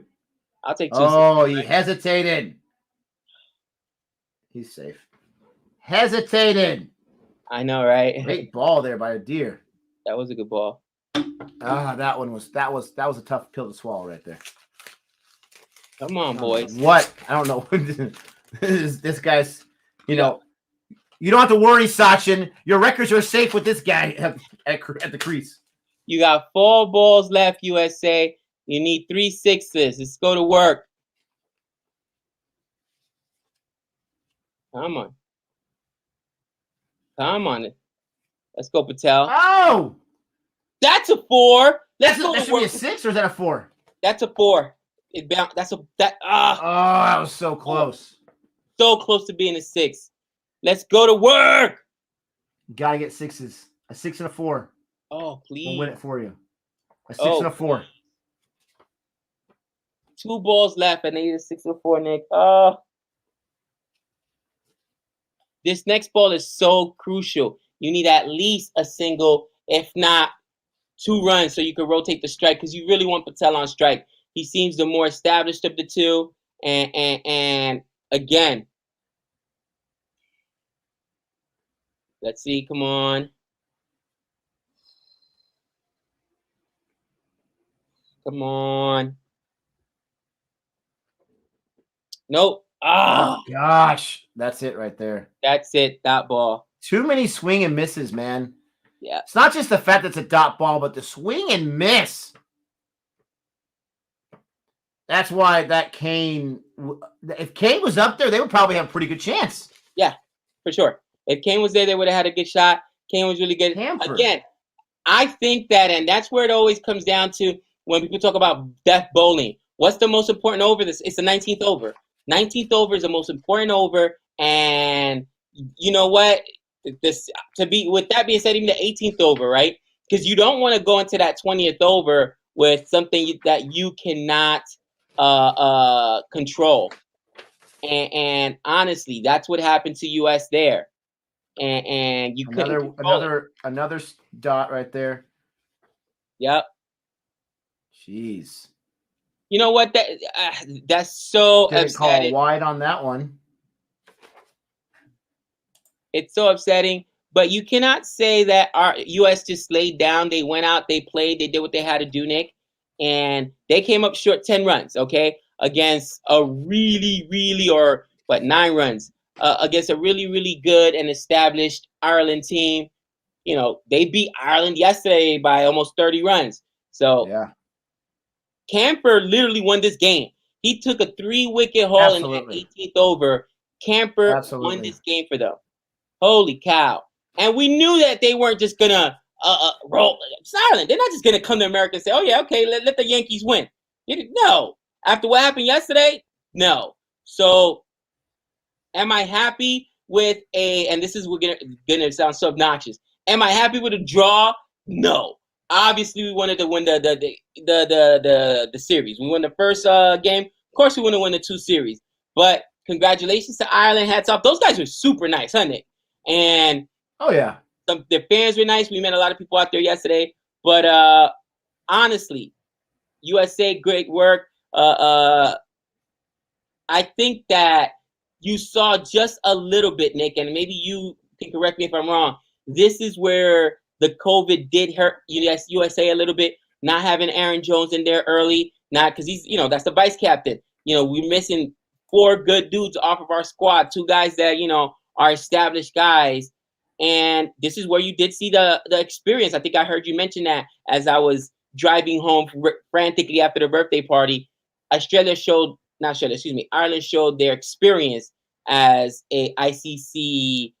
I'll take 2. Oh, he hesitated. He's safe. Hesitated. I know, right? Great ball there by a deer. That was a good ball. That was a tough pill to swallow right there. Come on, boys. What? I don't know. this guy's, you know, you don't have to worry, Sachin. Your records are safe with this guy at the crease. You got 4 balls left, USA. You need 3 6s. Let's go to work. Come on. Come on. Let's go, Patel. Oh! That's a 4. That should be a 6, or is that a 4? That's a 4. It bounced. Oh, that was so close. So close to being a 6. Let's go to work. Gotta get 6s. A 6 and a 4. Oh, please. We'll win it for you. A 6 and a 4. 2 balls left, and they need a 6 and a 4, Nick. Oh. This next ball is so crucial. You need at least a single, if not 2 runs, so you can rotate the strike, because you really want Patel on strike. He seems the more established of the two. And again, let's see. Come on. Come on. Nope. Ah, Oh, gosh. That's it right there. that's it. That ball. Too many swing and misses, man. Yeah. It's not just the fact that it's a dot ball, but the swing and miss. That's why that Kane, if Kane was up there, they would probably have a pretty good chance. Yeah, for sure. If Kane was there, they would have had a good shot. Kane was really good. Camper. Again, I think that, and that's where it always comes down to when people talk about death bowling. What's the most important over? It's the 19th over. 19th over is the most important over, and you know what? With that being said, even the 18th over, right? Because you don't want to go into that 20th over with something that you cannot control. And honestly, that's what happened to US there. And you couldn't another dot right there. Yep. Jeez. You know what? That's so Didn't call upsetting. wide on that one. It's so upsetting. But you cannot say that our US just laid down. They went out, they played, they did what they had to do, Nick. And they came up short 10 runs, okay? Against a really, really, 9 runs. Against a really, really good and established Ireland team. You know, they beat Ireland yesterday by almost 30 runs. So yeah. Camper literally won this game. He took a 3-wicket haul in the 18th over. Camper won this game for them. Holy cow. And we knew that they weren't just going to roll. Silent. They're not just going to come to America and say, oh, yeah, okay, let the Yankees win. No. After what happened yesterday, no. So am I happy with and this is going to sound so obnoxious. Am I happy with a draw? No. Obviously, we wanted to win the series. We won the first game. Of course, we want to win the 2 series. But congratulations to Ireland. Hats off. Those guys were super nice, huh, Nick? And oh yeah, the fans were nice. We met a lot of people out there yesterday. But honestly, USA, great work. I think that you saw just a little bit, Nick, and maybe you can correct me if I'm wrong. This is where the COVID did hurt USA a little bit, not having Aaron Jones in there early, not because he's, that's the vice captain. We're missing 4 good dudes off of our squad, 2 guys that, are established guys. And this is where you did see the experience. I think I heard you mention that as I was driving home frantically after the birthday party. Ireland showed their experience as a ICC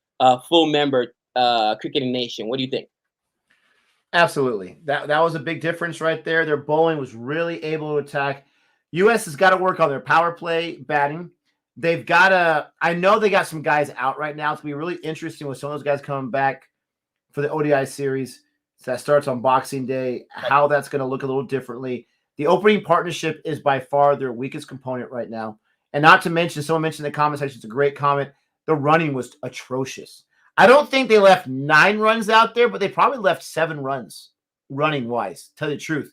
full member cricketing nation. What do you think? Absolutely. That was a big difference right there. Their bowling was really able to attack. U.S. has got to work on their power play batting. They've got to – I know they got some guys out right now. It's going to be really interesting with some of those guys coming back for the ODI series. So that starts on Boxing Day, how that's going to look a little differently. The opening partnership is by far their weakest component right now. And not to mention, someone mentioned in the comment section, it's a great comment, the running was atrocious. I don't think they left 9 runs out there, but they probably left 7 runs running-wise, to tell you the truth.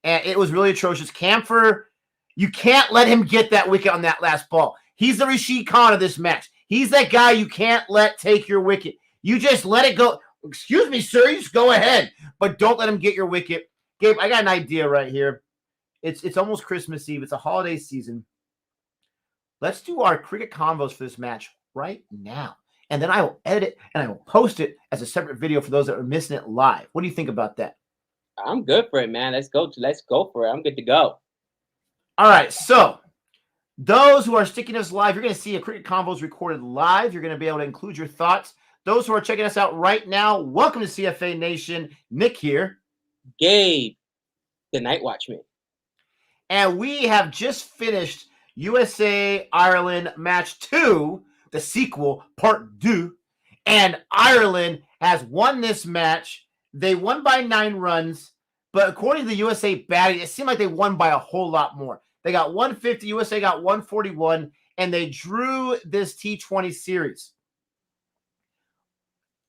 And it was really atrocious. Camphor, you can't let him get that wicket on that last ball. He's the Rashid Khan of this match. He's that guy you can't let take your wicket. You just let it go. Excuse me, sir, you just go ahead. But don't let him get your wicket. Gabe, I got an idea right here. It's almost Christmas Eve. It's a holiday season. Let's do our cricket convos for this match right now. And then I will edit it and I will post it as a separate video for those that are missing it live. What do you think about that? I'm good for it, man. Let's go for it. I'm good to go. All right. So those who are sticking us live, you're going to see a Cricket Convos recorded live. You're going to be able to include your thoughts. Those who are checking us out right now, welcome to CFA Nation. Nick here. Gabe, the Night Watchman. And we have just finished USA-Ireland Match 2, the sequel, Part 2. And Ireland has won this match. They won by 9 runs. But according to the USA batting, it seemed like they won by a whole lot more. They got 150, USA got 141, and they drew this T20 series.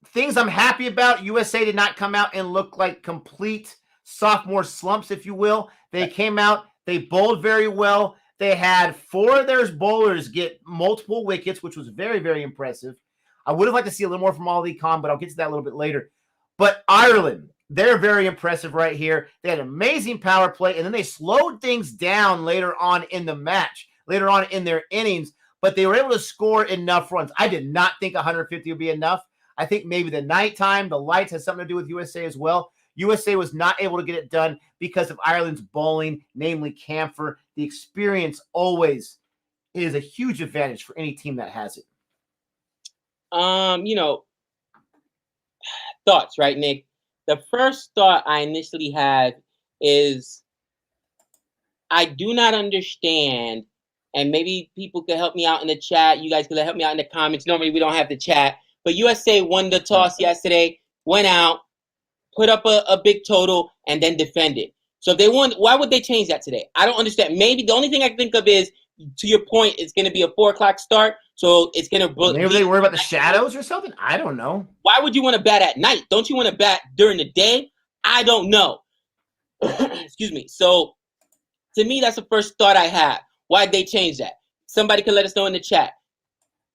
Things I'm happy about, USA did not come out and look like complete sophomore slumps, if you will. They came out, they bowled very well. They had 4 of their bowlers get multiple wickets, which was very, very impressive. I would have liked to see a little more from Ali Khan, but I'll get to that a little bit later. But Ireland, they're very impressive right here. They had an amazing power play, and then they slowed things down later on in the match, later on in their innings. but they were able to score enough runs. I did not think 150 would be enough. I think maybe the nighttime, the lights has something to do with USA as well. USA was not able to get it done because of Ireland's bowling, namely Camphor. The experience always is a huge advantage for any team that has it. Thoughts, right, Nick? The first thought I initially had is I do not understand, and maybe people could help me out in the chat. You guys could help me out in the comments. Normally we don't have the chat, but USA won the toss yesterday, went out, put up a big total, and then defended. So if they won, why would they change that today? I don't understand. Maybe the only thing I can think of is, to your point, it's going to be a 4 o'clock start, so it's going to. Maybe they worry about the shadows or something. I don't know. Why would you want to bat at night? Don't you want to bat during the day? I don't know. Excuse me. So to me, that's the first thought I have. Why'd they change that? Somebody can let us know in the chat.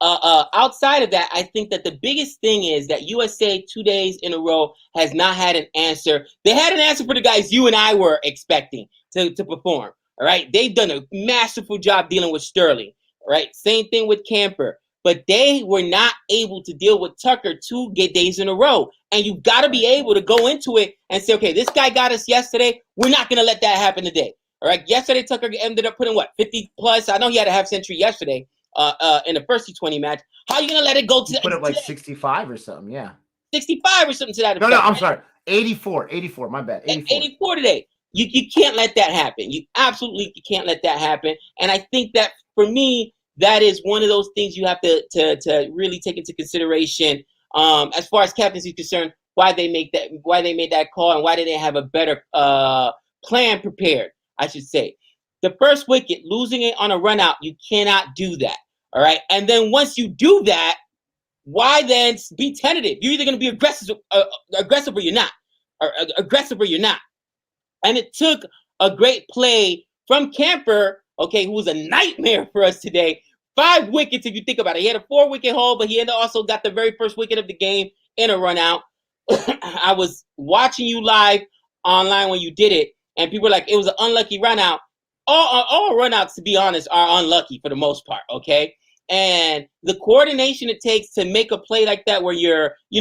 Outside of that, I think that the biggest thing is that USA 2 days in a row has not had an answer. They had an answer for the guys you and I were expecting to perform. All right. They've done a masterful job dealing with Sterling. All right. Same thing with Camphor. But they were not able to deal with Tucker 2 days in a row. And you've got to be able to go into it and say, okay, this guy got us yesterday. We're not going to let that happen today. All right. Yesterday, Tucker ended up putting 50 plus. I know he had a half century yesterday in the first T20 match. How are you going to let it go to put up like 65 or something? Yeah. 65 or something to that effect. No, I'm sorry. 84. My bad. 84 today. You can't let that happen. You absolutely can't let that happen. And I think that for me, that is one of those things you have to really take into consideration as far as captaincy is concerned. Why they made that call, and why did they have a better plan prepared? I should say. The first wicket, losing it on a run out, you cannot do that. All right. And then once you do that, why then be tentative? You're either going to be aggressive or you're not. Or aggressive or you're not. And it took a great play from Camphor, okay, who was a nightmare for us today. 5 wickets, if you think about it. He had a 4-wicket haul, but he also got the very first wicket of the game in a run out. I was watching you live online when you did it, and people were like, it was an unlucky run out. All run outs, to be honest, are unlucky for the most part, okay? And the coordination it takes to make a play like that, where you're, you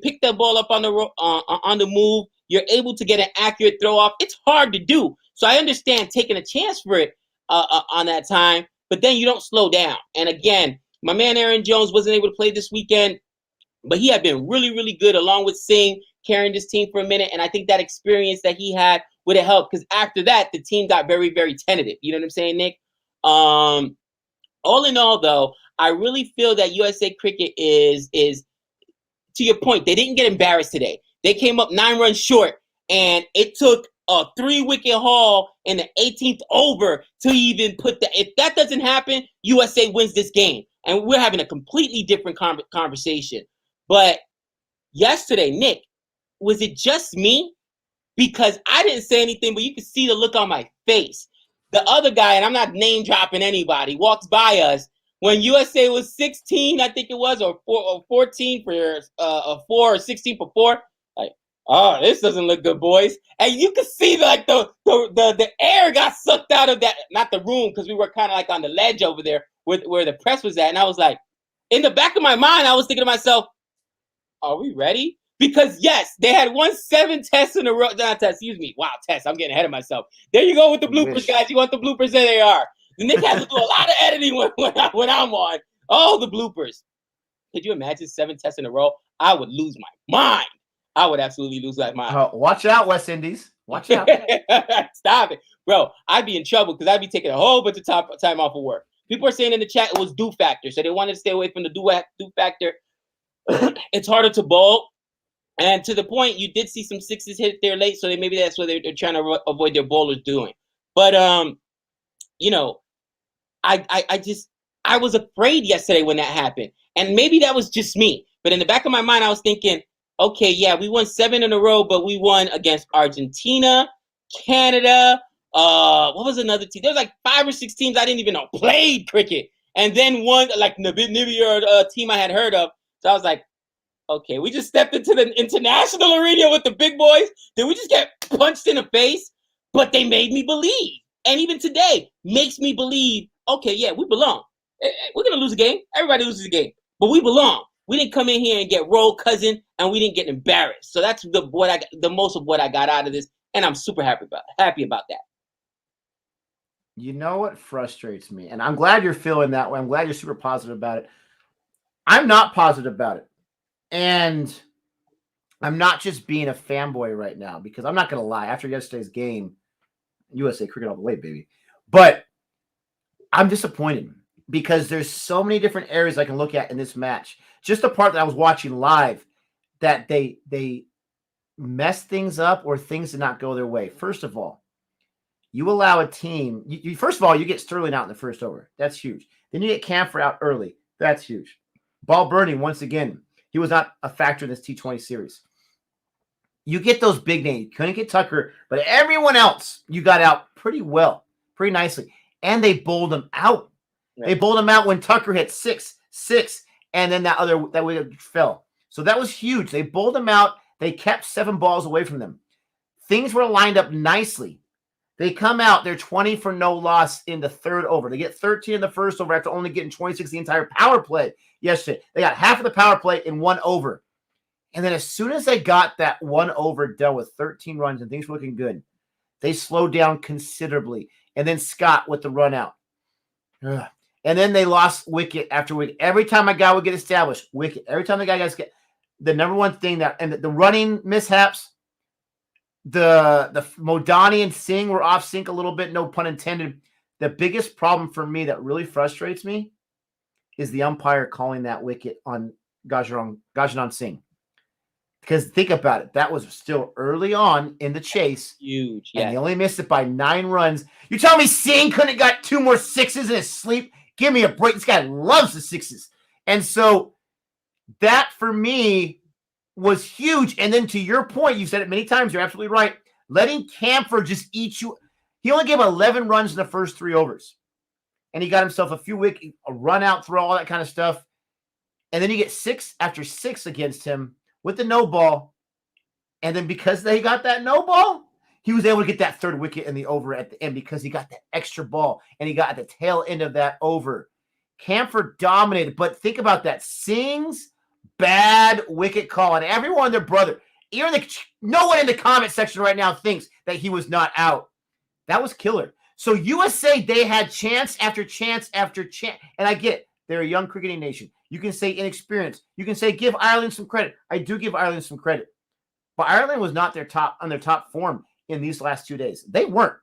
pick that ball up on the move, you're able to get an accurate throw off. It's hard to do. So I understand taking a chance for it on that time, but then you don't slow down. And again, my man Aaron Jones wasn't able to play this weekend, but he had been really, really good along with Singh, carrying this team for a minute. And I think that experience that he had would have helped, because after that, the team got very, very tentative. You know what I'm saying, Nick? All in all, though, I really feel that USA Cricket is to your point, they didn't get embarrassed today. They came up 9 runs short, and it took a 3-wicket haul in the 18th over to even put that. If that doesn't happen, USA wins this game. And we're having a completely different conversation. But yesterday, Nick, was it just me? Because I didn't say anything, but you could see the look on my face. The other guy, and I'm not name dropping anybody, walks by us when USA was 16, I think it was, or 14 for a 4, or 16 for 4. Like, oh, this doesn't look good, boys. And you could see like the air got sucked out of that, not the room, because we were kind of like on the ledge over there where the press was at. And I was like, in the back of my mind, I was thinking to myself, are we ready? Because, yes, they had won 7 tests in a row. Not tests, excuse me. Wow, tests. I'm getting ahead of myself. There you go with the bloopers, guys. You want the bloopers? There they are. The Nick has to do a lot of editing when I'm on. Oh, the bloopers. Could you imagine 7 tests in a row? I would lose my mind. I would absolutely lose my mind. Watch out, West Indies. Watch out. Stop it. Bro, I'd be in trouble because I'd be taking a whole bunch of time off of work. People are saying in the chat it was do factor. So they wanted to stay away from the do factor. It's harder to bowl. And to the point, you did see some 6s hit there late, so maybe that's what they're trying to avoid their bowlers doing. But I was afraid yesterday when that happened, and maybe that was just me. But in the back of my mind, I was thinking, okay, yeah, we won 7 in a row, but we won against Argentina, Canada. What was another team? There was like 5 or 6 teams I didn't even know played cricket, and then one like Namibia team I had heard of. So I was like, okay, we just stepped into the international arena with the big boys. Then we just get punched in the face, but they made me believe. And even today makes me believe, okay, yeah, we belong. We're gonna lose a game. Everybody loses a game, but we belong. We didn't come in here and get rolled, cousin, and we didn't get embarrassed. So that's the most of what I got out of this, and I'm super happy about that. You know what frustrates me, and I'm glad you're feeling that way. I'm glad you're super positive about it. I'm not positive about it, and I'm not just being a fanboy right now, because I'm not going to lie. After yesterday's game, USA cricket all the way, baby. But I'm disappointed because there's so many different areas I can look at in this match. Just the part that I was watching live, that they messed things up or things did not go their way. First of all, you allow a team. First of all, you get Sterling out in the first over. That's huge. Then you get Camphor out early. That's huge. Ball burning once again. He was not a factor in this T20 series. You get those big names. You couldn't get Tucker, but everyone else you got out pretty well, pretty nicely. And they bowled him out. Right. They bowled him out when Tucker hit 6, and then that way fell. So that was huge. They bowled him out. They kept 7 balls away from them. Things were lined up nicely. They come out. They're 20 for no loss in the third over. They get 13 in the first over after only getting 26 the entire power play yesterday. They got half of the power play in 1 over. And then as soon as they got that 1 over done with 13 runs and things were looking good, they slowed down considerably. And then Scott with the run out. Ugh. And then they lost wicket after wicket. Every time a guy would get established, wicket. Every time the guy gets the number one thing and the running mishaps, the Modani and Singh were off sync a little bit, no pun intended. The biggest problem for me that really frustrates me is the umpire calling that wicket on Gajanan Singh. Because think about it, that was still early on in the chase. Huge, yeah. And they only missed it by 9 runs. You tell me Singh couldn't have got 2 more 6s in his sleep? Give me a break. This guy loves the 6s. And so that, for me, was huge. And then to your point, you said it many times, you're absolutely right. Letting Camphor just eat you. He only gave 11 runs in the first 3 overs. And he got himself a few wickets, a run out throw, all that kind of stuff. And then you get 6 after 6 against him with the no ball. And then because they got that no ball, he was able to get that 3rd wicket in the over at the end because he got that extra ball and he got at the tail end of that over. Camphor dominated, but think about that. Singh's bad wicket call, and everyone, their brother, no one in the comment section right now thinks that he was not out. That was killer. So USA, they had chance after chance after chance, and I get it. They're a young cricketing nation. You can say inexperienced. You can say give Ireland some credit. I do give Ireland some credit. But Ireland was not on their top form in these last 2 days. They weren't.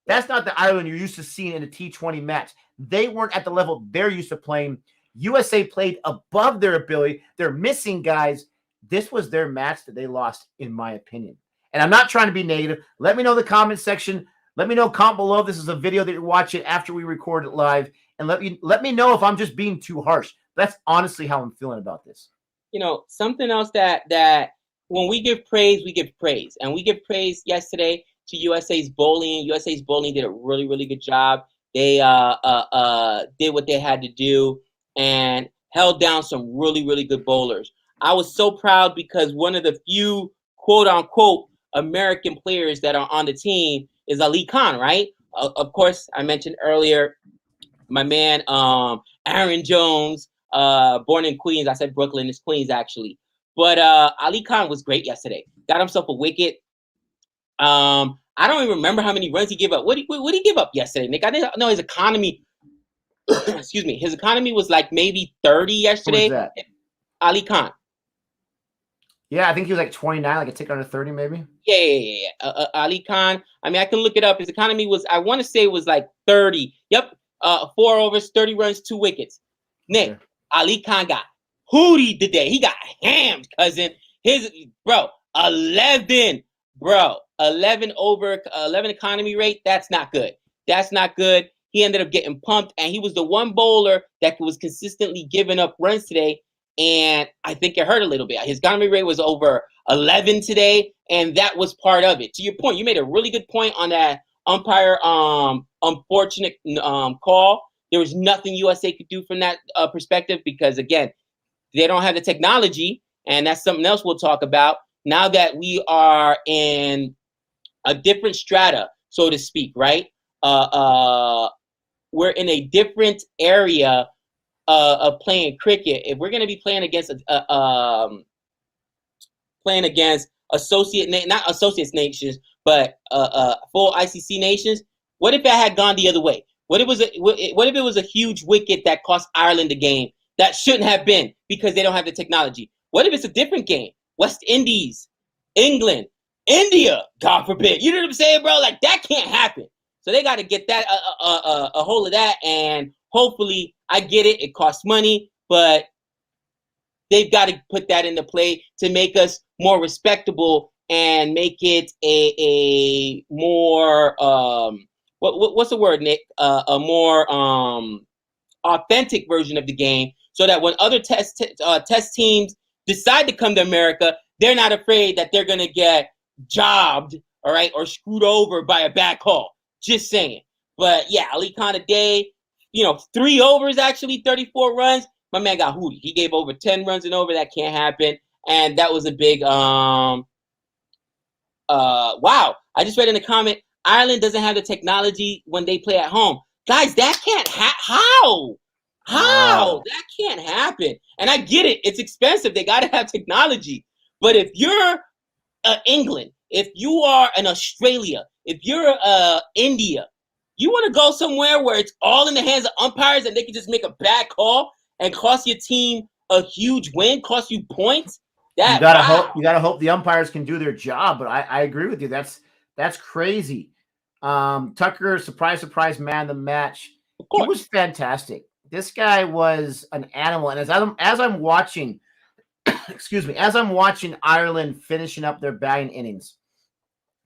That's not the Ireland you're used to seeing in a T20 match. They weren't at the level they're used to playing. USA played above their ability. They're missing guys. This was their match that they lost, in my opinion. And I'm not trying to be negative. Let me know in the comment section. Let me know, comment below if this is a video that you're watching after we record it live. And let me know if I'm just being too harsh. That's honestly how I'm feeling about this. You know, something else that when we give praise, we give praise. And we give praise yesterday to USA's bowling. USA's bowling did a really, really good job. They did what they had to do and held down some really, really good bowlers. I was so proud because one of the few quote-unquote American players that are on the team is Ali Khan, right? Of course, I mentioned earlier my man Aaron Jones, born in Queens. I said Brooklyn, it's Queens actually. But Ali Khan was great yesterday. Got himself a wicket. I don't even remember how many runs he gave up. What did he give up yesterday, Nick? I didn't know his economy. Excuse me. His economy was like maybe 30 yesterday. Who was that? Ali Khan. Yeah, I think he was like 29, like a tick under 30 maybe. Yeah. Ali Khan. I mean, I can look it up. His economy was, I want to say it was like 30. Yep. 4 overs, 30 runs, 2 wickets. Nick, sure. Ali Khan got hootie today. He got hammed, cousin. 11 over 11 economy rate. That's not good. That's not good. He ended up getting pumped, and he was the one bowler that was consistently giving up runs today. And I think it hurt a little bit. His economy rate was over 11 today, and that was part of it. To your point, you made a really good point on that umpire unfortunate call. There was nothing USA could do from that perspective because, again, they don't have the technology, and that's something else we'll talk about. Now that we are in a different strata, so to speak, right? We're in a different area of playing cricket, if we're going to be playing against not associate nations, but full ICC nations, what if it had gone the other way? What if it was a huge wicket that cost Ireland the game that shouldn't have been because they don't have the technology? What if it's a different game? West Indies, England, India, God forbid. You know what I'm saying, bro? Like, that can't happen. So they got to get that a hold of that, and hopefully, I get it. It costs money, but they've got to put that into play to make us more respectable and make it a more what's the word, Nick? A more authentic version of the game, so that when other test teams decide to come to America, they're not afraid that they're gonna get jobbed, all right, or screwed over by a bad call. Just saying. But yeah, Ali Khan today, 3 overs, actually 34 runs. My man got hootie. He gave over 10 runs and over. That can't happen. And that was a big wow. I just read in the comment, Ireland doesn't have the technology when they play at home. Guys, that can't how? Wow. That can't happen. And I get it. It's expensive. They got to have technology. But if you're England, if you are in Australia, if you're India, you want to go somewhere where it's all in the hands of umpires and they can just make a bad call and cost your team a huge win, cost you points. You gotta hope the umpires can do their job. But I agree with you. That's crazy. Tucker, surprise, man of the match. He was fantastic. This guy was an animal. And as I'm watching, excuse me, as I'm watching Ireland finishing up their batting innings,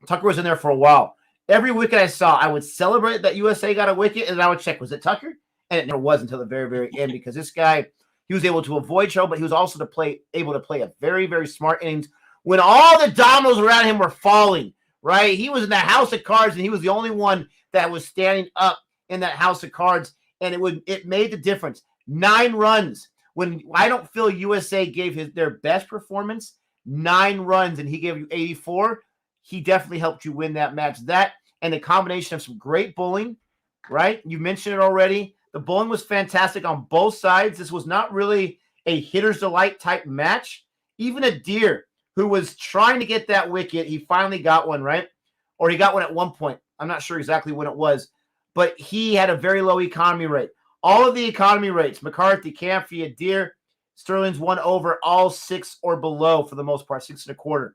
Tucker was in there for a while. Every wicket I saw, I would celebrate that USA got a wicket, and I would check, was it Tucker? And it never was until the very, very end, because this guy, he was able to avoid trouble, but he was also able to play a very, very smart innings when all the dominoes around him were falling, right? He was in the house of cards, and he was the only one that was standing up in that house of cards, and it made the difference. 9 runs. When I don't feel USA gave their best performance, 9 runs, and he gave you 84, he definitely helped you win that match. That and the combination of some great bowling, right? You mentioned it already. The bowling was fantastic on both sides. This was not really a hitter's delight type match. Even Adair, who was trying to get that wicket, he finally got one, right? Or he got one at one point. I'm not sure exactly when it was, but he had a very low economy rate. All of the economy rates, McCarthy, Camphy, Adair, Sterling's 1 over, all 6 or below for the most part, 6 1/4.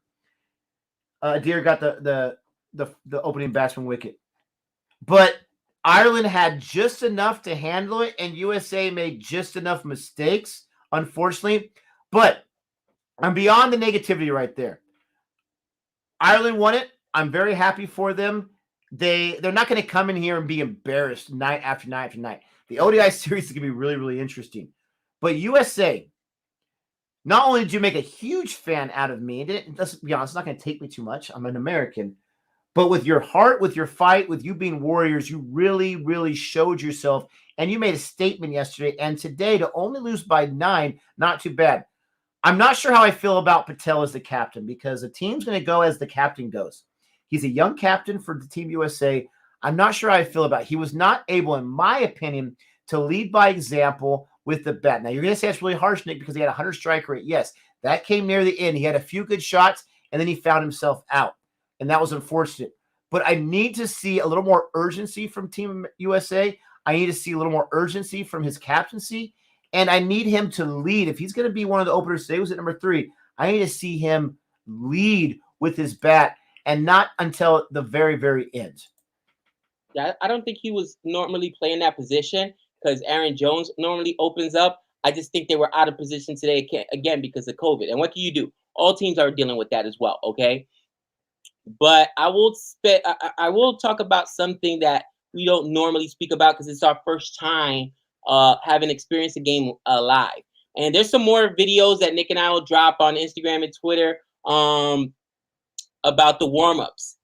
Adair got the opening batsman wicket. But Ireland had just enough to handle it, and USA made just enough mistakes, unfortunately. But I'm beyond the negativity right there. Ireland won it. I'm very happy for them. They're not going to come in here and be embarrassed night after night after night. The ODI series is going to be really, really interesting. But USA, not only did you make a huge fan out of me, let's be honest, it's not going to take me too much. I'm an American. But with your heart, with your fight, with you being warriors, you really, really showed yourself. And you made a statement yesterday and today to only lose by 9, not too bad. I'm not sure how I feel about Patel as the captain, because the team's going to go as the captain goes. He's a young captain for the Team USA. I'm not sure how I feel about it. He was not able, in my opinion, to lead by example with the bat. Now, you're going to say it's really harsh, Nick, because he had a 100 strike rate. Yes, that came near the end. He had a few good shots, and then he found himself out. And that was unfortunate. But I need to see a little more urgency from Team USA. I need to see a little more urgency from his captaincy. And I need him to lead. If he's going to be one of the openers today, was at number 3, I need to see him lead with his bat, and not until the very, very end. Yeah, I don't think he was normally playing that position because Aaron Jones normally opens up. I just think they were out of position today again because of COVID. And what can you do? All teams are dealing with that as well, okay? But I will talk about something that we don't normally speak about because it's our first time having experienced a game live. And there's some more videos that Nick and I will drop on Instagram and Twitter about the warm-ups.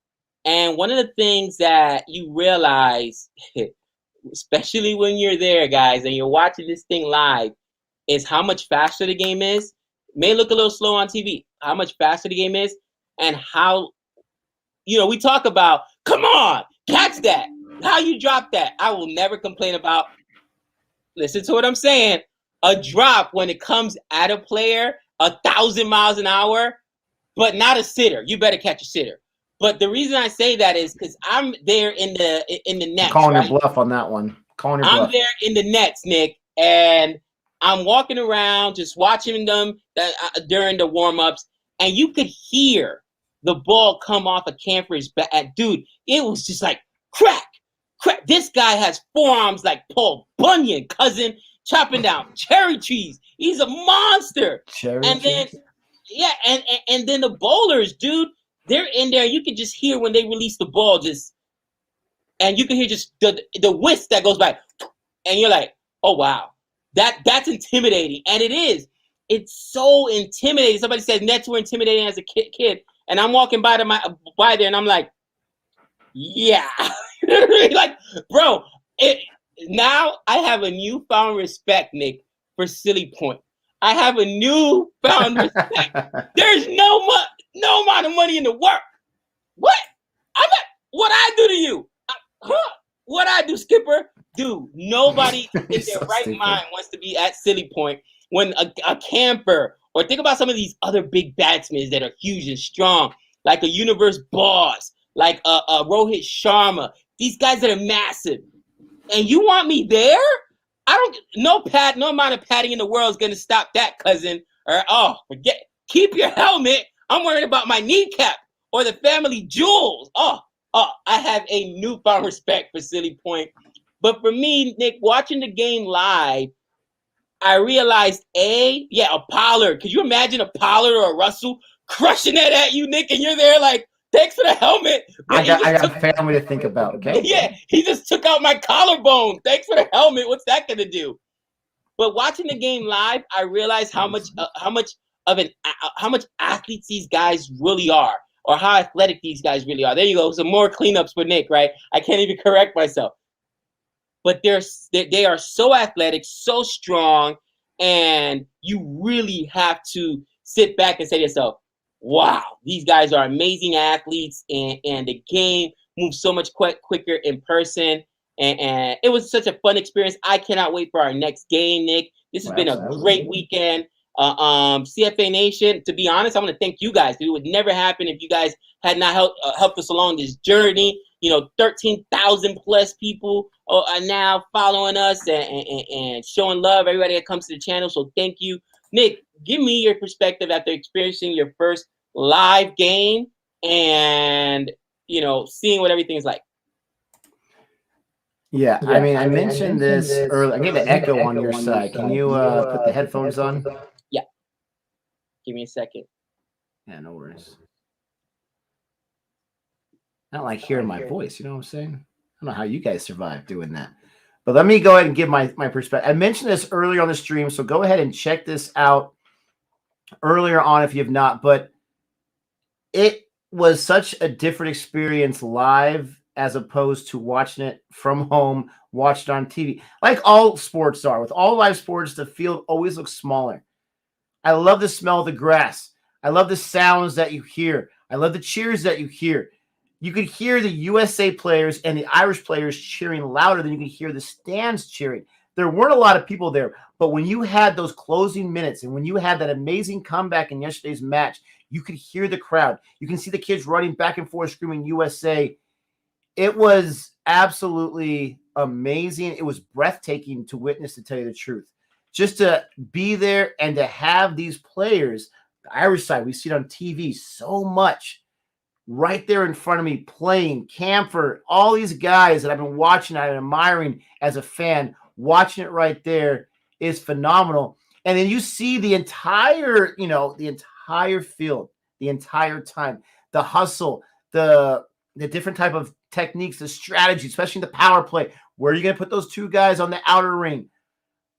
And one of the things that you realize, especially when you're there, guys, and you're watching this thing live, is how much faster the game is. It may look a little slow on TV. How much faster the game is, and how, we talk about, come on, catch that. How you drop that. I will never complain about, listen to what I'm saying, a drop when it comes at a player 1,000 miles an hour, but not a sitter. You better catch a sitter. But the reason I say that is because I'm there in the nets. Calling right? your bluff on that one. Calling your I'm bluff. there in the nets, Nick, and I'm walking around just watching them during the warm-ups, and you could hear the ball come off of Camper's back. Dude, it was just like crack, crack. This guy has forearms like Paul Bunyan, cousin, chopping down cherry trees. He's a monster. Then the bowlers, dude, they're in there. You can just hear when they release the ball, and you can hear just the whisk that goes by, and you're like, oh wow, that's intimidating, and it is. It's so intimidating. Somebody said nets were intimidating as a kid, and I'm walking by there, and I'm like, yeah, like, bro. Now I have a newfound respect, Nick, for Silly Point. I have a newfound respect. There's no amount of money in the world. What? What I do to you? What I do, Skipper? Dude, nobody in their right mind wants to be at Silly Point when a camper, or think about some of these other big batsmen that are huge and strong, like a Universe Boss, like a Rohit Sharma. These guys that are massive. And you want me there? No amount of padding in the world is going to stop that, cousin. Or, keep your helmet. I'm worried about my kneecap or the family jewels. I have a newfound respect for Silly Point. But for me, Nick, watching the game live, I realized, a Pollard. Could you imagine a Pollard or a Russell crushing that at you, Nick? And you're there like, thanks for the helmet. I got family to think about, okay? Yeah, he just took out my collarbone. Thanks for the helmet. What's that going to do? But watching the game live, I realized how much athletes these guys really are, or how athletic these guys really are. There you go. Some more cleanups for Nick, right? I can't even correct myself. But they are so athletic, so strong, and you really have to sit back and say to yourself, wow, these guys are amazing athletes, and the game moves so much quicker in person. And it was such a fun experience. I cannot wait for our next game, Nick. This has been a great weekend. CFA Nation, to be honest, I want to thank you guys. It would never happen if you guys had not helped us along this journey. 13,000 plus people are now following us and showing love. Everybody that comes to the channel. So thank you. Nick, give me your perspective after experiencing your first live game and, seeing what everything's like. Yeah, I mean, I mentioned this earlier. I get an echo on your side. Can you put the headphones on? Yeah. Give me a second. Yeah, no worries. I don't like hearing my voice. You know what I'm saying? I don't know how you guys survive doing that. But let me go ahead and give my perspective. I mentioned this earlier on the stream, so go ahead and check this out earlier on if you have not. But it was such a different experience live as opposed to watching it from home, watched on TV. Like all sports are. With all live sports, the field always looks smaller. I love the smell of the grass. I love the sounds that you hear. I love the cheers that you hear. You could hear the USA players and the Irish players cheering louder than you could hear the stands cheering. There weren't a lot of people there, but when you had those closing minutes and when you had that amazing comeback in yesterday's match, you could hear the crowd. You can see the kids running back and forth screaming USA. It was absolutely amazing. It was breathtaking to witness, to tell you the truth. Just to be there and to have these players, the Irish side, we see it on TV so much, right there in front of me playing. Camphor, all these guys that I've been watching, I'm admiring as a fan, watching it right there is phenomenal. And then you see the entire, the entire field, the entire time, the hustle, the different type of techniques, the strategy, especially the power play. Where are you going to put those two guys on the outer ring?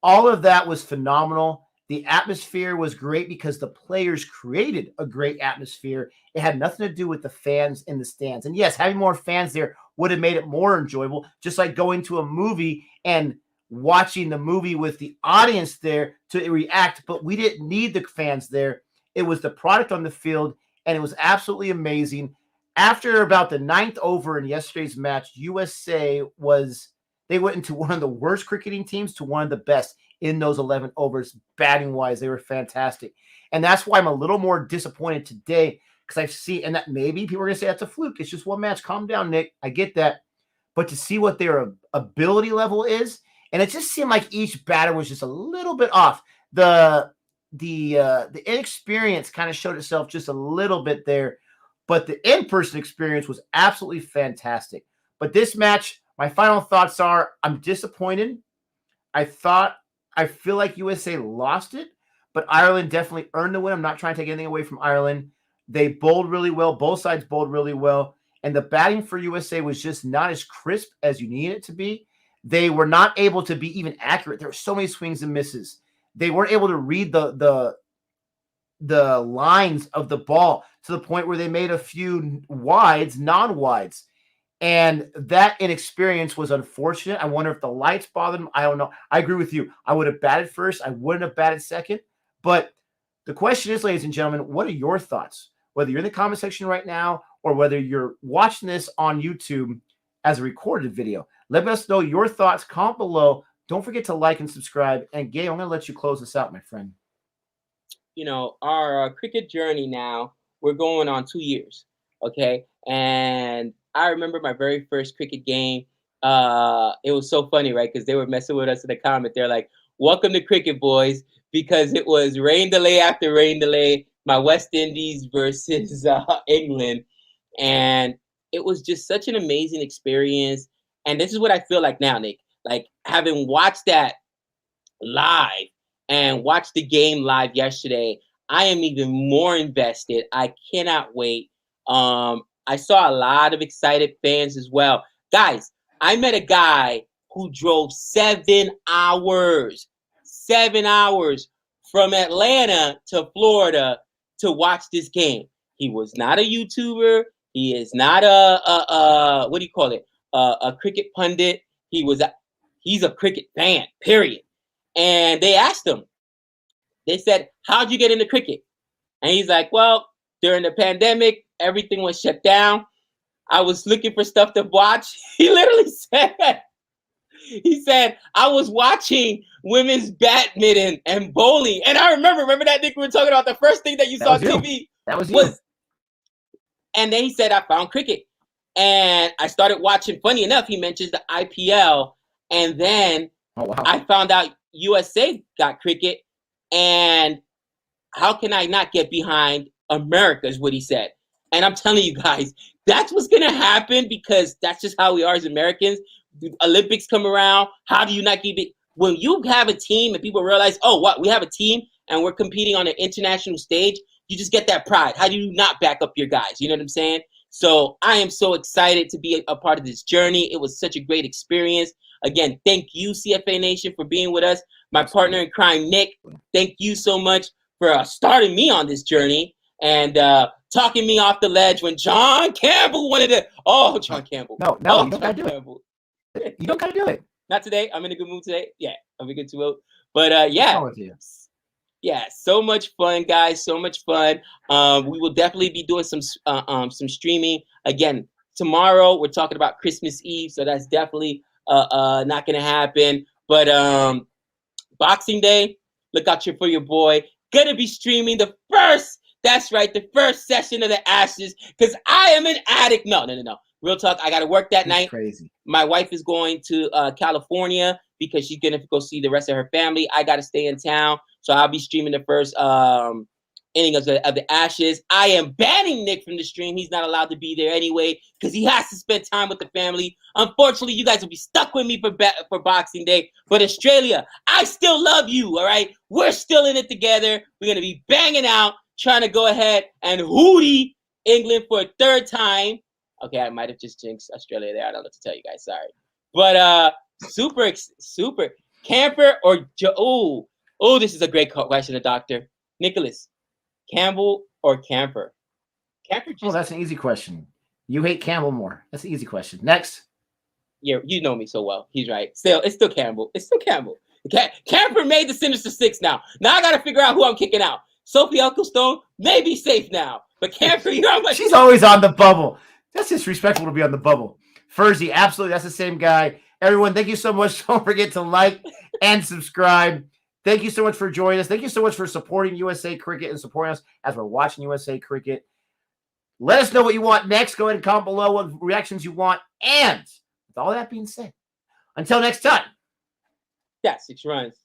All of that was phenomenal. The atmosphere was great because the players created a great atmosphere. It had nothing to do with the fans in the stands. And yes, having more fans there would have made it more enjoyable, just like going to a movie and watching the movie with the audience there to react. But we didn't need the fans there. It was the product on the field, and it was absolutely amazing. After about the 9th over in yesterday's match, USA they went into one of the worst cricketing teams to one of the best. in those 11 overs, batting wise. They were fantastic. And that's why I'm a little more disappointed today, because I see, and that maybe people are going to say that's a fluke. It's just one match. Calm down, Nick. I get that. But to see what their ability level is, and it just seemed like each batter was just a little bit off. The inexperience kind of showed itself just a little bit there, but the in-person experience was absolutely fantastic. But this match, my final thoughts are, I'm disappointed. I feel like USA lost it, but Ireland definitely earned the win. I'm not trying to take anything away from Ireland. They bowled really well. Both sides bowled really well. And the batting for USA was just not as crisp as you need it to be. They were not able to be even accurate. There were so many swings and misses. They weren't able to read the lines of the ball to the point where they made a few wides, non-wides. And that inexperience was unfortunate. I wonder if the lights bothered them. I don't know. I agree with you. I would have batted first. I wouldn't have batted second. But the question is, ladies and gentlemen, what are your thoughts? Whether you're in the comment section right now or whether you're watching this on YouTube as a recorded video, let us know your thoughts. Comment below. Don't forget to like and subscribe. And Gabe, I'm going to let you close this out, my friend. You know, our cricket journey now, we're going on 2 years, okay? And I remember my very first cricket game. It was so funny, right? Because they were messing with us in the comment. They're like, welcome to cricket, boys, because it was rain delay after rain delay, my West Indies versus England. And it was just such an amazing experience. And this is what I feel like now, Nick. Like, having watched that live and watched the game live yesterday, I am even more invested. I cannot wait. I saw a lot of excited fans as well. Guys, I met a guy who drove 7 hours from Atlanta to Florida to watch this game. He was not a YouTuber. He is not a what do you call it? A cricket pundit. He's a cricket fan, period. And they asked him, they said, how'd you get into cricket? And he's like, well, during the pandemic, everything was shut down. I was looking for stuff to watch. He literally said, I was watching women's badminton and bowling. And I remember that, Nick, we were talking about the first thing that you saw on TV. That was you. And then he said, I found cricket. And I started watching. Funny enough, he mentions the IPL. And then I found out USA got cricket. And how can I not get behind America is what he said. And I'm telling you guys, that's what's going to happen, because that's just how we are as Americans. The Olympics come around. How do you not keep it? When you have a team and people realize, oh, what, we have a team and we're competing on an international stage, you just get that pride. How do you not back up your guys? You know what I'm saying? So I am so excited to be a part of this journey. It was such a great experience. Again, thank you, CFA Nation, for being with us. My partner in crime, Nick, thank you so much for starting me on this journey and talking me off the ledge when John Campbell wanted to. Oh, John Campbell. No, oh, you don't got to do it. You don't got to do it. Not today. I'm in a good mood today. Yeah, I'm in a good mood. But yeah, so much fun, guys. So much fun. We will definitely be doing some streaming again tomorrow. We're talking about Christmas Eve, so that's definitely not gonna happen. But Boxing Day, look out for your boy. Gonna be streaming the first. That's right, the first session of the Ashes, because I am an addict. No. Real talk. I got to work that night. Crazy. My wife is going to California because she's gonna go see the rest of her family. I got to stay in town, so I'll be streaming the first inning of the Ashes. I am banning Nick from the stream. He's not allowed to be there anyway because he has to spend time with the family. Unfortunately, you guys will be stuck with me for Boxing Day. But Australia, I still love you. All right, we're still in it together. We're gonna be banging out, trying to go ahead and hootie England for a third time. Okay, I might have just jinxed Australia there. I don't know what to tell you guys. Sorry. But super. Camper or Joe? Oh, this is a great question, the doctor. Nicholas, Campbell or Camper? Camper just... Oh, that's an easy question. You hate Campbell more. That's an easy question. Next. Yeah, you know me so well. He's right. It's still Campbell. Camper made the Sinister Six now. Now I got to figure out who I'm kicking out. Sophie Ecclestone may be safe now. But Camper, you know how much... She's always on the bubble. That's disrespectful to be on the bubble. Furzy, absolutely. That's the same guy. Everyone, thank you so much. Don't forget to like and subscribe. Thank you so much for joining us. Thank you so much for supporting USA Cricket and supporting us as we're watching USA Cricket. Let us know what you want next. Go ahead and comment below what reactions you want. And with all that being said, until next time. Yeah, 6 runs.